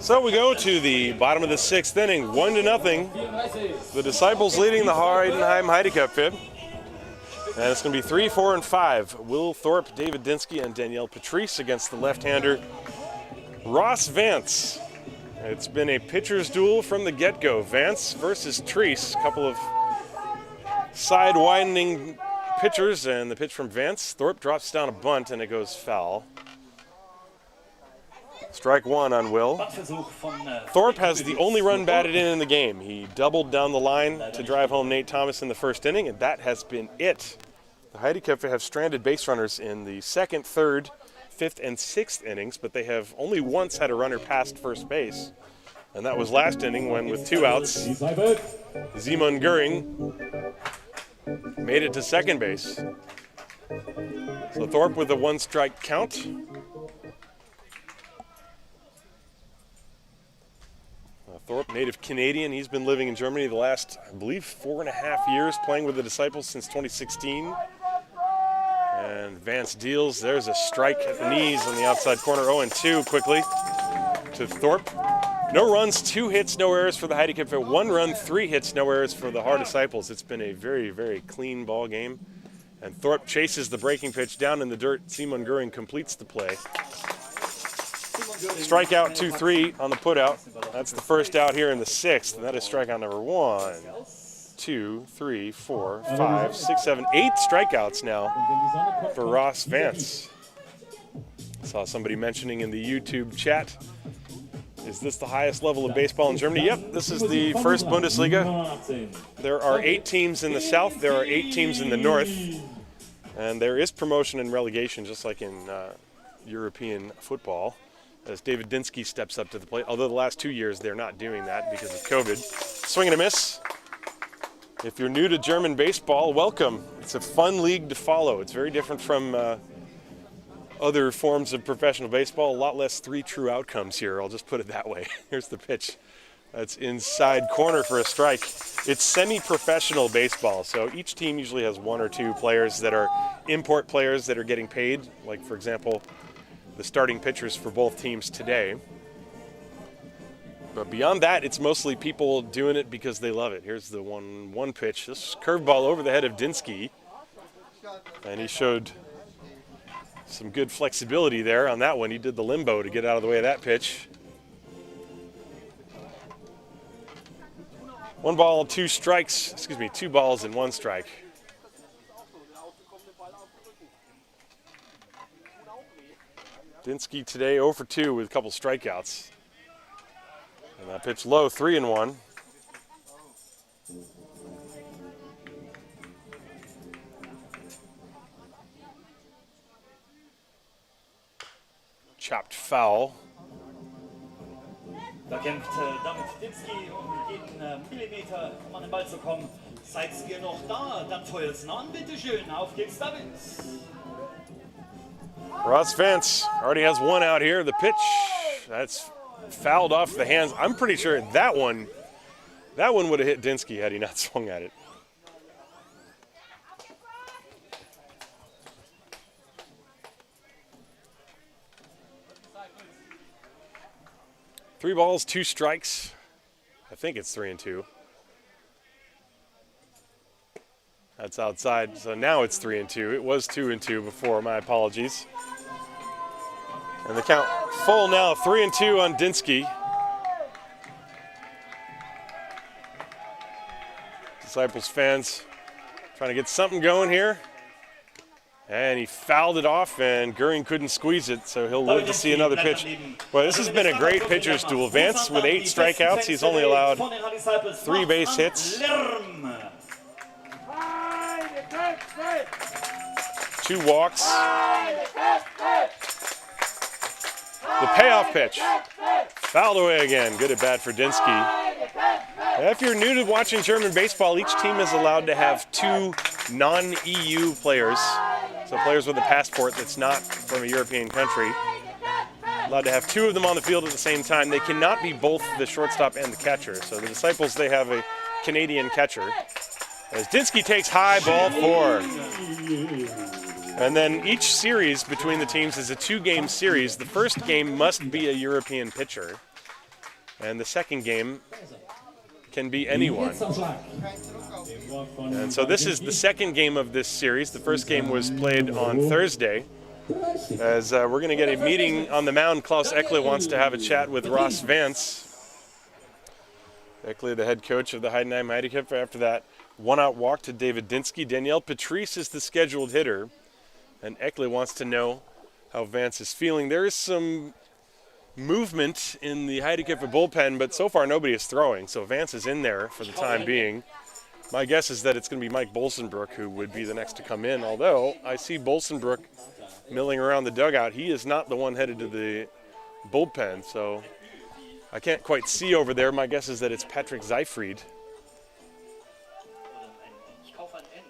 So we go to the bottom of the 6th inning, 1-0. The Disciples leading the Heidenheim Heideköpfe. And it's going to be 3, 4, and 5. Will Thorpe, David Dinsky, and Danielle Patrice against the left-hander Ross Vance. It's been a pitcher's duel from the get-go. Vance versus Treese, a couple of side-widening pitchers, and the pitch from Vance. Thorpe drops down a bunt, and it goes foul. Strike 1 on Will. Thorpe has the only run batted in the game. He doubled down the line to drive home Nate Thomas in the first inning, and that has been it. The Heideköpfe have stranded base runners in the 2nd, 3rd, 5th, and 6th innings, but they have only once had a runner past first base. And that was last inning when, with 2 outs, Simon Göring made it to second base. So Thorpe with a 1-strike count. Thorpe, native Canadian. He's been living in Germany the last, I believe, 4.5 years, playing with the Disciples since 2016. And Vance deals. There's a strike at the knees on the outside corner. 0-2 quickly to Thorpe. No runs, 2 hits, no errors for the Heideköpfe. 1 run, 3 hits, no errors for the Haar Disciples. It's been a very, very clean ball game. And Thorpe chases the breaking pitch down in the dirt. Simon Göring completes the play. Strikeout 2-3 on the putout. That's the first out here in the 6th, and that is strikeout number 1, 2, 3, 4, 5, 6, 7, 8 strikeouts now for Ross Vance. Saw somebody mentioning in the YouTube chat, is this the highest level of baseball in Germany? Yep, this is the first Bundesliga. There are 8 teams in the south, there are 8 teams in the north, and there is promotion and relegation just like in European football, as David Dinsky steps up to the plate. Although the last 2 years they're not doing that because of COVID. Swing and a miss. If you're new to German baseball, welcome. It's a fun league to follow. It's very different from other forms of professional baseball. A lot less 3 true outcomes here. I'll just put it that way. Here's the pitch. That's inside corner for a strike. It's semi-professional baseball, so each team usually has 1 or 2 players that are import players that are getting paid. Like, for example, the starting pitchers for both teams today. But beyond that, it's mostly people doing it because they love it. Here's the 1-1 pitch. This curveball over the head of Dinsky. And he showed some good flexibility there on that one. He did the limbo to get out of the way of that pitch. 1 ball, 2 strikes. Excuse me, 2 balls and 1 strike. Dinsky today 0 for 2 with a couple strikeouts. And that pitch low, 3-1. Chopped foul. Da kämpft damit Dinsky jeden Millimeter, um an den Ball zu kommen. Seid ihr noch da? Dann feuert's noch an, bitteschön. Auf geht's damit. Ross Vance already has 1 out here. The pitch, that's fouled off the hands. I'm pretty sure that one would have hit Dinsky had he not swung at it. Three balls, 2 strikes. I think it's 3-2. That's outside, so now it's 3-2. It was 2-2 before, my apologies. And the count full now, 3-2 on Dinsky. Disciples fans trying to get something going here. And he fouled it off, and Göring couldn't squeeze it, so he'll live to see another pitch. Well, this has been a great pitcher's duel. Vance with 8 strikeouts. He's only allowed 3 base hits. 2 walks. The payoff pitch. Fouled away again. Good at bat for Dinsky. If you're new to watching German baseball, each team is allowed to have 2 non-EU players. So players with a passport that's not from a European country. Allowed to have 2 of them on the field at the same time. They cannot be both the shortstop and the catcher. So the Disciples, they have a Canadian catcher. As Dinsky takes high, ball 4. And then each series between the teams is a 2-game series. The first game must be a European pitcher. And the second game can be anyone. And so this is the second game of this series. The first game was played on Thursday. As we're going to get a meeting on the mound, Klaus Eckle wants to have a chat with Ross Vance. Eckle, the head coach of the Heidenheim Heideköpfe, after that one-out walk to David Dinsky. Danielle Patrice is the scheduled hitter, and Eckle wants to know how Vance is feeling. There is some movement in the Heideköpfe bullpen, but so far nobody is throwing, so Vance is in there for the time being. My guess is that it's going to be Mike Bolsenbrook who would be the next to come in, although I see Bolsenbrook milling around the dugout. He is not the one headed to the bullpen, so I can't quite see over there. My guess is that it's Patrick Seifried.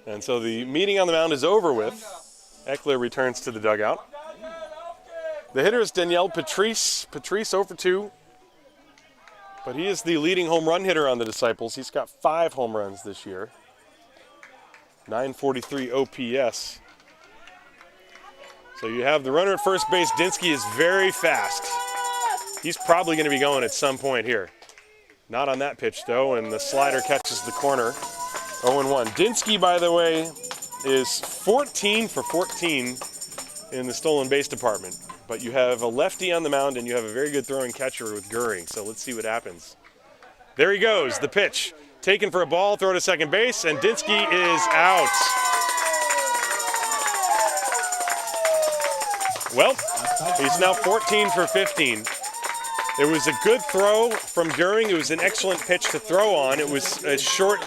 And so the meeting on the mound is over with. Eckle returns to the dugout. The hitter is Danielle Patrice. Patrice 0 for 2. But he is the leading home run hitter on the Disciples. He's got 5 home runs this year. 943 OPS. So you have the runner at first base. Dinsky is very fast. He's probably going to be going at some point here. Not on that pitch, though, and the slider catches the corner. 0-1. Dinsky, by the way, is 14 for 14 in the stolen base department. But you have a lefty on the mound, and you have a very good throwing catcher with Goering, so let's see what happens. There he goes, the pitch. Taken for a ball, throw to second base, and Dinsky is out. Well, he's now 14 for 15. It was a good throw from Goering. It was an excellent pitch to throw on. It was a short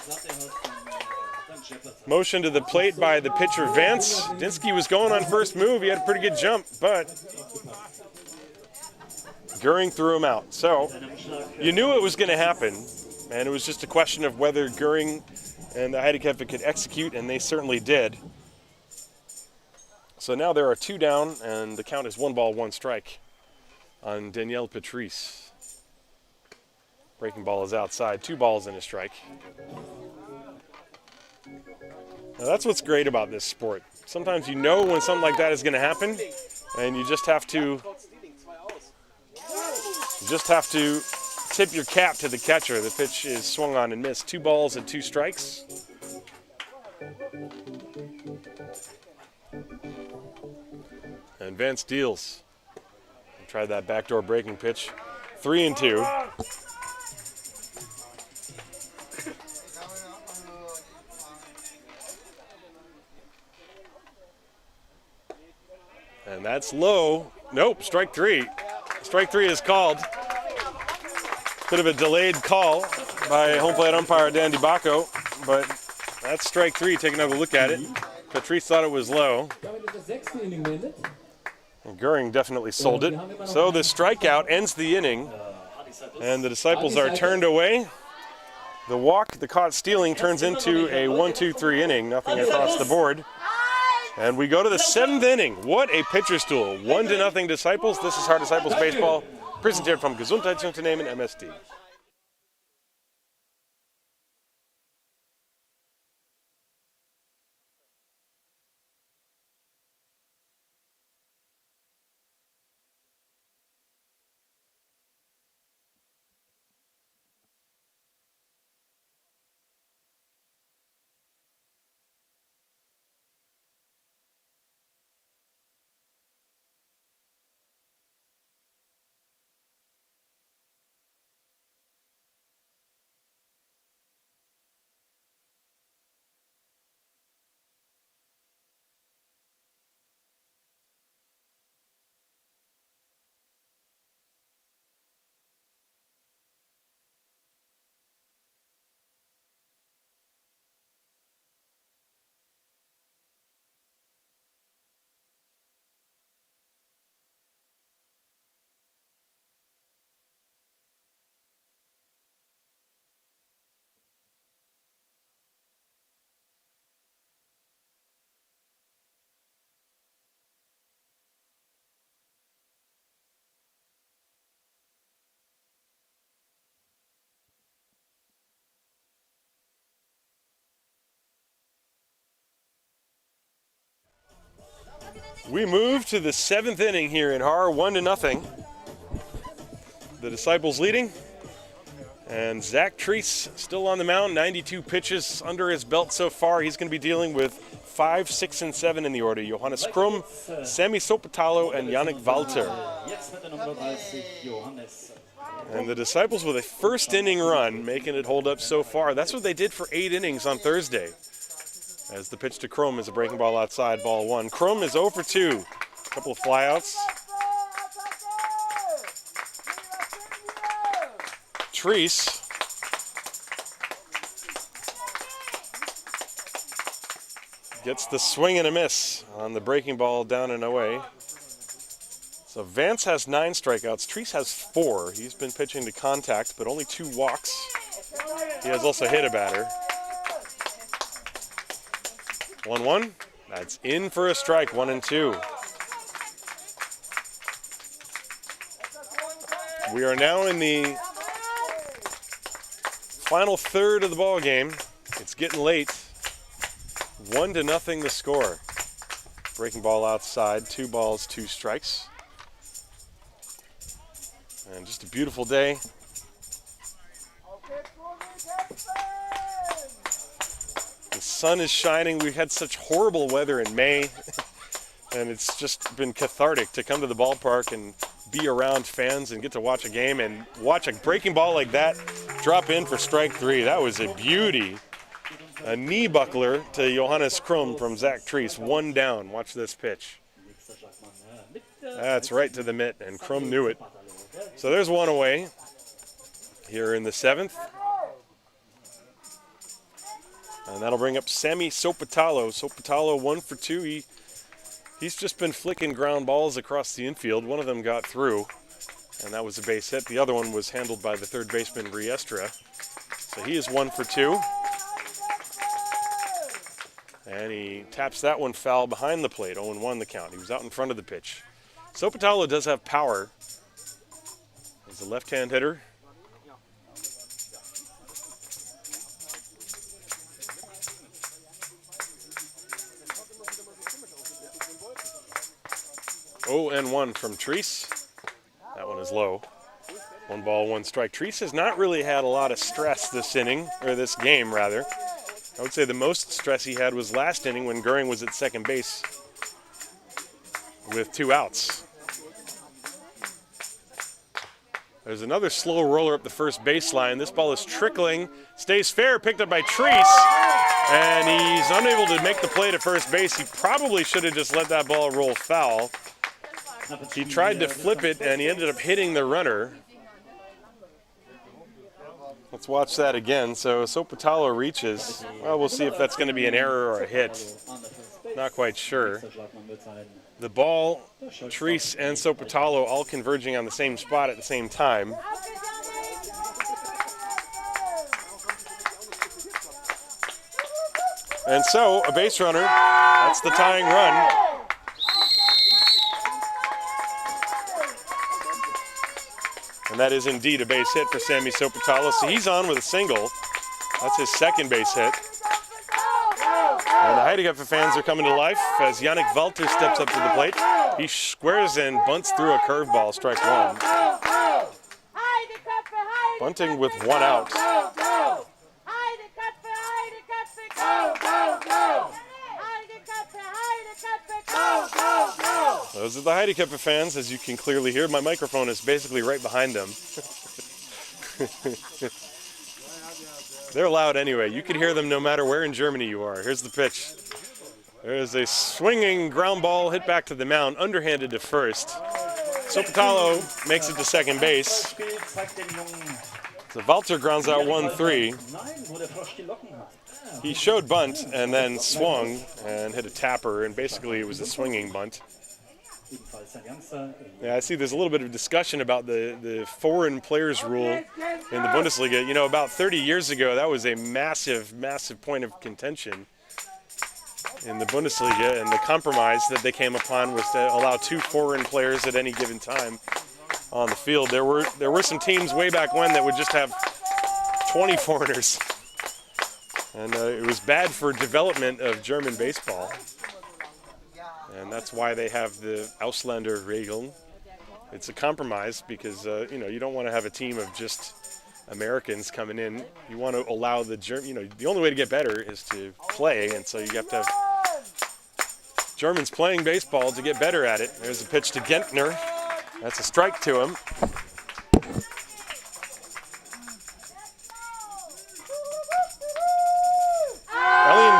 motion to the plate by the pitcher Vance. Dinsky was going on first move. He had a pretty good jump, but Goering threw him out. So you knew it was going to happen, and it was just a question of whether Goering and the Heideköpfe could execute, and they certainly did. So now there are 2 down, and the count is 1 ball, 1 strike on Danielle Patrice. Breaking ball is outside. 2 balls and a strike. Now that's what's great about this sport. Sometimes you know when something like that is going to happen, and you just have to tip your cap to the catcher. The pitch is swung on and missed. 2 balls and 2 strikes. And Vance deals. Tried that backdoor breaking pitch. 3-2. And that's low. Nope, strike 3. Strike 3 is called. Bit of a delayed call by home plate umpire Dan DiBacco, but that's strike 3. Take another look at it. Patrice thought it was low. And Goering definitely sold it. So the strikeout ends the inning, and the Disciples are turned away. The walk, the caught stealing, turns into a 1-2-3 inning, nothing across the board. And we go to the 7th inning. What a pitcher's duel. 1-0 Disciples. This is Haar Disciples Baseball, presented from Gesundheitsunternehmen MSD. We move to the 7th inning here in Haar, 1-0. The Disciples leading. And Zach Treese still on the mound, 92 pitches under his belt so far. He's going to be dealing with 5, 6, and 7 in the order. Johannes Krumm, Sammy Sopotalo, and Yannick Walter. And the Disciples with a first inning run, making it hold up so far. That's what they did for 8 innings on Thursday. As the pitch to Krumm is a breaking ball outside, ball 1. Krumm is 0 for 2. A couple of flyouts. Treese gets the swing and a miss on the breaking ball down and away. So Vance has 9 strikeouts. Treese has 4. He's been pitching to contact, but only 2 walks. He has also hit a batter. 1-1. That's in for a strike, 1-2. We are now in the final third of the ball game. It's getting late. 1-0 the score. Breaking ball outside, 2 balls, 2 strikes. And just a beautiful day. The sun is shining. We've had such horrible weather in May, and it's just been cathartic to come to the ballpark and be around fans and get to watch a game and watch a breaking ball like that drop in for strike 3. That was a beauty. A knee buckler to Johannes Krumm from Zach Treese. 1 down. Watch this pitch. That's right to the mitt, and Krumm knew it. So there's 1 away here in the 7th. And that'll bring up Sammy Sopotalo. Sopotalo 1 for 2. He's just been flicking ground balls across the infield. One of them got through, and that was a base hit. The other one was handled by the third baseman, Riestra. So he is 1 for 2. And he taps that one foul behind the plate, 0-1 the count. He was out in front of the pitch. Sopotalo does have power. He's a left-hand hitter. Oh, and 1 from Treese. That one is low. 1 ball, 1 strike. Treese has not really had a lot of stress this inning, or this game rather. I would say the most stress he had was last inning when Goering was at second base with 2 outs. There's another slow roller up the first baseline. This ball is trickling, stays fair, picked up by Treese, and he's unable to make the play to first base. He probably should have just let that ball roll foul. He tried to flip it, and he ended up hitting the runner. Let's watch that again. So Sopotalo reaches. Well, we'll see if that's going to be an error or a hit. Not quite sure. The ball, Treese and Sopotalo all converging on the same spot at the same time. And so, a base runner. That's the tying run. And that is indeed a base hit for Sammy Sopotalo. So he's on with a single. That's his second base hit. And the Heideköpfe fans are coming to life as Yannick Walter steps up to the plate. He squares and bunts through a curveball, strike 1. Bunting with 1 out. Those are the Heideköpfe fans, as you can clearly hear. My microphone is basically right behind them. They're loud anyway. You can hear them no matter where in Germany you are. Here's the pitch. There's a swinging ground ball hit back to the mound, underhanded to first. Sopotalo makes it to second base. So Walter grounds out 1-3. He showed bunt and then swung and hit a tapper, and basically it was a swinging bunt. Yeah, I see there's a little bit of discussion about the foreign players rule in the Bundesliga. You know, about 30 years ago, that was a massive, massive point of contention in the Bundesliga, and the compromise that they came upon was to allow 2 foreign players at any given time on the field. There were some teams way back when that would just have 20 foreigners, and it was bad for development of German baseball. And that's why they have the Ausländerregeln. It's a compromise because, you know, you don't want to have a team of just Americans coming in. You want to allow the the only way to get better is to play, and so you have to have Germans playing baseball to get better at it. There's a pitch to Gentner. That's a strike to him.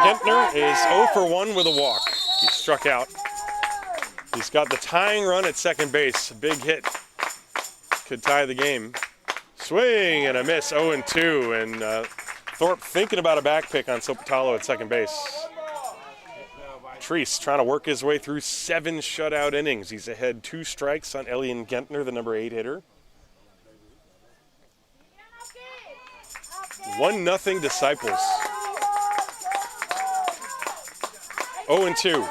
Gentner is 0 for 1 with a walk. He struck out. He's got the tying run at second base. A big hit could tie the game. Swing and a miss, 0-2. And Thorpe thinking about a back pick on Sopotalo at second base. Treese trying to work his way through 7 shutout innings. He's ahead 2 strikes on Elian Gentner, the number 8 hitter. 1-0 Disciples. 0-2.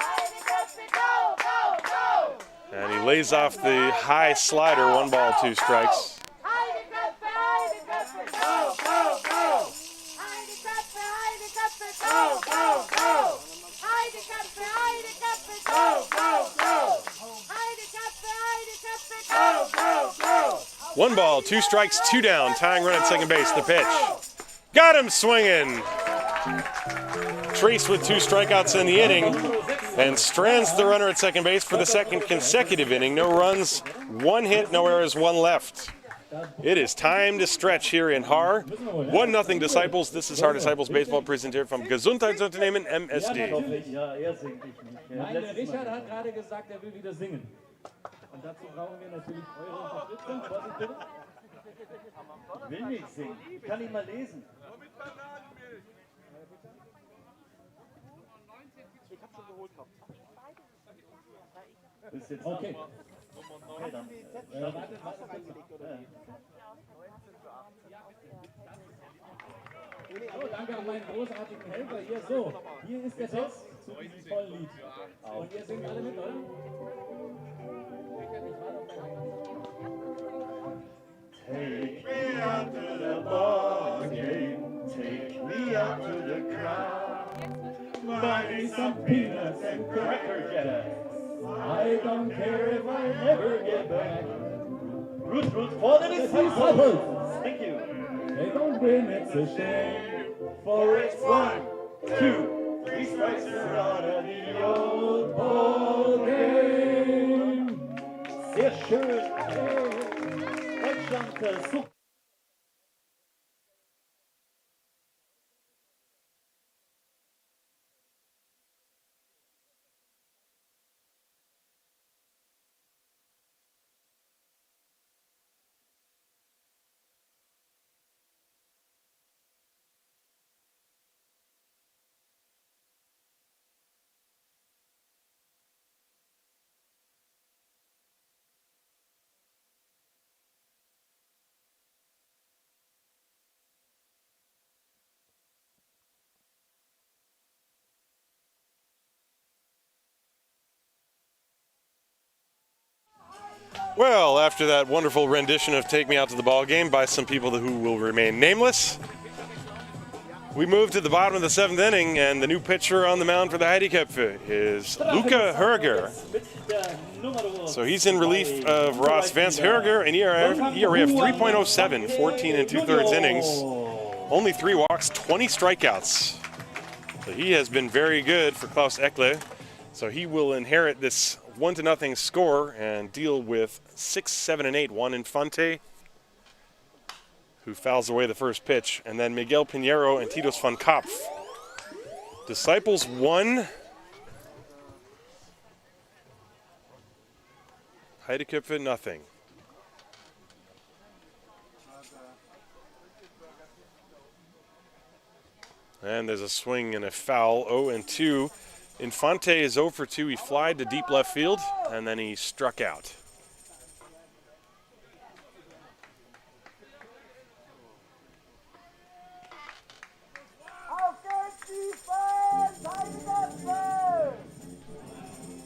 And he lays off the high slider, 1 ball, 2 strikes. One ball, 2 strikes, 2 down, tying run at second base. The pitch. Got him swinging. Treese with 2 strikeouts in the inning and strands the runner at second base for the second consecutive inning. No runs, 1 hit, no errors, 1 left. It is time to stretch here in Haar. 1-0 Disciples. This is Haar Disciples Baseball präsentiert vom Gesundheitsunternehmen MSD. Nein, der Richard hat gerade gesagt, er will wieder singen. Und dazu brauchen wir natürlich eure Unterstützung. Vorsicht bitte. Ich will nicht singen. Ich kann nicht mal lesen. Okay. So, danke an meinen großartigen Helfer. Hier, so, hier ist der Text zu diesem vollen Lied. Und ihr singt alle mit, oder? Take me out to the ball game, take me out to the crowd, buy me some peanuts and cracker jacks. I don't care if I never get back. Root, root for the Disciples. Thank you. They don't win, it's a shame. For it's 1, 2, 3 strikes, you're out of the old ball game. Sehr schön. Deutschland versucht. Well, after that wonderful rendition of Take Me Out to the Ball Game by some people who will remain nameless, we move to the bottom of the 7th inning, and the new pitcher on the mound for the Heideköpfe is Luca Herger. So he's in relief of Ross Vance. Herger, an ERA of 3.07, 14 2/3 innings, only 3 walks, 20 strikeouts. So he has been very good for Klaus Eckle. So he will inherit this 1-0 score and deal with 6, 7, and 8. Juan Infante, who fouls away the first pitch, and then Miguel Pinheiro and Titus van Kopf. Disciples 1. Heideköpfe 0. And there's a swing and a foul, 0-2. Infante is 0 for 2. He flied to deep left field, and then he struck out.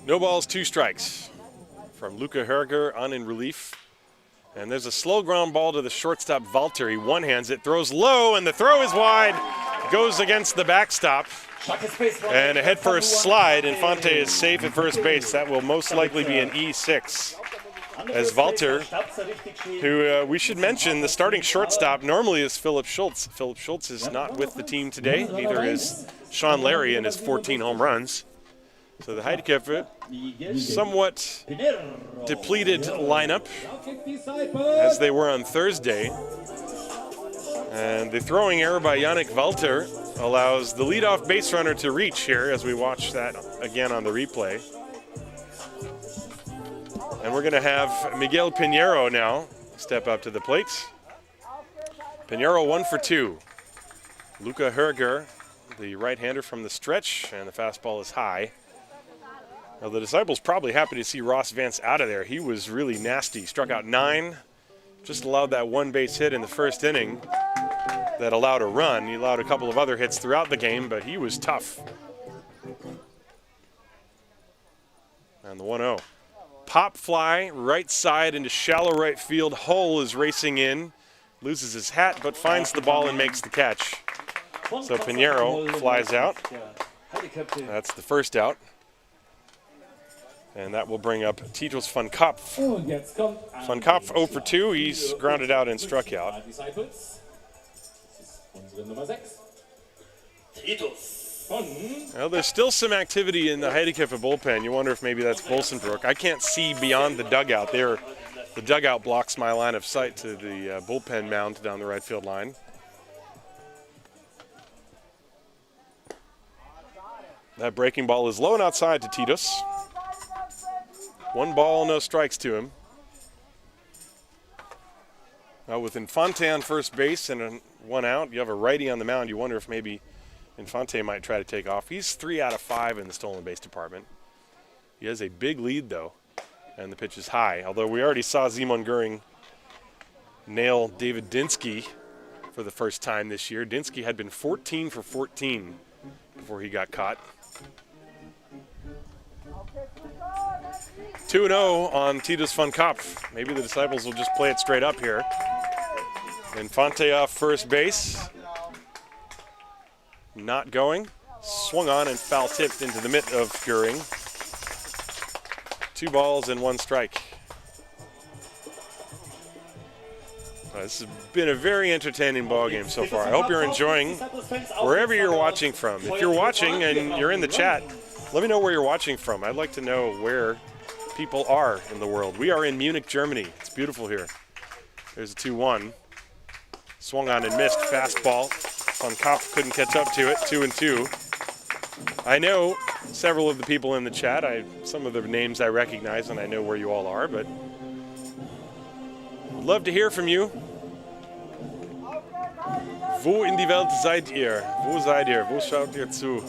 No balls, 2 strikes from Luca Herger on in relief. And there's a slow ground ball to the shortstop Walter. He one-hands it, throws low, and the throw is wide. Goes against the backstop. And a head-first slide. Infante is safe at first base. That will most likely be an E6. as Walter, who we should mention, the starting shortstop normally is Philip Schultz. Philip Schultz is not with the team today, neither is Sean Larry and his 14 home runs. So the Heideköpfe, somewhat depleted lineup as they were on Thursday. And the throwing error by Yannick Walter allows the leadoff base runner to reach here as we watch that again on the replay. And we're going to have Miguel Pinheiro now step up to the plate. Pinheiro 1 for 2. Luca Herger, the right-hander from the stretch, and the fastball is high. Now the Disciples probably happy to see Ross Vance out of there. He was really nasty. Struck out 9, just allowed that one base hit in the first inning that allowed a run. He allowed a couple of other hits throughout the game, but he was tough. And the 1-0. Pop fly, right side into shallow right field. Hull is racing in, loses his hat, but finds the ball and makes the catch. So Pinheiro flies out. That's the first out. And that will bring up Titus van Kopf. Van Kopf 0 for 2. He's grounded out and struck out. Well, there's still some activity in the Heideköpfe bullpen. You wonder if maybe that's Bolsenbrook. I can't see beyond the dugout there. The dugout blocks my line of sight to the bullpen mound down the right field line. That breaking ball is low and outside to Titus. 1 ball, no strikes to him. Now with Infante on first base and 1 out, you have a righty on the mound. You wonder if maybe Infante might try to take off. He's 3 out of 5 in the stolen base department. He has a big lead, though, and the pitch is high. Although we already saw Simon Göring nail David Dinsky for the first time this year. Dinsky had been 14 for 14 before he got caught. 2-0 on Titus van Kopf. Maybe the Disciples will just play it straight up here. Infante off first base. Not going. Swung on and foul tipped into the mitt of Göring. 2 balls and 1 strike. This has been a very entertaining ball game so far. I hope you're enjoying wherever you're watching from. If you're watching and you're in the chat, let me know where you're watching from. I'd like to know where people are in the world. We are in Munich, Germany. It's beautiful here. There's a 2-1. Swung on and missed. Fastball. Van Kopf couldn't catch up to it. 2-2. I know several of the people in the chat. Some of the names I recognize, and I know where you all are, but I'd love to hear from you. Wo in die Welt seid ihr? Wo seid ihr? Wo schaut ihr zu?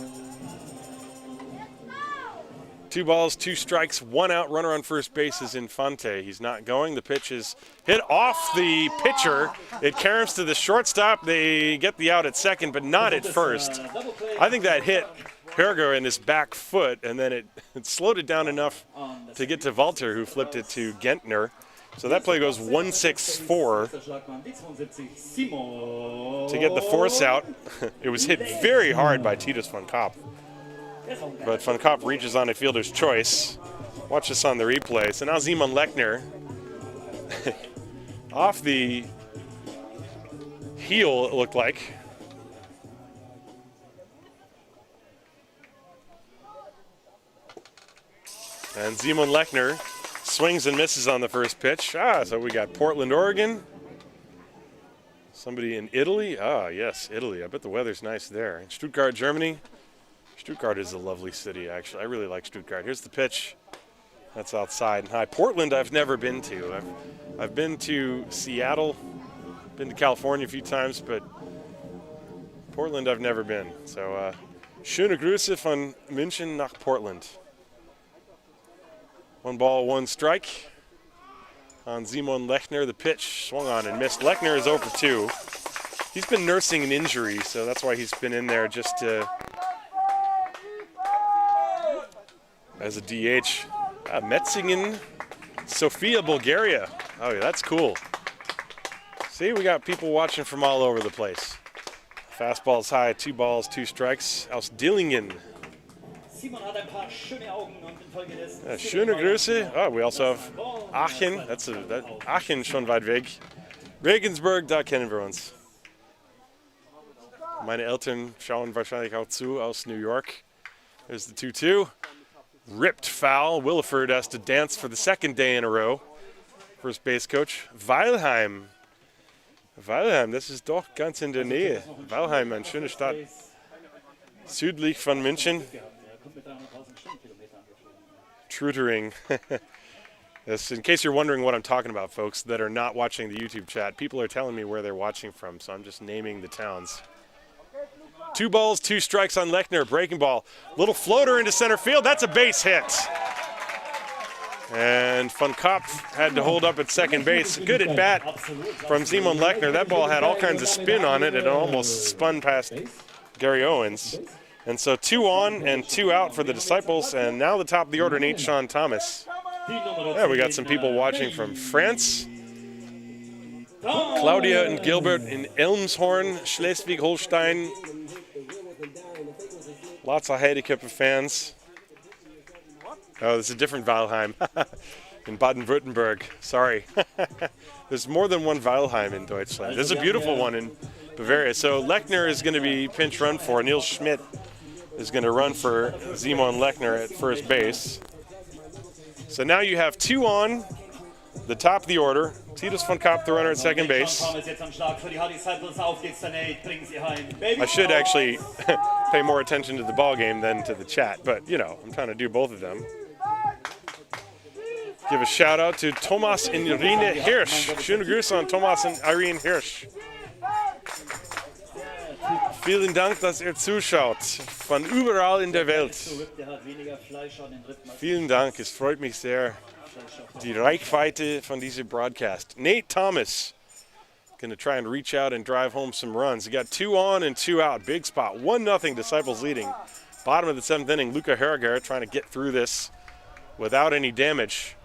2 balls, 2 strikes, 1 out. Runner on first base is Infante. He's not going. The pitch is hit off the pitcher. It caroms to the shortstop. They get the out at second, but not at first. I think that hit Herger in his back foot, and then it slowed it down enough to get to Walter, who flipped it to Gentner. So that play goes 1-6-4 to get the force out. It was hit very hard by Titus van Kopf. But Van Kopf reaches on a fielder's choice. Watch this on the replay. So now Simon Lechner off the heel, it looked like. And Simon Lechner swings and misses on the first pitch. So we got Portland, Oregon. Somebody in Italy. Yes, Italy. I bet the weather's nice there. In Stuttgart, Germany. Stuttgart is a lovely city, actually. I really like Stuttgart. Here's the pitch. That's outside and high. Portland I've never been to. I've been to Seattle, been to California a few times, but Portland I've never been. So, schöne Grüße von München nach Portland. 1 ball, 1 strike on Simon Lechner. The pitch swung on and missed. Lechner is 0 for 2. He's been nursing an injury, so that's why he's been in there just to as a DH. Metzingen, Sofia, Bulgaria. Oh, yeah, that's cool. See, we got people watching from all over the place. Fastball's high, 2 balls, 2 strikes. Aus Dillingen. Schöne Grüße. Oh, we also have Aachen. Aachen schon weit weg. Regensburg, da kennen wir uns. Meine Eltern schauen wahrscheinlich auch zu aus New York. There's the 2-2. Ripped foul. Williford has to dance for the second day in a row. First base coach. Weilheim. Weilheim, das ist doch ganz in der Nähe. Weilheim, eine schöne Stadt. Südlich von München. Trutering. This, in case you're wondering what I'm talking about, folks, that are not watching the YouTube chat, people are telling me where they're watching from, so I'm just naming the towns. 2 balls, 2 strikes on Lechner. Breaking ball. Little floater into center field. That's a base hit. And Van Kopf had to hold up at second base. Good at bat from Simon Lechner. That ball had all kinds of spin on it. It almost spun past Gary Owens. And so 2 on and 2 out for the Disciples. And now the top of the order, Nate Sean Thomas. Yeah, we got some people watching from France. Claudia and Gilbert in Elmshorn, Schleswig-Holstein. Lots of Heideköpfe fans. Oh, this is a different Weilheim in Baden-Württemberg. Sorry. There's more than one Weilheim in Deutschland. There's a beautiful one in Bavaria. So Lechner is going to be pinch run for. Niels Schmidt is going to run for Simon Lechner at first base. So now you have 2 on, the top of the order. Titus Van Kopf, the runner at second base. I should actually pay more attention to the ball game than to the chat, but you know, I'm trying to do both of them. Give a shout out to Thomas und Irene Hirsch. Schöne Grüße an Thomas und Irene Hirsch. Vielen Dank, dass ihr zuschaut. Von überall in der Welt. Vielen Dank, es freut mich sehr. Die Reichweite von diesem broadcast. Nate Thomas going to try and reach out and drive home some runs. He got 2 on and 2 out. Big spot. 1-0 Disciples leading. Bottom of the 7th inning, Luca Herriger trying to get through this without any damage.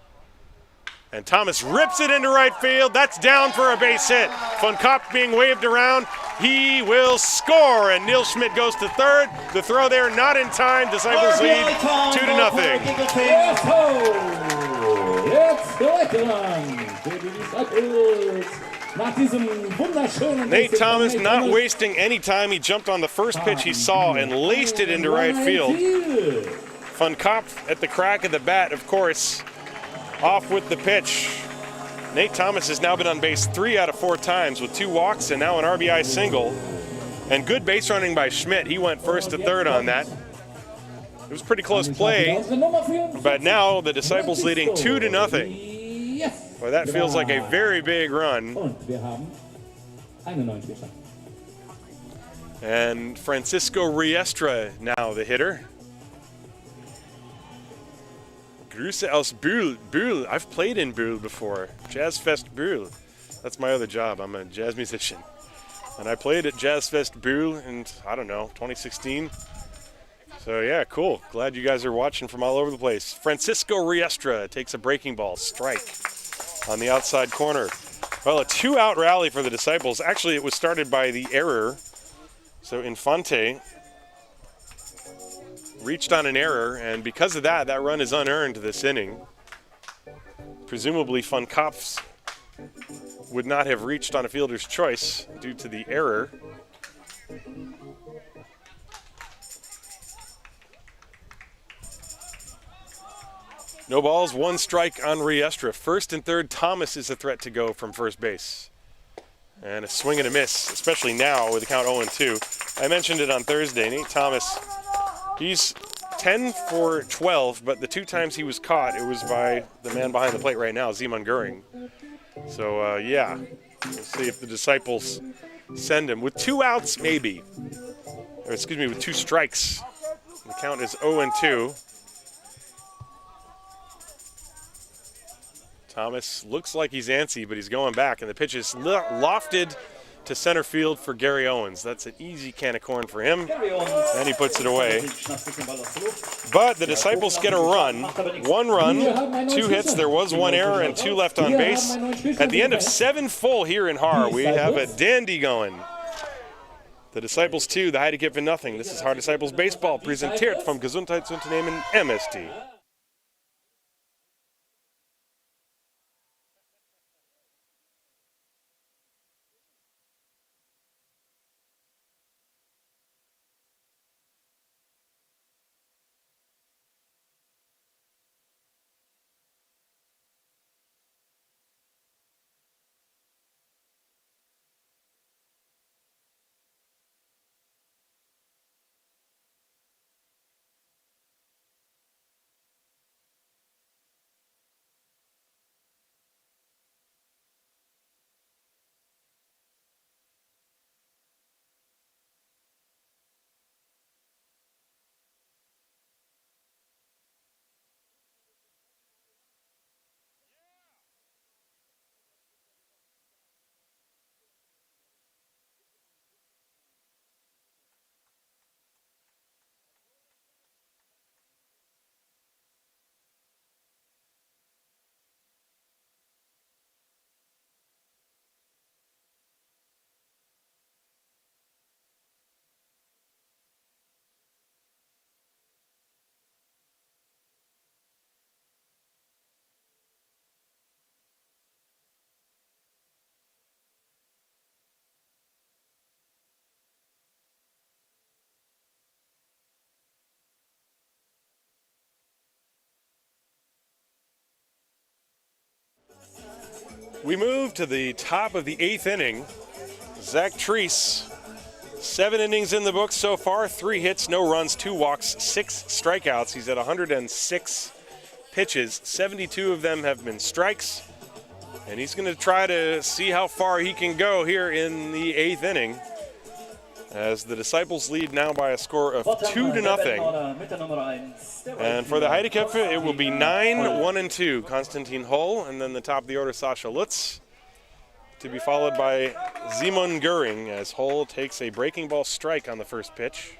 And Thomas rips it into right field. That's down for a base hit. Van Kopf being waved around. He will score, and Niels Schmidt goes to third. The throw there not in time. Disciples lead 2-0. Nate Thomas not wasting any time. He jumped on the first pitch he saw and laced it into right field. Van Kopf at the crack of the bat, of course, off with the pitch. Nate Thomas has now been on base 3 out of 4 times with 2 walks and now an RBI single. And good base running by Schmidt. He went first to third on that. It was pretty close play, but now the Disciples leading 2-0. Well, that feels like a very big run. And Francisco Riestra now the hitter. Grüße aus Bühl. Bühl, I've played in Bühl before. Jazzfest Bühl. That's my other job. I'm a jazz musician. And I played at Jazzfest Bühl in, I don't know, 2016. So yeah, cool. Glad you guys are watching from all over the place. Francisco Riestra takes a breaking ball. Strike on the outside corner. Well, a 2-out rally for the Disciples. Actually, it was started by the error. So Infante reached on an error, and because of that, that run is unearned this inning. Presumably, Van Kopf would not have reached on a fielder's choice due to the error. No balls, 1 strike on Riestra. First and third, Thomas is a threat to go from first base. And a swing and a miss, especially now with the count 0-2. I mentioned it on Thursday. Nate Thomas, he's 10 for 12, but the 2 times he was caught, it was by the man behind the plate right now, Simon Göring. So, yeah, we'll see if the Disciples send him. With 2 outs, maybe. Or, excuse me, with 2 strikes. The count is 0-2. Thomas looks like he's antsy, but he's going back, and the pitch is lofted to center field for Gary Owens. That's an easy can of corn for him, and he puts it away. But the Disciples get a run. 1 run, 2 hits. There was 1 error and 2 left on base. At the end of 7 full here in Haar, we have a dandy going. The Disciples 2, the Heideköpfe nothing. This is Haar Disciples Baseball, präsentiert vom Gesundheitsunternehmen MST. We move to the top of the 8th inning. Zach Treese, 7 innings in the books so far, 3 hits, no runs, 2 walks, 6 strikeouts. He's at 106 pitches. 72 of them have been strikes. And he's going to try to see how far he can go here in the 8th inning, as the Disciples lead now by a score of 2-0. And for the Heideköpfe, it will be 9-1-2. Konstantin Hull, and then the top of the order, Sascha Lutz, to be followed by Simon Göring, as Hull takes a breaking ball strike on the first pitch.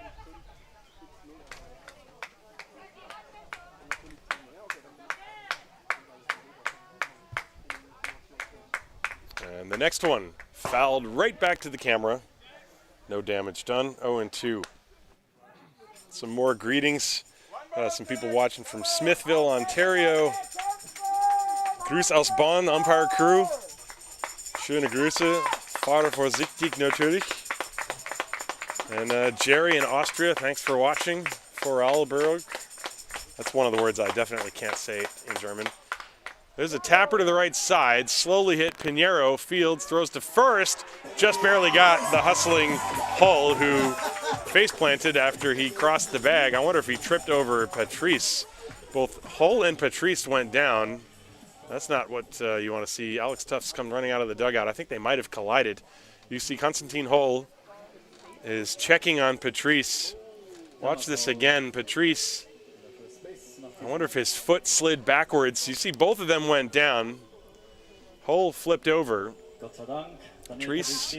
And the next one, fouled right back to the camera. No damage done, 0-2. Some more greetings. Some people watching from Smithville, Ontario. Grüß aus Bonn, umpire crew. Schöne Grüße. Fahre vorsichtig natürlich. And Jerry in Austria, thanks for watching. Vorarlberg. That's one of the words I definitely can't say in German. There's a tapper to the right side, slowly hit Pinheiro. Fields throws to first, just barely got the hustling Hull, who face planted after he crossed the bag. I wonder if he tripped over Patrice. Both Hull and Patrice went down. That's not what you want to see. Alex Tufts come running out of the dugout. I think they might have collided. You see Konstantin Hull is checking on Patrice. Watch this again. Patrice, I wonder if his foot slid backwards. You see both of them went down. Hull flipped over. Patrice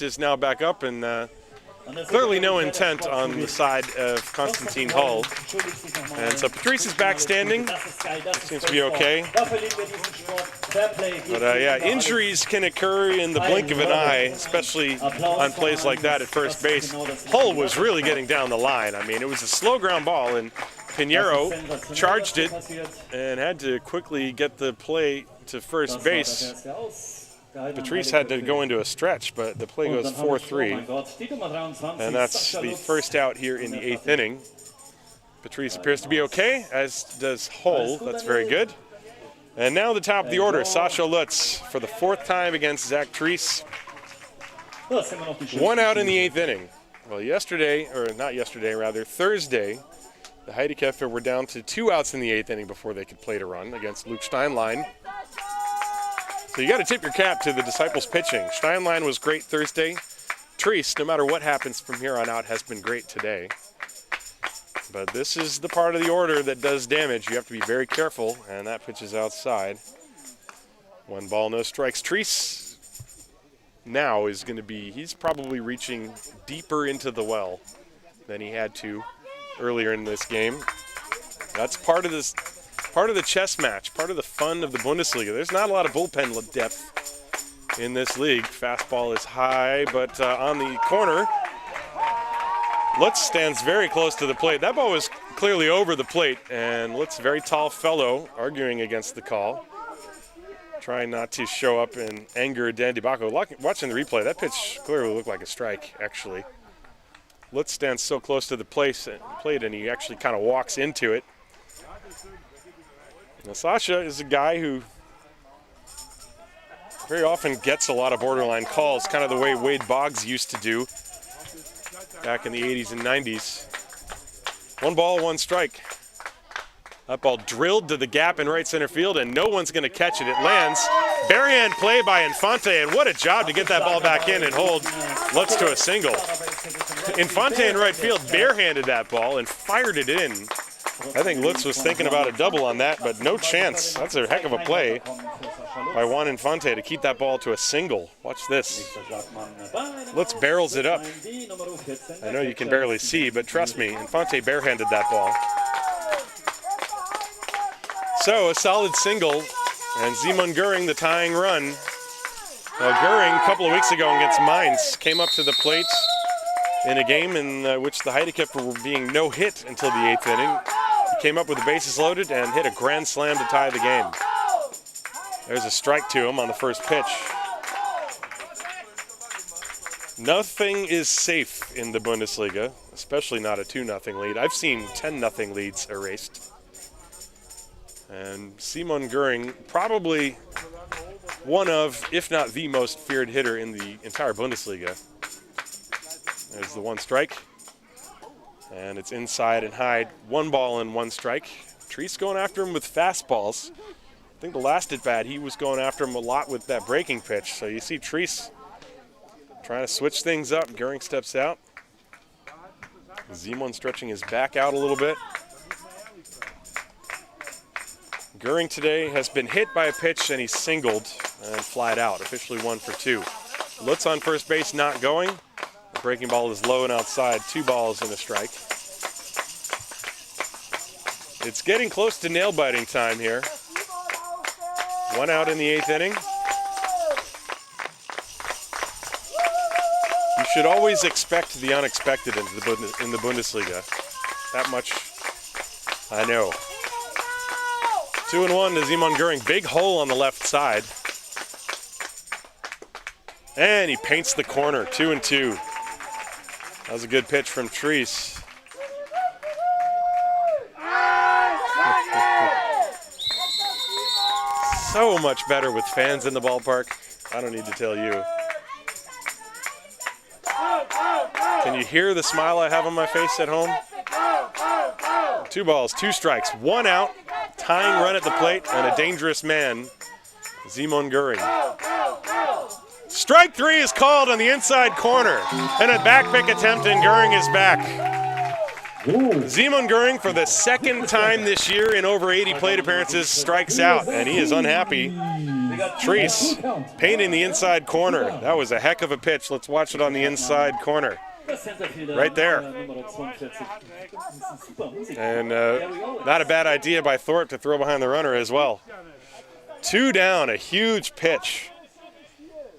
is now back up, and clearly no intent on the side of Konstantin Hull. And so Patrice is back standing. Seems to be okay. But yeah, injuries can occur in the blink of an eye, especially on plays like that at first base. Hull was really getting down the line. I mean, it was a slow ground ball, and Pinheiro charged it and had to quickly get the play to first base. Patrice had to go into a stretch, but the play goes 4-3. And that's the first out here in the 8th inning. Patrice appears to be okay, as does Hull. That's very good. And now the top of the order, Sascha Lutz for the 4th time against Zach Treese. 1 out in the 8th inning. Well, Thursday, the Heideköpfe were down to 2 outs in the 8th inning before they could play to run against Luke Steinlein. So you got to tip your cap to the Disciples pitching. Steinlein was great Thursday. Treese, no matter what happens from here on out, has been great today. But this is the part of the order that does damage. You have to be very careful, and that pitch is outside. 1 ball, no strikes. Treese now is going to be, he's probably reaching deeper into the well than he had to earlier in this game. That's part of this. Part of the chess match, part of the fun of the Bundesliga. There's not a lot of bullpen depth in this league. Fastball is high, but on the corner, Lutz stands very close to the plate. That ball was clearly over the plate, and Lutz, very tall fellow, arguing against the call. Trying not to show up and anger Dan DiBacco. Watching the replay, that pitch clearly looked like a strike, actually. Lutz stands so close to the plate, and he actually kind of walks into it. Now, Sasha is a guy who very often gets a lot of borderline calls, kind of the way Wade Boggs used to do back in the 80s and 90s. 1 ball, 1 strike. That ball drilled to the gap in right center field, and no one's going to catch it. It lands. Barehand play by Infante, and what a job to get that ball back in and hold Lutz to a single. Infante in right field barehanded that ball and fired it in. I think Lutz was thinking about a double on that, but no chance. That's a heck of a play by Juan Infante to keep that ball to a single. Watch this. Lutz barrels it up. I know you can barely see, but trust me, Infante barehanded that ball. So a solid single, and Simon Göring the tying run. Now Göring, a couple of weeks ago against Mainz, came up to the plate in a game in which the Heideköpfe were being no hit until the 8th inning. He came up with the bases loaded and hit a grand slam to tie the game. There's a strike to him on the first pitch. Nothing is safe in the Bundesliga, especially not a 2-0 lead. I've seen 10-0 leads erased. And Simon Göring, probably one of, if not the most feared hitter in the entire Bundesliga. There's the 1 strike. And it's inside and high. 1 ball and 1 strike. Treese going after him with fastballs. I think the last at bat, he was going after him a lot with that breaking pitch. So you see Treese trying to switch things up. Göring steps out. Simon stretching his back out a little bit. Göring today has been hit by a pitch and he's singled and flied out, officially 1 for 2. Lutz on first base not going. The breaking ball is low and outside, 2 balls and a strike. It's getting close to nail biting time here. 1 out in the 8th inning. You should always expect the unexpected in the Bundesliga. That much I know. 2-1 to Simon Göring. Big hole on the left side. And he paints the corner. 2-2. That was a good pitch from Treese. So much better with fans in the ballpark. I don't need to tell you. Can you hear the smile I have on my face at home? 2 balls, 2 strikes, 1 out. Tying run at the plate, and a dangerous man, Simon Göring. Strike 3 is called on the inside corner, and a back pick attempt, and Göring is back. Simon Göring, for the 2nd time this year in over 80 plate appearances, strikes out, and he is unhappy. Treese painting the inside corner. That was a heck of a pitch. Let's watch it on the inside corner. Right there. And not a bad idea by Thorpe to throw behind the runner as well. 2 down, a huge pitch.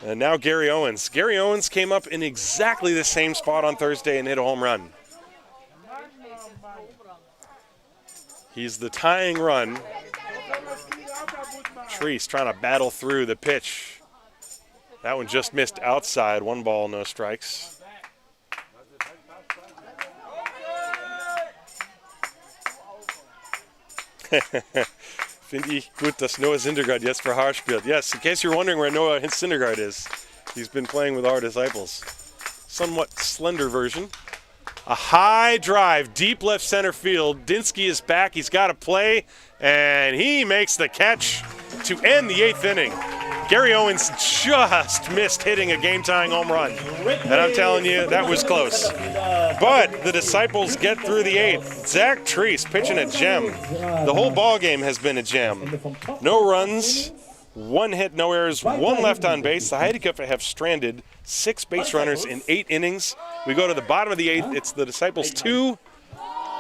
And now Gary Owens. Gary Owens came up in exactly the same spot on Thursday and hit a home run. He's the tying run. Treese trying to battle through the pitch. That one just missed outside. 1 ball, no strikes. Finde ich gut, dass Noah Syndergaard jetzt für Haar spielt. Yes, in case you're wondering where Noah Syndergaard is, he's been playing with our disciples. Somewhat slender version. A high drive, deep left center field. Dinsky is back, he's got a play, and he makes the catch to end the 8th inning. Gary Owens just missed hitting a game-tying home run. And I'm telling you, that was close. But the Disciples get through the 8th. Zach Treese pitching a gem. The whole ball game has been a gem. No runs, 1 hit, no errors, 1 left on base. The Heideköpfe have stranded 6 base runners in 8 innings. We go to the bottom of the 8th. It's the Disciples 2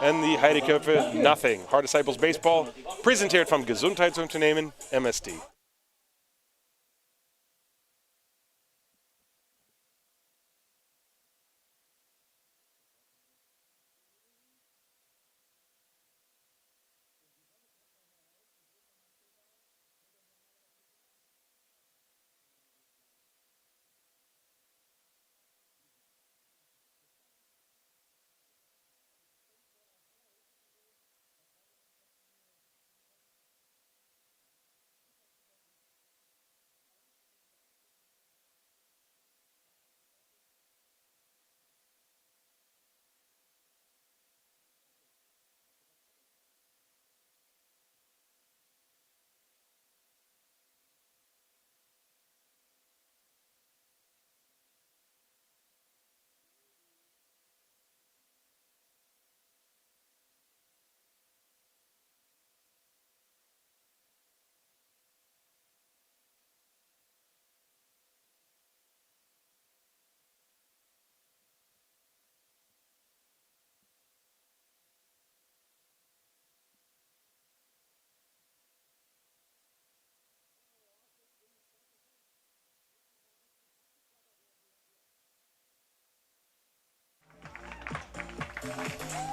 and the Heideköpfe nothing. Haar Disciples Baseball, präsentiert vom Gesundheitsunternehmen MSD.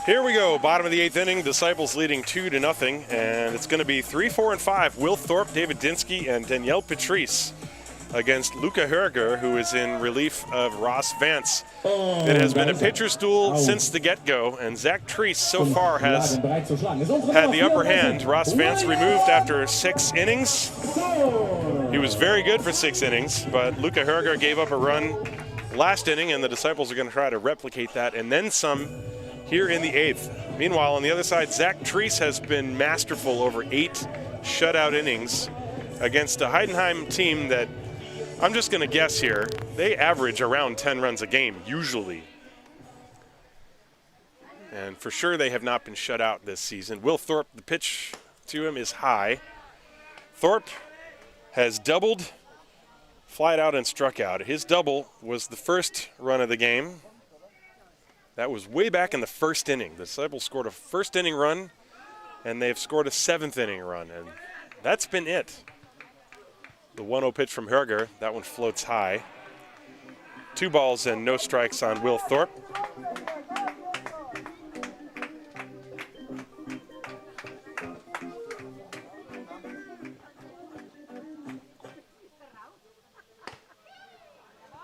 Here we go, bottom of the 8th inning. Disciples leading 2-0, and it's going to be 3, 4, and 5. Will Thorpe, David Dinsky, and Danielle Patrice against Luca Herger, who is in relief of Ross Vance. It has been a pitcher's duel since the get-go, and Zach Treese so far has had the upper hand. Ross Vance removed after 6 innings. He was very good for 6 innings, but Luca Herger gave up a run last inning, and the Disciples are going to try to replicate that and then some here in the 8th. Meanwhile, on the other side, Zach Treese has been masterful over 8 shutout innings against a Heidenheim team that, I'm just going to guess here, they average around 10 runs a game, usually. And for sure they have not been shut out this season. Will Thorpe, the pitch to him is high. Thorpe has doubled, flied out, and struck out. His double was the first run of the game. That was way back in the 1st inning. The Disciples scored a 1st inning run, and they've scored a 7th inning run, and that's been it. The 1-0 pitch from Herger, that one floats high. 2 balls and no strikes on Will Thorpe.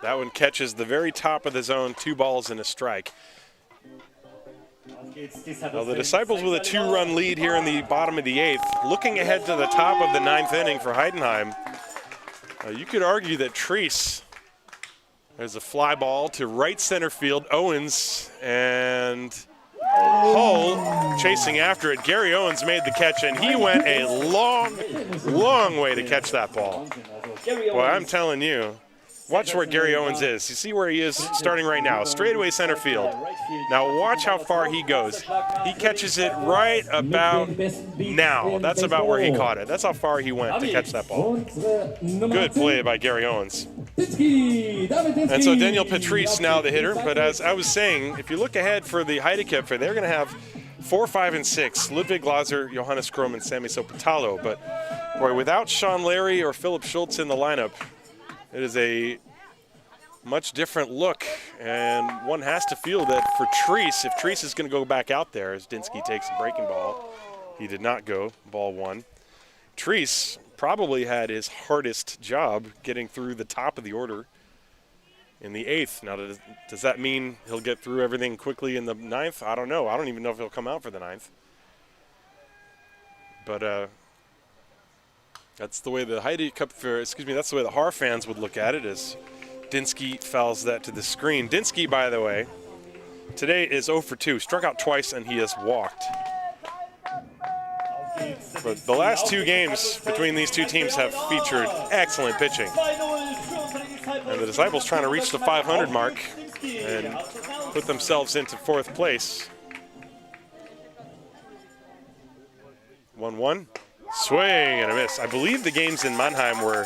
That one catches the very top of the zone, 2 balls and a strike. Now the Disciples with a 2-run lead here in the bottom of the 8th. Looking ahead to the top of the 9th inning for Heidenheim, you could argue that Treese has a fly ball to right center field. Owens and Hull chasing after it. Gary Owens made the catch, and he went a long, long way to catch that ball. Boy, I'm telling you. Watch where Gary Owens is. You see where he is starting right now, straightaway center field. Now watch how far he goes. He catches it right about now. That's about where he caught it. That's how far he went to catch that ball. Good play by Gary Owens. And so Danielle Patrice now the hitter. But as I was saying, if you look ahead for the Heideköpfe, they're going to have 4, 5, and 6. Ludwig Glaser, Johannes Krom, and Sammy Sopotalo. But boy, without Sean Larry or Philip Schultz in the lineup, it is a much different look, and one has to feel that for Treese, if Treese is going to go back out there as Dinsky takes the breaking ball, he did not go, ball 1. Treese probably had his hardest job getting through the top of the order in the 8th. Now, does that mean he'll get through everything quickly in the 9th? I don't know. I don't even know if he'll come out for the 9th. But that's the way the that's the way the Haar fans would look at it, as Dinsky fouls that to the screen. Dinsky, by the way, today is 0 for 2. Struck out twice, and he has walked. But the last 2 games between these 2 teams have featured excellent pitching. And the Disciples trying to reach the 500 mark and put themselves into 4th place. 1-1. Swing and a miss. I believe the games in Mannheim were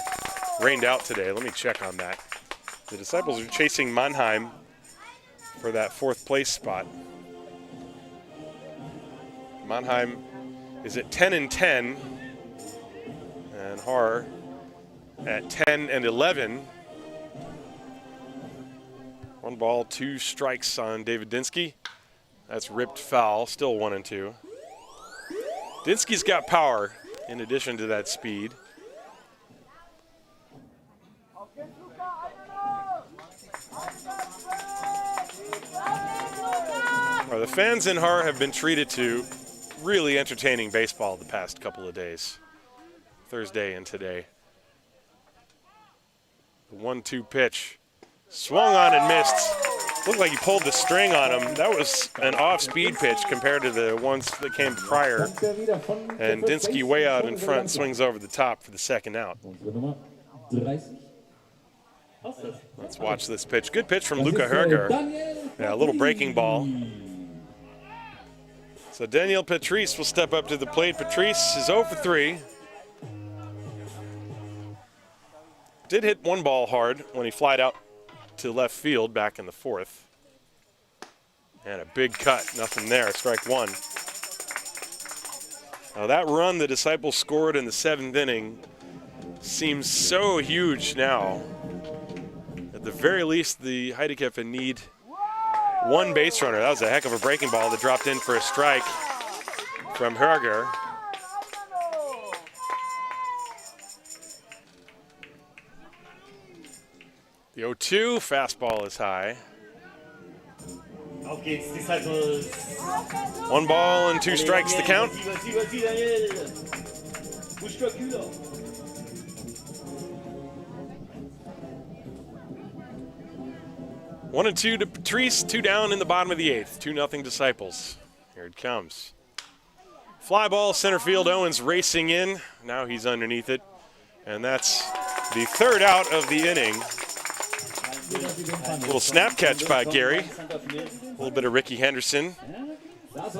rained out today. Let me check on that. The Disciples are chasing Mannheim for that 4th place spot. Mannheim is at 10-10, and Haar at 10-11. 1 ball, 2 strikes on David Dinsky. That's ripped foul, still 1-2. Dinsky's got power in addition to that speed. Well, the fans in Haar have been treated to really entertaining baseball the past couple of days, Thursday and today. The 1-2 pitch, swung on and missed. Looked like he pulled the string on him. That was an off-speed pitch compared to the ones that came prior. And Dinsky way out in front swings over the top for the 2nd out. Let's watch this pitch. Good pitch from Luca Herger. Yeah, a little breaking ball. So Danielle Patrice will step up to the plate. Patrice is 0 for 3. Did hit 1 ball hard when he flied out to left field back in the 4th. And a big cut, nothing there, strike 1. Now that run the Disciples scored in the 7th inning seems so huge now. At the very least, the Heideköpfe need one base runner. That was a heck of a breaking ball that dropped in for a strike from Herger. The 0-2 fastball is high. Auf geht's, Disciples. 1 ball and 2 strikes to count. 1-2 to Patrice, 2 down in the bottom of the 8th. 2-0 Disciples. Here it comes. Fly ball, center field. Owens racing in. Now he's underneath it. And that's the 3rd out of the inning. A little snap catch by Gary. A little bit of Ricky Henderson.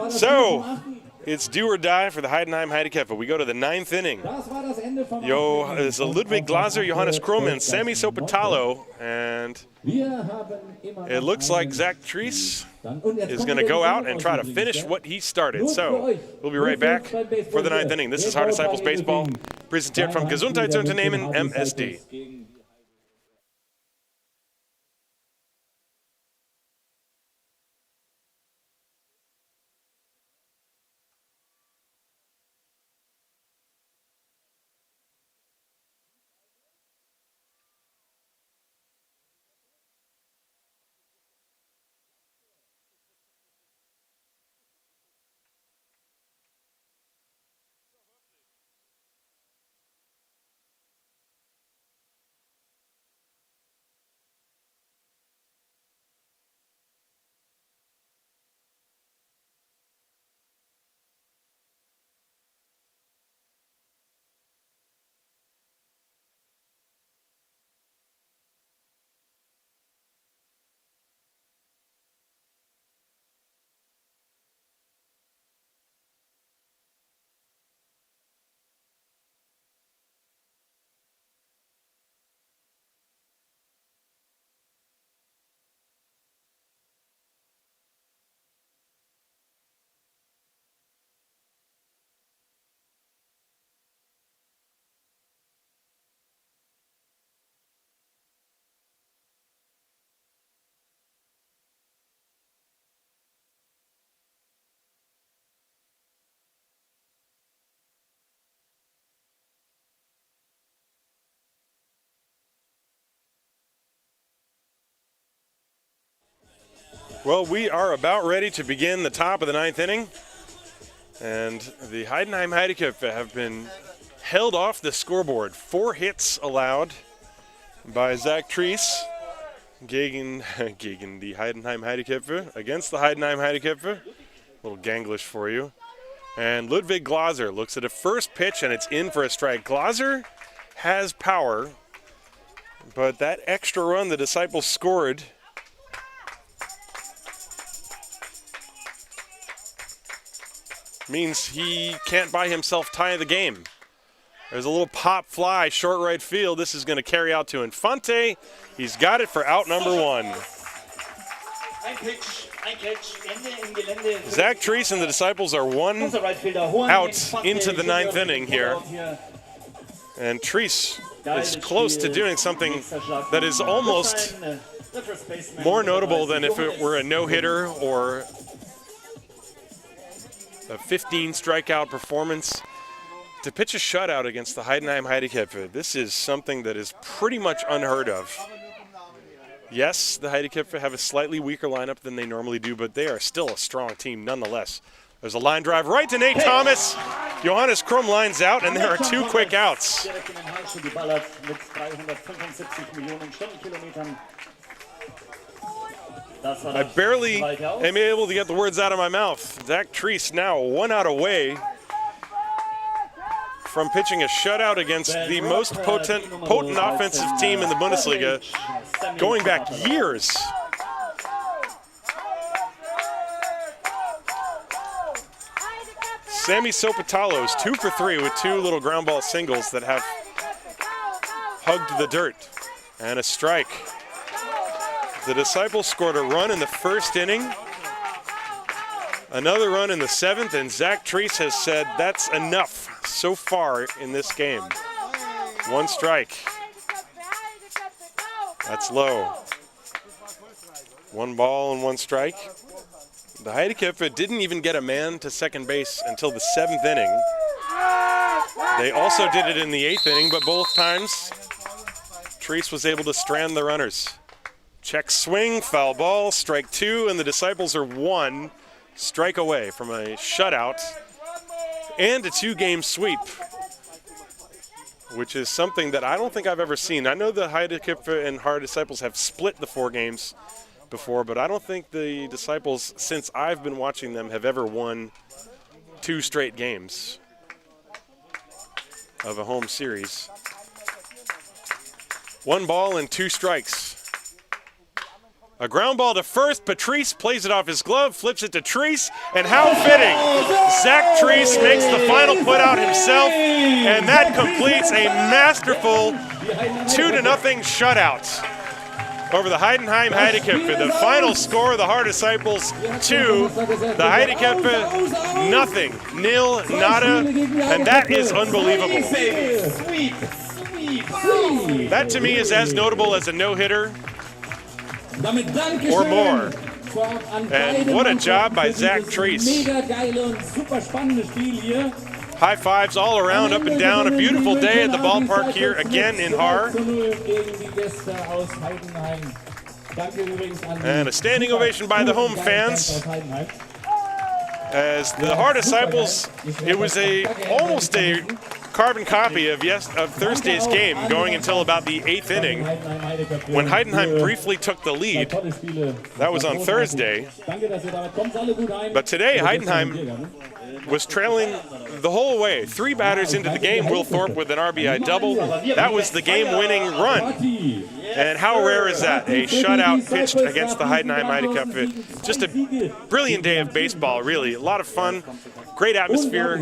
So, it's do or die for the Heidenheim Heideköpfe. We go to the 9th inning. It's Ludwig Glaser, Johannes Krumm, and Sammy Sopotalo. And it looks like Zach Treese is going to go out and try to finish what he started. So, we'll be right back for the 9th inning. This is Haar Disciples Baseball, presented from Gesundheitsunternehmen MSD. Well, we are about ready to begin the top of the 9th inning. And the Heidenheim Heideköpfe have been held off the scoreboard. 4 hits allowed by Zach Treese gegen the Heidenheim Heideköpfe, against the Heidenheim Heideköpfe. A little Ganglish for you. And Ludwig Glaser looks at a first pitch, and it's in for a strike. Glaser has power, but that extra run the Disciples scored means he can't by himself tie the game. There's a little pop fly, short right field. This is going to carry out to Infante. He's got it for out number 1. Zach Treese and the Disciples are 1 out into the 9th inning here. And Treese is close to doing something that is almost more notable than if it were a no-hitter or a 15 strikeout performance. To pitch a shutout against the Heidenheim Heideköpfe, this is something that is pretty much unheard of. Yes, the Heideköpfe have a slightly weaker lineup than they normally do, but they are still a strong team nonetheless. There's a line drive right to Nate Thomas. Johannes Krumm lines out, and there are 2 quick outs. I barely am able to get the words out of my mouth. Zach Treese now 1 out away from pitching a shutout against the most potent offensive team in the Bundesliga, going back years. Sammy Sopotalo's 2 for 3 with 2 little ground ball singles that have hugged the dirt, and a strike. The Disciples scored a run in the 1st inning, another run in the 7th, and Zach Treese has said that's enough so far in this game. 1 strike. That's low. 1 ball and 1 strike. The Heideköpfe didn't even get a man to second base until the 7th inning. They also did it in the 8th inning, but both times Treese was able to strand the runners. Check swing, foul ball, strike 2, and the Disciples are 1 strike away from a shutout and a 2-game sweep, which is something that I don't think I've ever seen. I know the Heideköpfe and Haar Disciples have split the 4 games before, but I don't think the Disciples, since I've been watching them, have ever won 2 straight games of a home series. 1 ball and 2 strikes. A ground ball to first. Patrice plays it off his glove, flips it to Treese, and how fitting. Zach Treese makes the final putout himself, and that completes a masterful 2-0 shutout over the Heidenheim Heideköpfe. The final score, the Haar Disciples 2, the Heideköpfe 0, nil, nada, and that is unbelievable. That to me is as notable as a no-hitter or more. And what a job by Zach Treese. High fives all around, up and down. A beautiful day at the ballpark here again in Haar. And a standing ovation by the home fans. As the Haar Disciples, it was almost a carbon copy of Thursday's game, going until about the 8th inning when Heidenheim briefly took the lead. That was on Thursday. But today, Heidenheim was trailing the whole way. 3 batters into the game, Will Thorpe with an RBI double. That was the game-winning run. And how rare is that? A shutout pitched against the Heidenheim Heideköpfe. Just a brilliant day of baseball, really. A lot of fun, great atmosphere.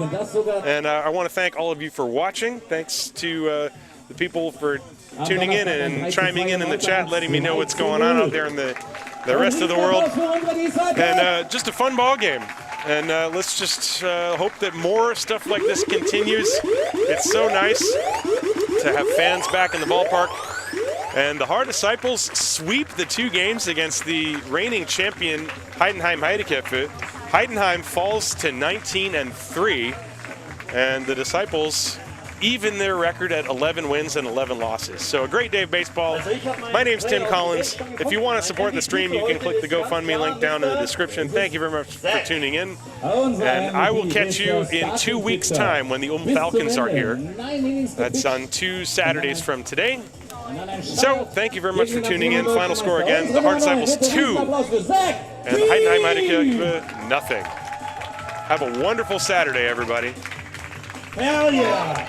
And I want to thank all of you for watching. Thanks to the people for tuning in and chiming in the chat, letting me know what's going on out there in the rest of the world. And just a fun ball game. And let's just hope that more stuff like this continues. It's so nice to have fans back in the ballpark. And the Haar Disciples sweep the 2 games against the reigning champion Heidenheim Heideköpfe. Heidenheim falls to 19-3, and the Disciples even their record at 11 wins and 11 losses. So a great day of baseball. My name's Tim Collins. If you want to support the stream, you can click the GoFundMe link down in the description. Thank you very much for tuning in. And I will catch you in 2 weeks' time when the Falcons are here. That's on 2 Saturdays from today. So thank you very much for tuning in. Final score again, the Haar Disciples 2 and the Heidenheim Heideköpfe 0. Have a wonderful Saturday, everybody. Hell yeah!